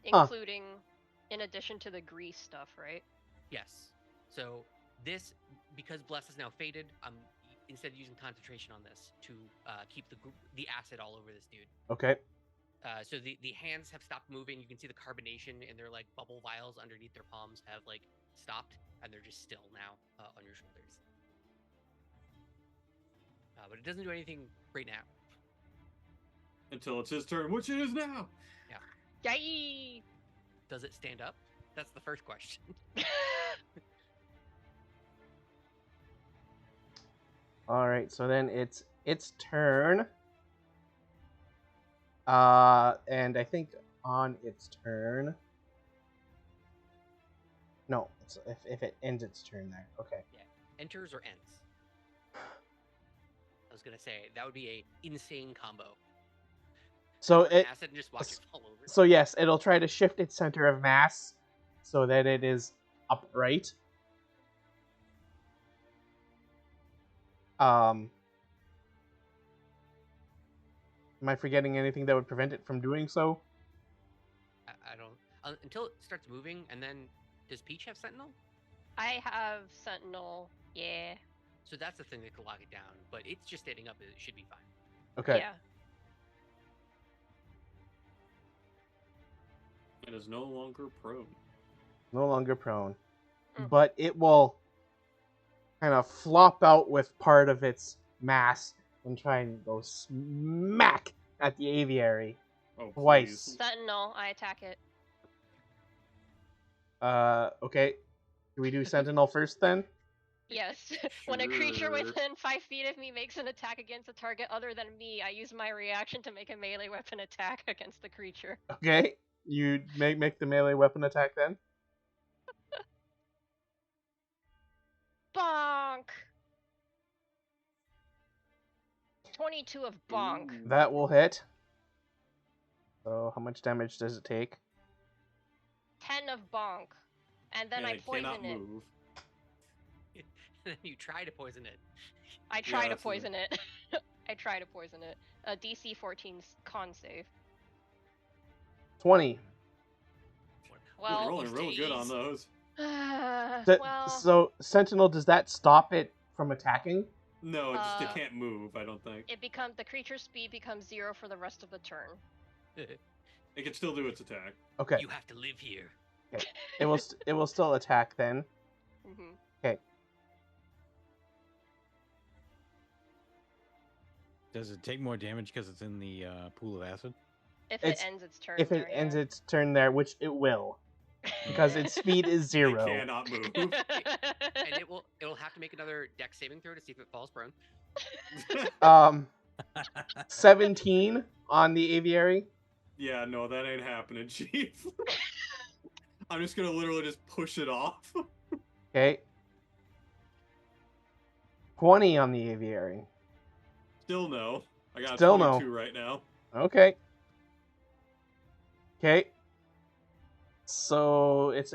Including, in addition to the grease stuff, right? Yes. So this, because Bless is now faded, I'm instead using concentration on this to keep the acid all over this dude. Okay. So the hands have stopped moving. You can see the carbonation in their like bubble vials underneath their palms have like stopped, and they're just still now on your shoulders. But it doesn't do anything right now. Until it's his turn, which it is now. Yay! Does it stand up? That's the first question. Alright, so then it's its turn. And I think on its turn... No, it's if it ends its turn there. Okay. Yeah. Enters or ends? I was going to say, that would be a insane combo. So Cover in it... acid and just watch it fall over. So yes, it'll try to shift its center of mass so that it is upright. Am I forgetting anything that would prevent it from doing so? I don't... until it starts moving, and then... Does Peach have Sentinel? I have Sentinel, yeah. So that's the thing that could lock it down, but it's just standing up. It should be fine. Okay. Yeah. It is no longer prone. No longer prone. Mm. But it will kind of flop out with part of its mass and try and go smack at the aviary. Oh, Twice. please. Sentinel, I attack it. Okay. Do we do Sentinel first then? Yes. When a creature Sure. within 5 feet of me makes an attack against a target other than me, I use my reaction to make a melee weapon attack against the creature. Okay. You make the melee weapon attack then? Bonk! 22 of bonk. Ooh. That will hit. So how much damage does it take? 10 of bonk. And then And I it poison cannot it. move. Then you try to poison it. I try to that's the thing. poison it. I try to poison it. A DC 14 con save. 20. Well, You're rolling real good on days. those. well, So Sentinel, does that stop it from attacking? No, it Uh, can't move, I don't think. the creature's speed becomes 0 for the rest of the turn. It can still do its attack. Okay. You have to live here. It will still attack then. Mhm. Okay. Does it take more damage because it's in the pool of acid? If It's- it ends its turn If it there, ends yeah. its turn there, which it will, because its speed is It 0. cannot move. And it'll have to make another dex saving throw to see if it falls prone. 17 on the aviary. Yeah, no, that ain't happening, Chief. I'm just gonna literally just push it off. Okay. 20 on the aviary. Still no. I got Still 22 no. right now. Okay. Okay. So it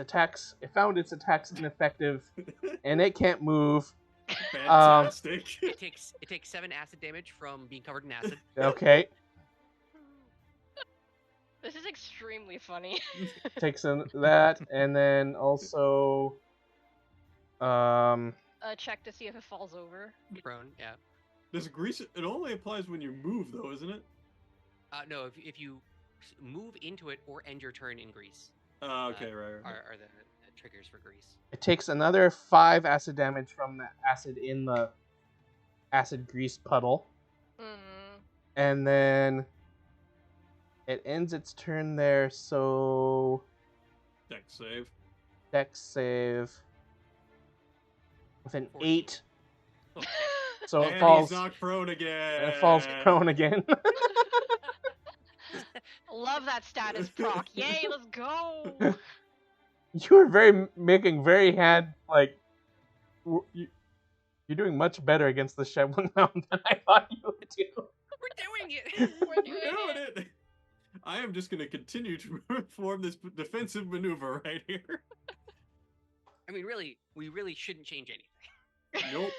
found its attacks ineffective, and it can't move. Fantastic. It takes 7 acid damage from being covered in acid. Okay. This is extremely funny. Takes that, and then also Check to see if it falls over. Prone, yeah. Does grease? It only applies when you move, though, isn't it? No, if you move into it or end your turn in grease Okay, right. are the triggers for grease. it takes another 5 acid damage from the acid in the acid grease puddle. Mm. And then it ends its turn there, so Dex save. dex save with an 14. 8. Okay. So And it falls he's knocked prone again. it falls prone again. Love that status proc. Yay, let's go. You were making very hand you're doing much better against the Shevlin Mound than I thought you would do. We're doing it. We're We're doing it. I am just going to continue to perform this defensive maneuver right here. I mean, really, we really shouldn't change anything. Nope.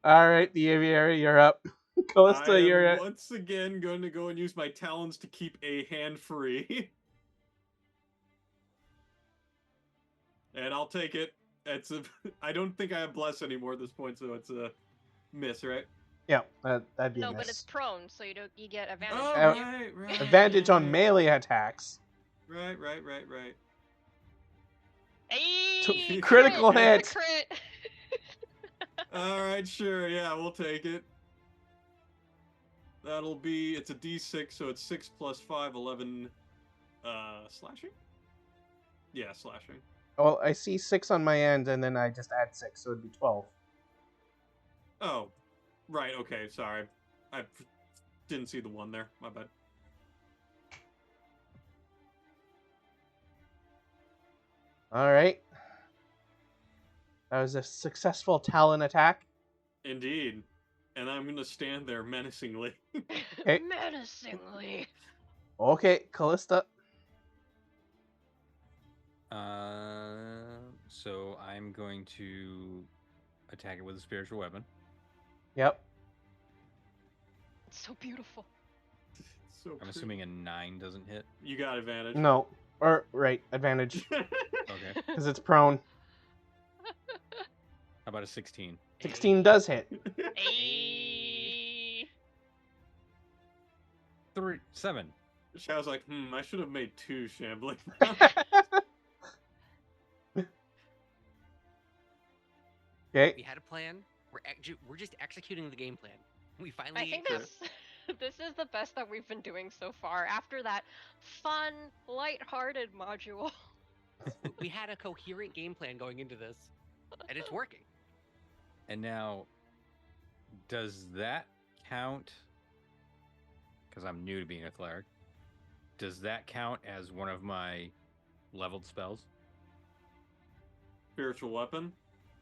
All right, the aviary, you're up. Callista, I you're am at. once again going to go and use my talons to keep a hand free. And I'll take it. I don't think I have bless anymore at this point, so it's a miss, right? Yeah, that'd be a No, miss. but it's prone, so you get advantage. Oh, don't you? right. Advantage on melee attacks. Right. Hey, Critical crit, hit. it's a crit. All right, sure. Yeah, we'll take it. That'll be, it's a d6, so it's 6 plus 5, 11, slashing? Yeah, slashing. Well, I see 6 on my end, and then I just add 6, so it'd be 12. Oh, right, okay, sorry. I didn't see the 1 there, my bad. All right. That was a successful Talon attack. Indeed. And I'm gonna stand there menacingly. Okay. Menacingly. Okay, Callista. So I'm going to attack it with a spiritual weapon. Yep. It's so beautiful. So I'm pretty. assuming a 9 doesn't hit. You got advantage. No. Or, right, advantage. Okay. Because it's prone. How about a 16? 16 does hit. Hey. 7. Shadow's like, I should have made 2 shambling. Okay. We had a plan. We're just executing the game plan. We finally. I think this is the best that we've been doing so far. After that fun, light-hearted module. we had a coherent game plan going into this, and it's working. And now, does that count? Because I'm new to being a cleric. Does that count as one of my leveled spells? Spiritual weapon?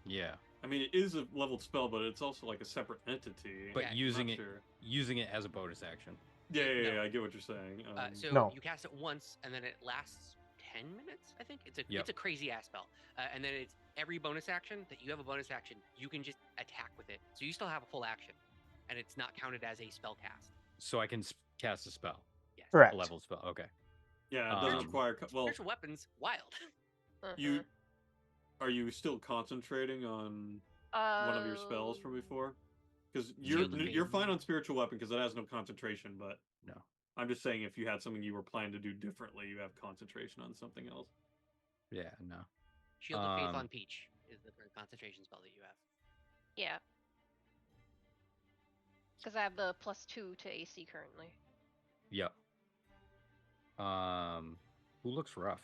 Yeah. I mean, it is a leveled spell, but it's also like a separate entity. But Yeah, using I'm it not sure. using it as a bonus action. Yeah, No. I get what you're saying. So No. you cast it once, and then it lasts 10 minutes. I think it's Yep. a crazy ass spell, and then it's every bonus action that you have a bonus action, you can just attack with it. So you still have a full action, and it's not counted as a spell cast. So I can cast a spell, Yes. Correct. a leveled spell. Okay. Yeah, it doesn't require. Well, Spiritual weapons, wild. you are you still concentrating on one of your spells from before? Because Shield of you're Faith. fine on spiritual weapon because it has no concentration. But No. I'm just saying if you had something you were planning to do differently, you have concentration on something else. Yeah, no. Shield of Faith Um, on Peach is the current concentration spell that you have. Yeah. Because I have the +2 to AC currently. Yep. Who looks rough?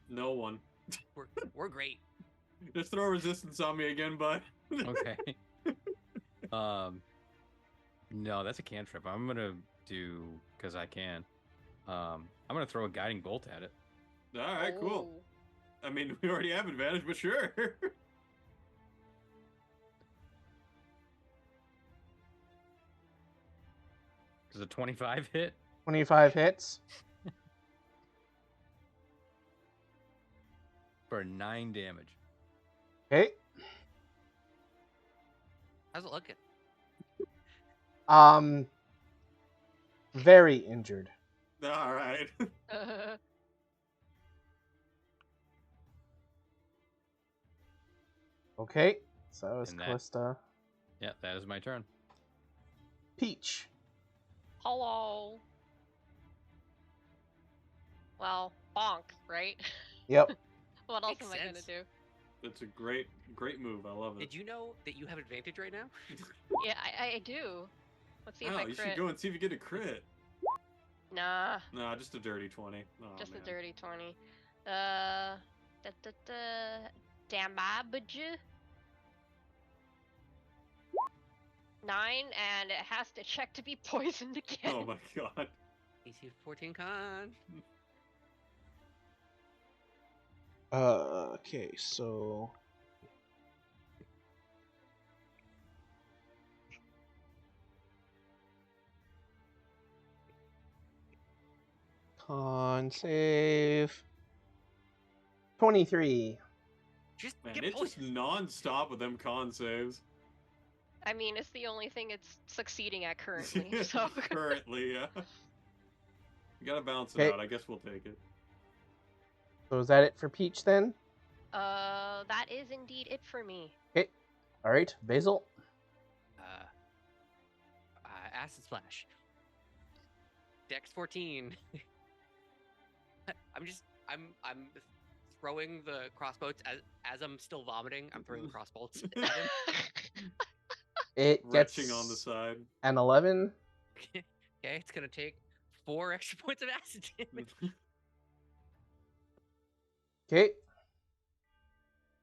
No one. We're great. Just throw resistance on me again, bud. Okay. No, that's a cantrip. I'm gonna do because I can. I'm gonna throw a guiding bolt at it. All right, cool. Oh. I mean, we already have advantage, but sure. Does a 25 hit? 25 hits. For 9 damage. Okay. How's it looking? Very injured. All right. Okay. So it's And that- Callista. Yeah, that is my turn. Peach. Hello. Well, bonk, right? Yep. What else Makes am I gonna sense. do? That's a great move. I love it. Did you know that you have advantage right now? Yeah, I do. Let's see if I Oh, you crit. should go and see if you get a crit. Nah, Nah, just a dirty 20. Oh, just man. a dirty 20. Da, da, da. Damage. 9, and it has to check to be poisoned again. Oh my god. AC 14 con. Okay, so con save 23. Just Man, get it's just poisoned. non-stop with them con saves. I mean, it's the only thing it's succeeding at currently, so. Currently, yeah. You gotta balance it Okay. out. I guess we'll take it. So is that it for Peach then? That is indeed it for me. Okay. All right, Basil. Acid Splash. Dex 14. I'm throwing the crossbows as I'm still vomiting. I'm throwing the crossbolts at him. It gets Retching on the side. an 11. Okay, it's gonna take 4 extra points of acid damage. Okay.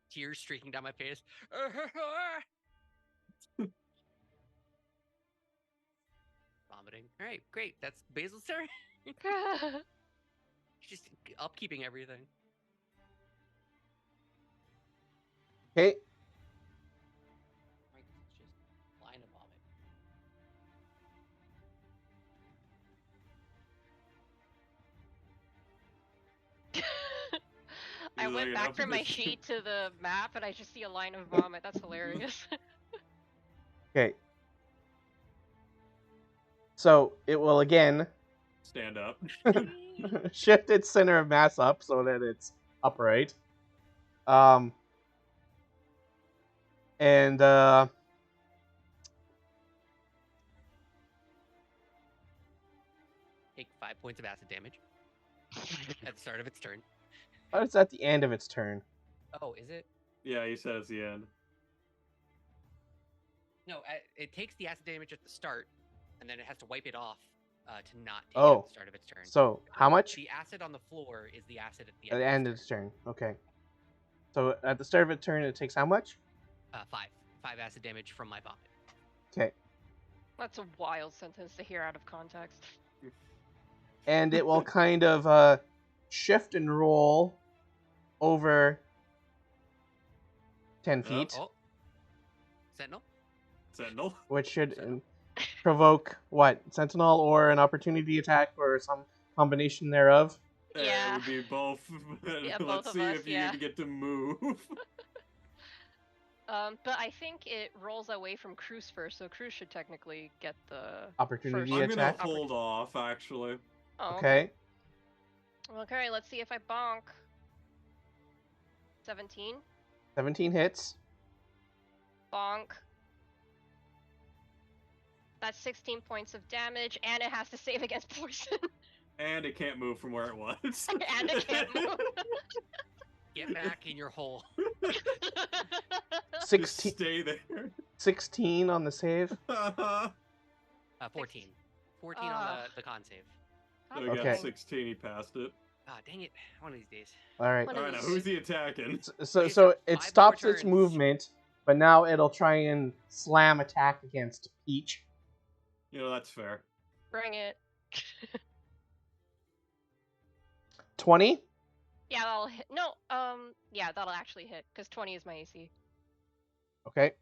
Tears streaking down my face. Vomiting. All right, great. That's Basil's turn. Just upkeeping everything. Okay. Right, 'cause it's just line of vomit. I He's went like, back "Enough from of my this." sheet to the map and I just see a line of vomit. That's hilarious. Okay. So it will again Stand up. shift its center of mass up so that it's upright. And Take 5 points of acid damage at the start of its turn. it's at the end of its turn. Oh, is it? Yeah, he said it's the end. No, it takes the acid damage at the start, and then it has to wipe it off to not take it Oh. at the start of its turn. So how much? The acid on the floor is the acid at the At end. the end of its turn. Okay. So at the start of its turn, it takes how much? 5 acid damage from my vomit. Okay. That's a wild sentence to hear out of context. And it will kind of shift and roll over 10 feet, Oh, Sentinel. Sentinel. which should Sentinel. provoke what? Sentinel or an opportunity attack or some combination thereof? It Yeah. would be both. Yeah, both Let's of see us, if you yeah. even get to move. But I think it rolls away from Cruz first, so Cruz should technically get the Opportunity first I'm gonna attack? hold off, actually. Oh, Okay. Okay, let's see if I bonk. 17. 17 hits. Bonk. That's 16 points of damage, and it has to save against poison. And it can't move from where it was. And it can't move. in your hole. Just 16, stay there. 16 on the save. 14. 14 on the con save. So God we got Okay. dang. 16. He passed it. Ah, dang it! One of these days. All right. One All of right, now these- who's he attacking? So He's so got it 5 stops more its turns. movement, but now it'll try and slam attack against Peach. You know, that's fair. Bring it. 20 Yeah, that'll hit. No, yeah, that'll actually hit because 20 is my AC. Okay.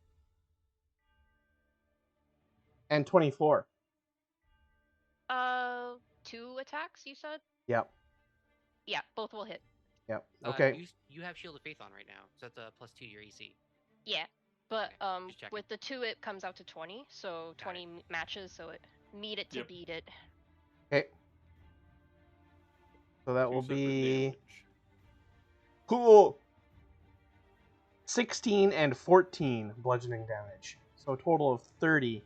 And 24. 2 attacks, you said? Yep. Yeah, both will hit. Yep. Okay. You have Shield of Faith on right now, so that's a +2 to your AC. Yeah, but Okay, just checking. with the 2 it comes out to 20, so Got 20 matches, so it meet it to Yep. beat it. Okay. So that 2 will separate be damage. cool. 16 and 14 bludgeoning damage. So a total of 30.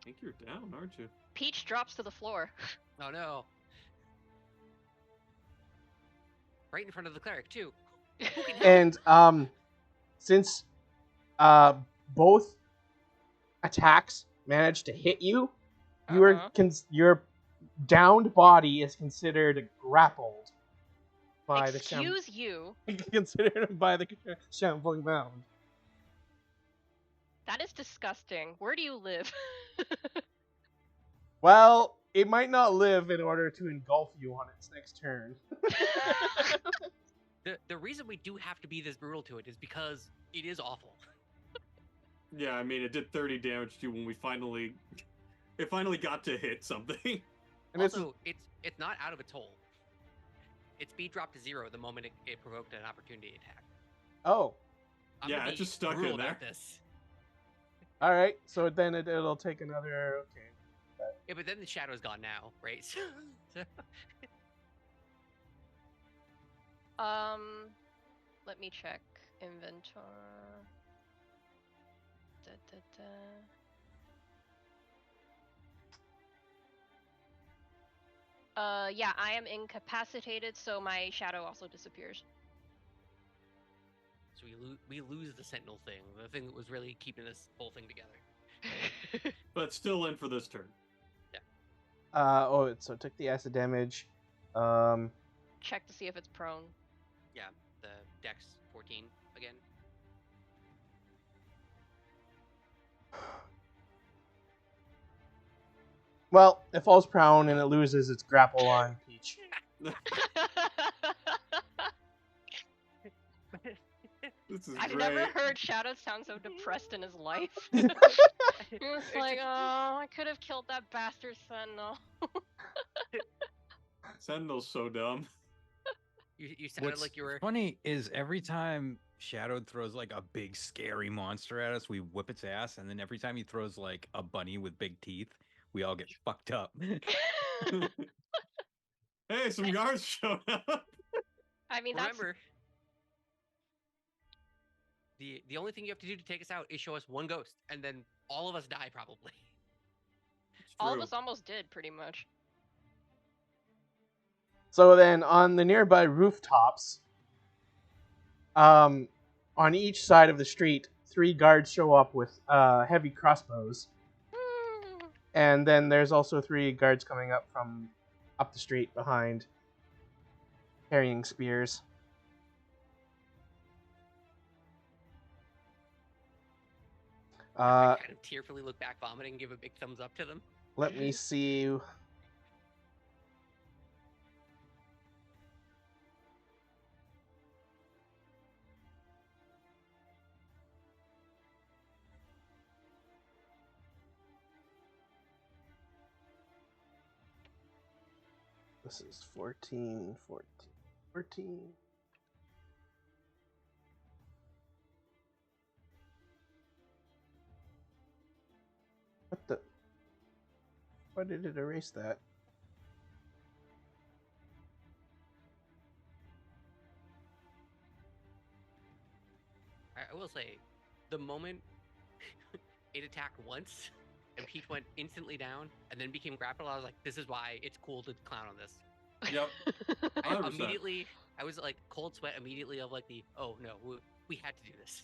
I think you're down, aren't you? Peach drops to the floor. Oh no! Right in front of the cleric too. Who can help? And since both attacks managed to hit you, your downed body is considered grappled by Excuse you. considered by the shambling mound. That is disgusting. Where do you live? Well, it might not live in order to engulf you on its next turn. The reason we do have to be this brutal to it is because it is awful. Yeah, I mean, it did 30 damage to you when it finally got to hit something. And this is, Also, it's not out of its hole. Its speed dropped to 0 the moment it provoked an opportunity attack. oh, I'm Yeah, gonna it be just stuck in brutal there. about This. all right. So then it'll take another. Okay. Yeah, but then the shadow's gone now, right? So- Let me check inventory. Da, da, da. Yeah, I am incapacitated, so my shadow also disappears. So we lose the sentinel thing, the thing that was really keeping this whole thing together. But still in for this turn. So it took the acid damage. Check to see if it's prone. Yeah, the Dex 14 again. Well, it falls prone and it loses its grapple on Peach. This is I've great. never heard Shadow sound so depressed in his life. He was like, oh, I could have killed that bastard Sentinel. Sentinel's so dumb. You sounded What's like you were. funny is every time Shadow throws like a big scary monster at us, we whip its ass, and then every time he throws like a bunny with big teeth, we all get fucked up. Hey, some guards showed up. I mean, Remember, the only thing you have to do to take us out is show us one ghost, and then all of us die probably. It's all of true. us almost did, pretty much. So then on the nearby rooftops, on each side of the street, 3 guards show up with heavy crossbows. And then there's also 3 guards coming up from up the street behind, carrying spears. I kind of tearfully look back, vomiting, and give a big thumbs up to them. Let me see. This is 14, 14, 14. What the? Why did it erase that? I will say, the moment it attacked once, and Peach went instantly down, and then became grappled, I was like, this is why it's cool to clown on this. Yep. I 100%. immediately I was like cold sweat immediately of like oh no, we had to do this.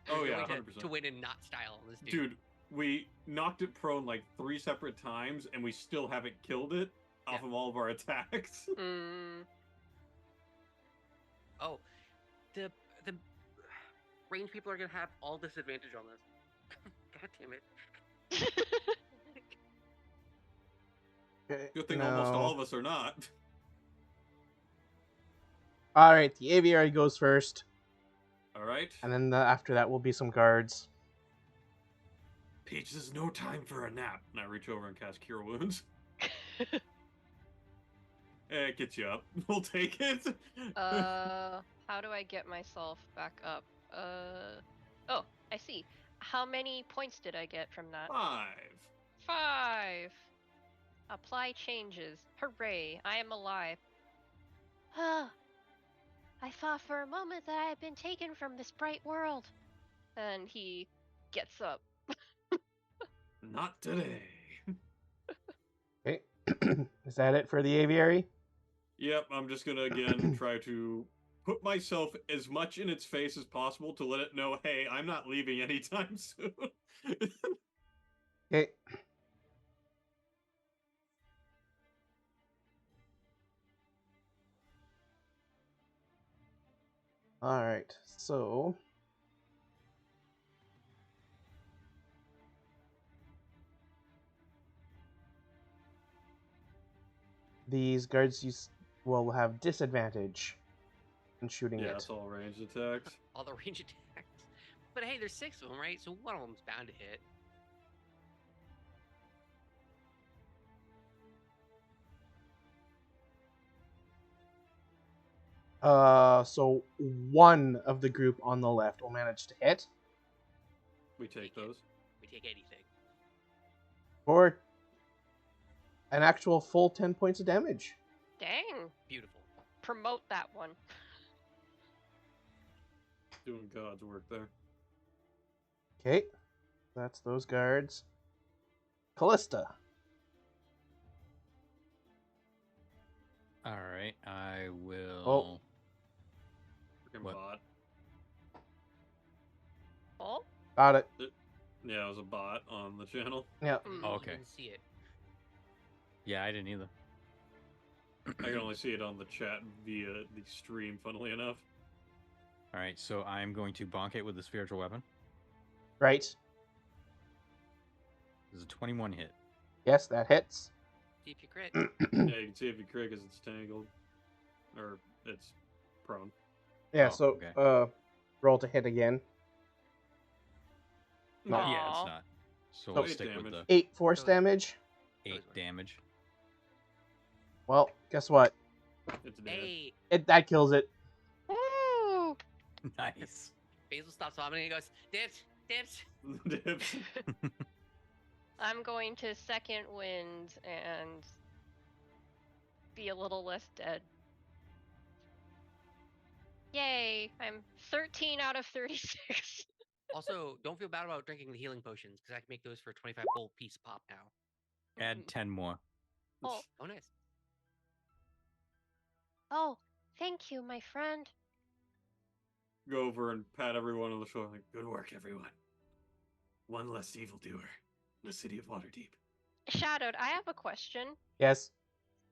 Oh, There's no yeah, way 100%. to win and not style on this dude. Dude, we knocked it prone like 3 separate times, and we still haven't killed it off Yeah. of all of our attacks. Oh, the range people are gonna have all disadvantage on this. God damn it. Okay, Good thing no. almost all of us are not. All right, the aviary goes first, All right. and then after that will be some guards. Peach, this is no time for a nap. And I reach over and cast Cure Wounds. It gets you up. We'll take it. How do I get myself back up? Oh, I see. How many points did I get from that? 5. 5. Apply changes. Hooray, I am alive. I thought for a moment that I had been taken from this bright world. And he gets up. Not today. Okay, is that it for the aviary? Yep, I'm just gonna again try to put myself as much in its face as possible to let it know, hey, I'm not leaving anytime soon. Okay. All right, so these guards will have disadvantage in shooting Yeah, it. it's all ranged attacks. All the range attacks. But hey, there's 6 of them, right? So one of them's bound to hit. So one of the group on the left will manage to hit We take those. We take anything. for an actual full 10 points of damage. Dang. Beautiful. Promote that one. Doing God's work there. Okay, that's those guards. Callista. All right, I will. Oh. Freaking What? bot. Oh? Got it. Yeah, it was a bot on the channel. Yeah. Oh, I okay. didn't see it. Yeah, I didn't either. I can only see it on the chat via the stream, funnily enough. All right, so I'm going to bonk it with the spiritual weapon. Right. This is a 21 hit. Yes, that hits. See if you crit. Yeah, you can see if you crit because it's tangled. Or it's prone. Yeah, Oh, so okay. roll to hit again. No, yeah, Aw. it's not. So Oh, we'll 8 stick with damage. the 8 force So- damage. 8 damage. Well, guess what? It's dead. Hey, That kills it. Woo! Nice. Basil stops vomiting and goes, dips, dips. Dips. I'm going to second wind and be a little less dead. Yay! I'm 13 out of 36. Also, don't feel bad about drinking the healing potions, because I can make those for 25 gold piece pop now. Add 10 more. Oh. Oh, nice. Oh, thank you, my friend. Go over and pat everyone on the shoulder. Like, good work, everyone. One less evildoer in the city of Waterdeep. Shadowed, I have a question. Yes.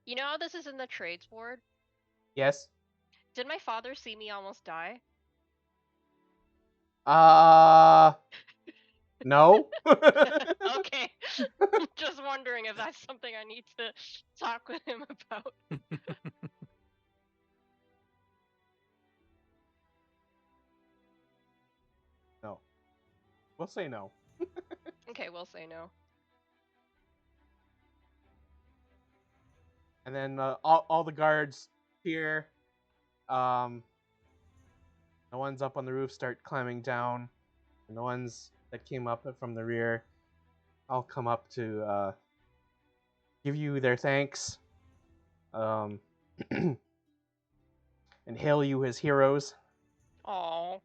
You know how this is in the trades board? Yes. Did my father see me almost die? No. Okay. Just wondering if that's something I need to talk with him about. No. We'll say no. Okay, we'll say no. And then all the guards here, the ones up on the roof start climbing down, and the ones that came up from the rear, all come up to give you their thanks, and hail you as heroes. Aww.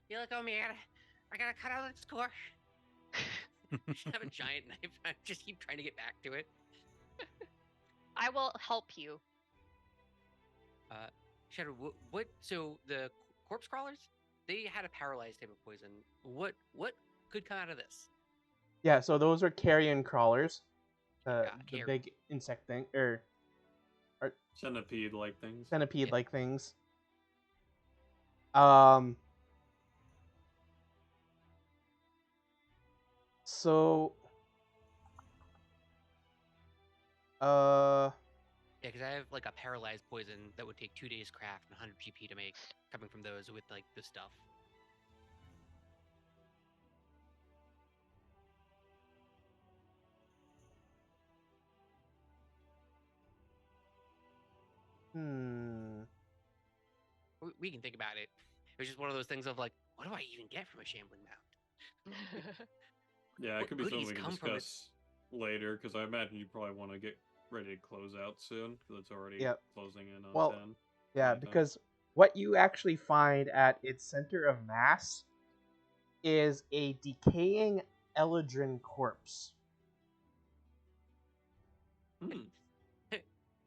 You look at me, I gotta cut out the score. Just have a giant knife. I just keep trying to get back to it. I will help you. Shadow, what? So the corpse crawlers, they had a paralyzed type of poison. What could come out of this? Yeah, so those are carrion crawlers, the Carrion. big insect thing, or Centipede-like things. centipede-like things. Um. So. Yeah, because I have like a paralyzed poison that would take 2 days craft and 100 GP to make, coming from those with like the stuff. We can think about it. It was just one of those things of like, what do I even get from a shambling mound? Yeah, it What could be something we goodies can come from it? discuss later, because I imagine you probably want to get ready to close out soon, because it's already Yep. closing in on Well, 10. yeah, 10. because what you actually find at its center of mass is a decaying Eladrin corpse. Hmm.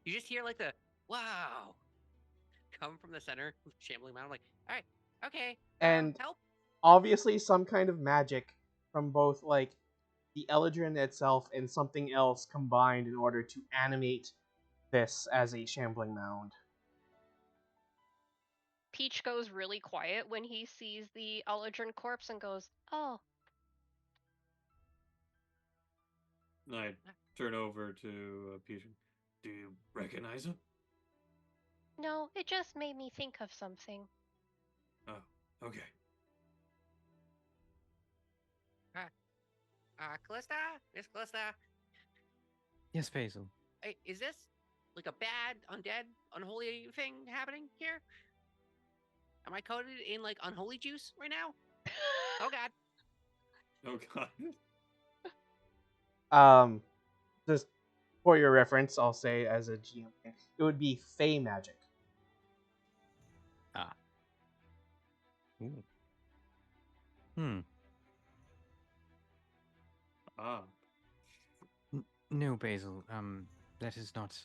You just hear like the wow come from the center of shambling mound. I'm like, all right, okay, And help. obviously some kind of magic from both like the Eladrin itself and something else combined in order to animate this as a shambling mound. Peach goes really quiet when he sees the Eladrin corpse and goes, "Oh." I turn over to Peach. Do you recognize him? No, it just made me think of something. Oh, okay. Callista, Miss Callista, Yes, Basil. is this like a bad, undead, unholy thing happening here? Am I coated in like unholy juice right now? Oh god. Oh god. Just for your reference, I'll say as a GM, it would be Fey magic. Ah. Ooh. Hmm. Ah. No, Basil. That is not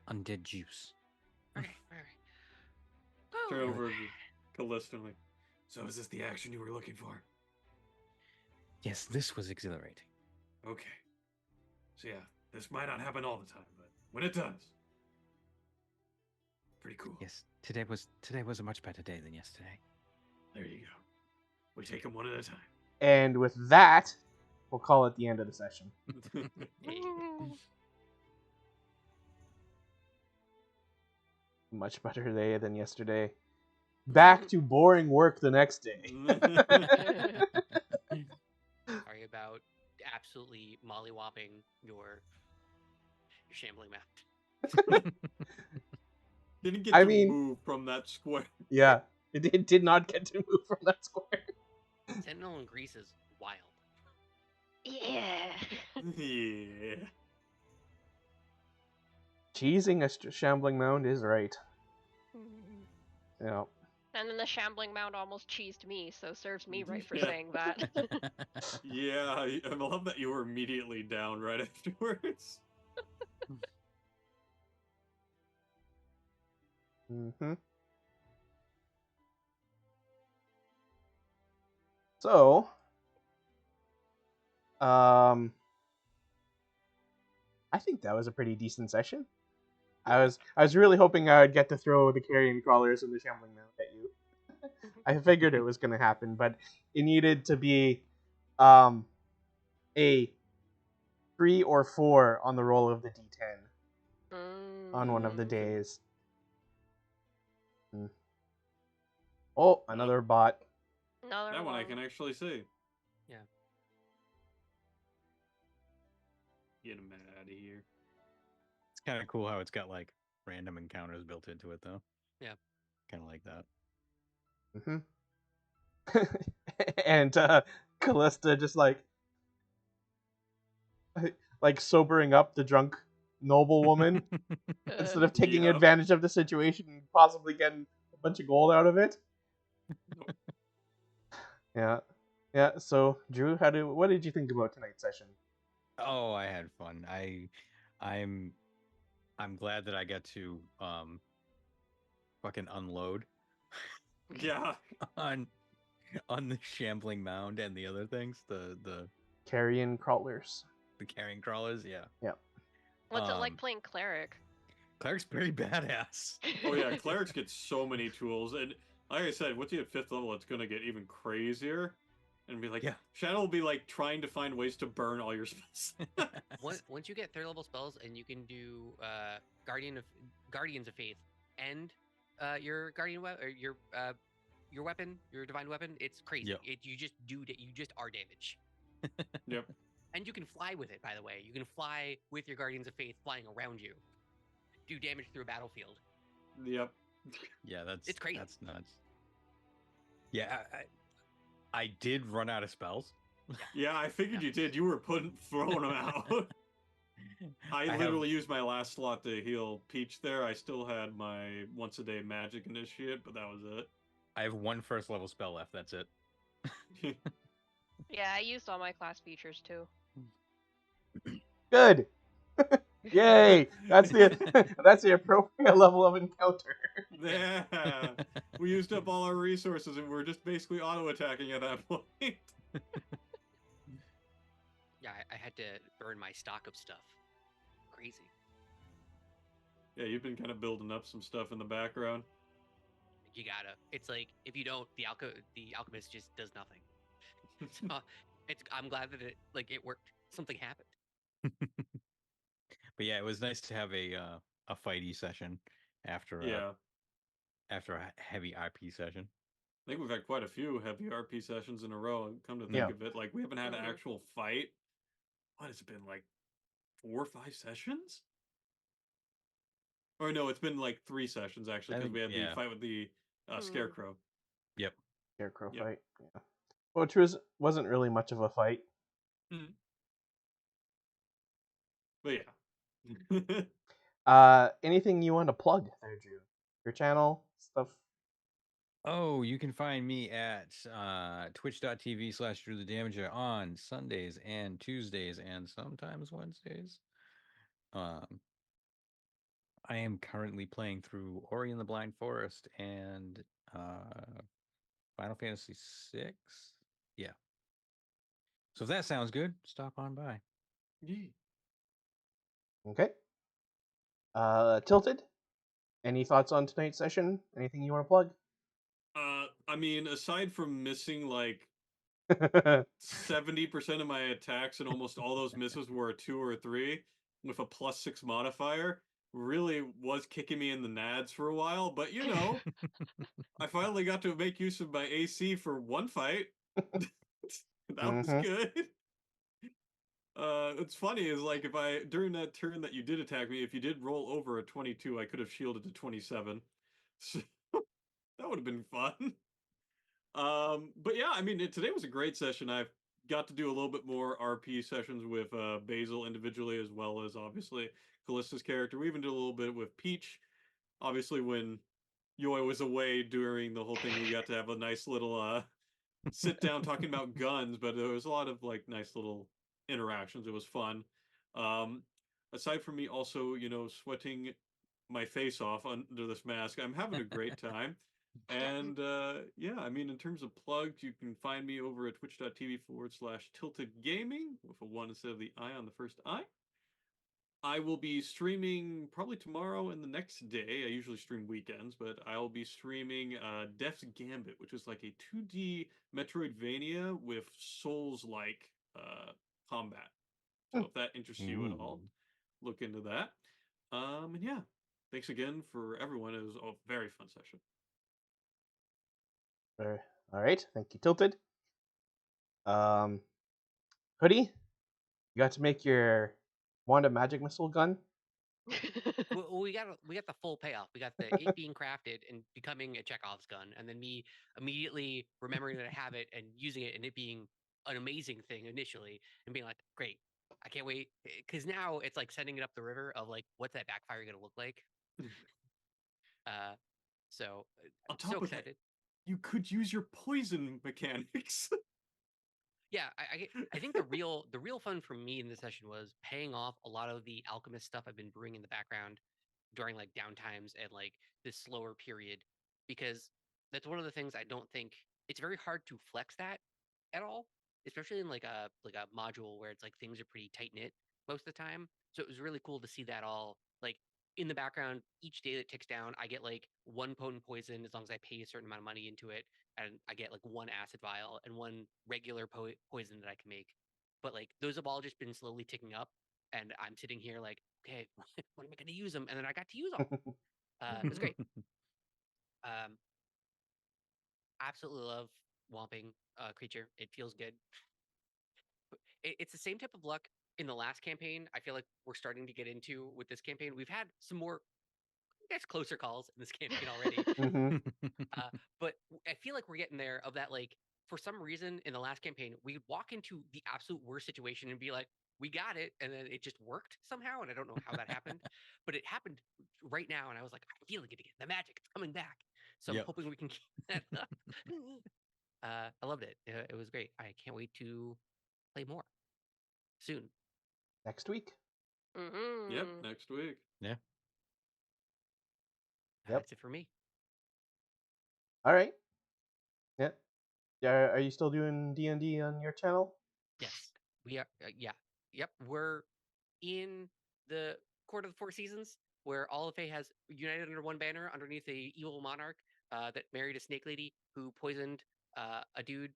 undead juice. Okay, all right. Turn Whew. over to Callista. Like, so is this the action you were looking for? Yes, this was exhilarating. Okay. So yeah, this might not happen all the time, but when it does, pretty cool. Yes, today was a much better day than yesterday. There you go. We take them one at a time. And with that, we'll call it the end of the session. Much better day than yesterday. Back to boring work the next day. Sorry about absolutely mollywopping your shambling mound. Didn't get I to mean- move from that square. Yeah, it did not get to move from that square. Sentinel in Greece is wild. Yeah. Yeah. Cheesing a shambling mound is right. Yeah. And then the shambling mound almost cheesed me, so serves me right for Yeah. saying that. Yeah, I love that you were immediately down right afterwards. Mm-hmm. So, I think that was a pretty decent session. I was really hoping I would get to throw the carrion crawlers and the shambling mound at you. I figured it was going to happen, but it needed to be a 3 or 4 on the roll of the d10 on one of the days. Oh, another bot. Another That one I one. can actually see. Yeah. Get him out of here. It's kind of cool how it's got like random encounters built into it, though. Yeah. Kind of like that. And Callista just like sobering up the drunk noblewoman instead of taking Yep. advantage of the situation and possibly getting a bunch of gold out of it. Yeah. So Drew, what did you think about tonight's session? Oh, I had fun. I'm glad that I got to fucking unload Yeah. on the shambling mound and the other things, the Carrion crawlers. carrying crawlers. Yeah, What's it like Um, playing cleric? Cleric's pretty badass. Oh yeah, clerics get so many tools, and like I said, once you hit 5th level, it's gonna get even crazier. And be like, Yeah. Shadow will be like trying to find ways to burn all your spells. Once you get 3rd level spells and you can do Guardians of Faith and your or your weapon, your divine weapon, it's crazy. Yep. You just are damage. Yep. And you can fly with it, by the way. You can fly with your Guardians of Faith flying around you. Do damage through a battlefield. Yep. Yeah, It's crazy. That's nuts. Yeah, I did run out of spells. Yeah, I figured you did. You were throwing them out. I have- literally used my last slot to heal Peach there. I still had my once a day magic initiate, but that was I have one 1st level spell left. That's it. it. Yeah, I used all my class features too. Good. Yay! That's the appropriate level of encounter. Yeah. We used up all our resources and we're just basically auto-attacking at that point. Yeah, I had to burn my stock of stuff. Crazy. Yeah, you've been kind of building up some stuff in the background. You gotta. It's like if you don't, the alchemist just does nothing. So I'm glad that it worked. Something happened. But yeah, it was nice to have a fighty session after Yeah. after a heavy IP session. I think we've had quite a few heavy RP sessions in a row. And come to think Yeah. of it, like we haven't had an Mhm. actual fight. What has it been, like 4 or 5 sessions? Or no, it's been like 3 sessions actually, I because think- we had yeah. the fight with the Scarecrow. Yep. Scarecrow Yep. fight. Yeah. Which wasn't really much of a fight. But yeah. Anything you want to plug there, Drew? Your channel stuff. Oh, you can find me at twitch.tv/Drew the Damager on Sundays and Tuesdays and sometimes Wednesdays. I am currently playing through Ori and the Blind Forest and Final Fantasy VI. Yeah. So if that sounds good, stop on by. Yeah. Okay. Tilted. Any thoughts on tonight's session? Anything you want to plug? I mean, aside from missing like 70% of my attacks and almost all those misses were a 2 or a 3 with a +6 modifier, really was kicking me in the nads for a while. But you know, I finally got to make use of my AC for one fight. That was Mhm. good. It's funny is like if I during that turn that you did attack me, if you did roll over a 22, I could have shielded to 27. So that would have been fun. But yeah, I mean, today was a great session. I've got to do a little bit more RP sessions with Basil individually, as well as obviously Callista's character. We even did a little bit with Peach. Obviously, when Yoi was away during the whole thing, we got to have a nice little sit down talking about guns. But there was a lot of like nice little interactions. It was fun. Um, aside from me, also sweating my face off under this mask, I'm having a great time. And yeah, I mean, in terms of plugs, you can find me over at twitch.tv/tilted gaming with a 1 instead of the I on the first I. I will be streaming probably tomorrow and the next day. I usually stream weekends, but I'll be streaming Death's Gambit, which is like a 2D Metroidvania with Souls-like combat. So if that interests you at all, look into that. And yeah, thanks again for everyone. It was a very fun session. All right. Thank you, Tilted. Hoodie, you got to make your Wanda magic missile gun. Well, we got the full payoff. We got it being crafted and becoming a Chekhov's gun, and then me immediately remembering that I have it and using it, and it being an amazing thing initially, and being like, "Great, I can't wait!" Because now it's like sending it up the river of like, what's that backfire going to look like? So On I'm top so of that, excited. you could use your poison mechanics. Yeah, I think the real fun for me in this session was paying off a lot of the alchemist stuff I've been brewing in the background during like downtimes and like this slower period, because that's one of the things I don't think it's very hard to flex that at all, especially in like a module where it's like things are pretty tight knit most of the time. So it was really cool to see that all like in the background. Each day that ticks down, I get like one potent poison as long as I pay a certain amount of money into it, and I get like one acid vial and one regular poison that I can make. But like those have all just been slowly ticking up, and I'm sitting here like, okay, when am I going to use them? And then I got to use them. It was great. Um, Absolutely love Whomping Creature. It feels good. It's the same type of luck in the last campaign. I feel like we're starting to get into with this campaign. We've had some more, I guess, closer calls in this campaign already. Mm-hmm. But I feel like we're getting there. Of that, like for some reason in the last campaign, we'd walk into the absolute worst situation and be like, "We got it," and then it just worked somehow, and I don't know how that happened, but it happened right now, and I was like, "I'm feeling it again. The magic, it's coming back." So I'm Yep. hoping we can keep that up. I loved it. It was great. I can't wait to play more soon. Next week. Mm-hmm. Yep, next week. Yeah. Yep. That's it for me. All right. Yeah. Yeah. Are you still doing D&D on your channel? Yes, we are. Yeah, yep. We're in the Court of the Four Seasons, where all of Fae has united under one banner underneath a evil monarch that married a snake lady who poisoned a dude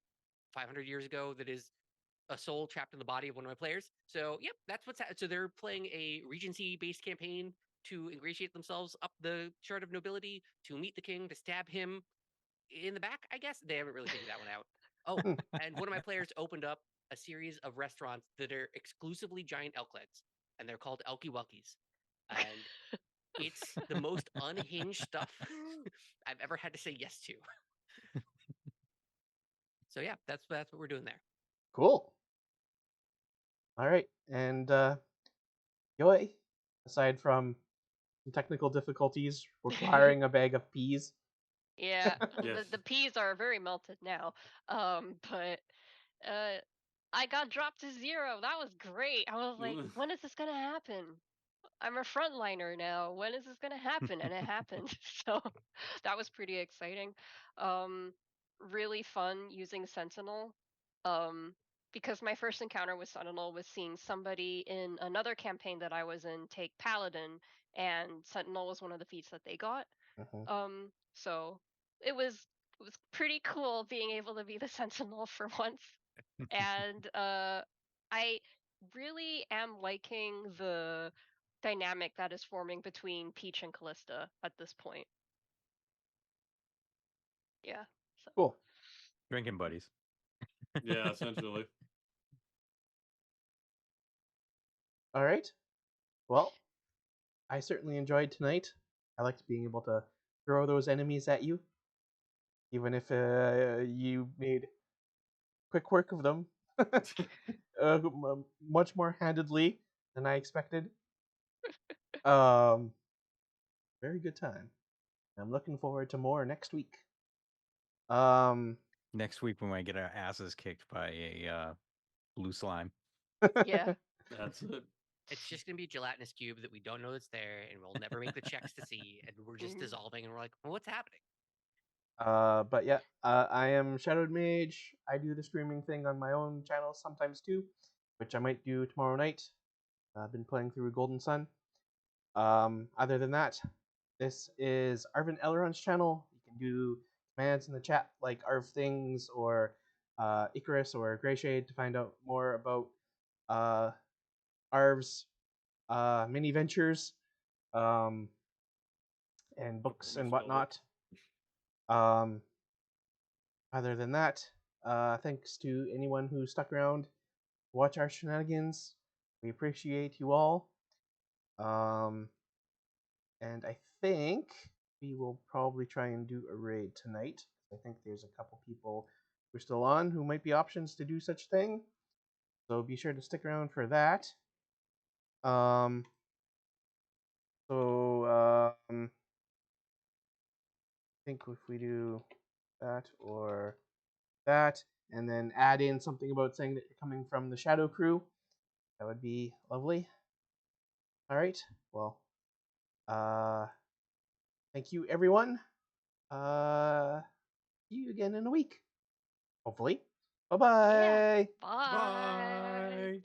500 years ago. That is a soul trapped in the body of one of my players. So, yep, that's what's so they're playing a Regency-based campaign to ingratiate themselves up the chart of nobility, to meet the king, to stab him in the back. I guess they haven't really figured that one out. Oh, and one of my players opened up a series of restaurants that are exclusively giant elklets, and they're called Elky Welkies. And it's the most unhinged stuff I've ever had to say yes to. So yeah, that's what we're doing there. Cool. All right. And Yoy, aside from some technical difficulties requiring a bag of peas. Yeah, Yes. the peas are very melted now. But I got dropped to 0. That was great. I was like, when is this gonna happen? I'm a frontliner now. When is this gonna happen? And it happened. So that was pretty exciting. Um, really fun using Sentinel. Um, because my first encounter with Sentinel was seeing somebody in another campaign that I was in take Paladin, and Sentinel was one of the feats that they got. Mhm. So it was pretty cool being able to be the Sentinel for once. And I really am liking the dynamic that is forming between Peach and Callista at this point. Yeah. So. Cool. Drinking buddies. Yeah, essentially. All right. Well, I certainly enjoyed tonight. I liked being able to throw those enemies at you, even if you made quick work of them, much more handedly than I expected. Very good time. I'm looking forward to more next week. Next week we might get our asses kicked by a blue slime. Yeah. That's it. It's just gonna be a gelatinous cube that we don't know that's there, and we'll never make the checks to see, and we're just dissolving, and we're like, well, what's happening? But yeah, I am Shadowed Mage. I do the streaming thing on my own channel sometimes too, which I might do tomorrow night. I've been playing through Golden Sun. Other than that, this is Arvin Elrond's channel. You can do commands in the chat like Arv Things or Icarus or Greyshade to find out more about Arv's mini ventures and books and whatnot. Other than that, thanks to anyone who stuck around to watch our shenanigans. We appreciate you all. And I think we will probably try and do a raid tonight. I think there's a couple people who are still on who might be options to do such thing. So be sure to stick around for that. I think if we do that or that, and then add in something about saying that you're coming from the Shadow Crew, that would be lovely. All right. Well, Thank you, everyone. See you again in a week. Hopefully. Bye-bye. Bye. Bye.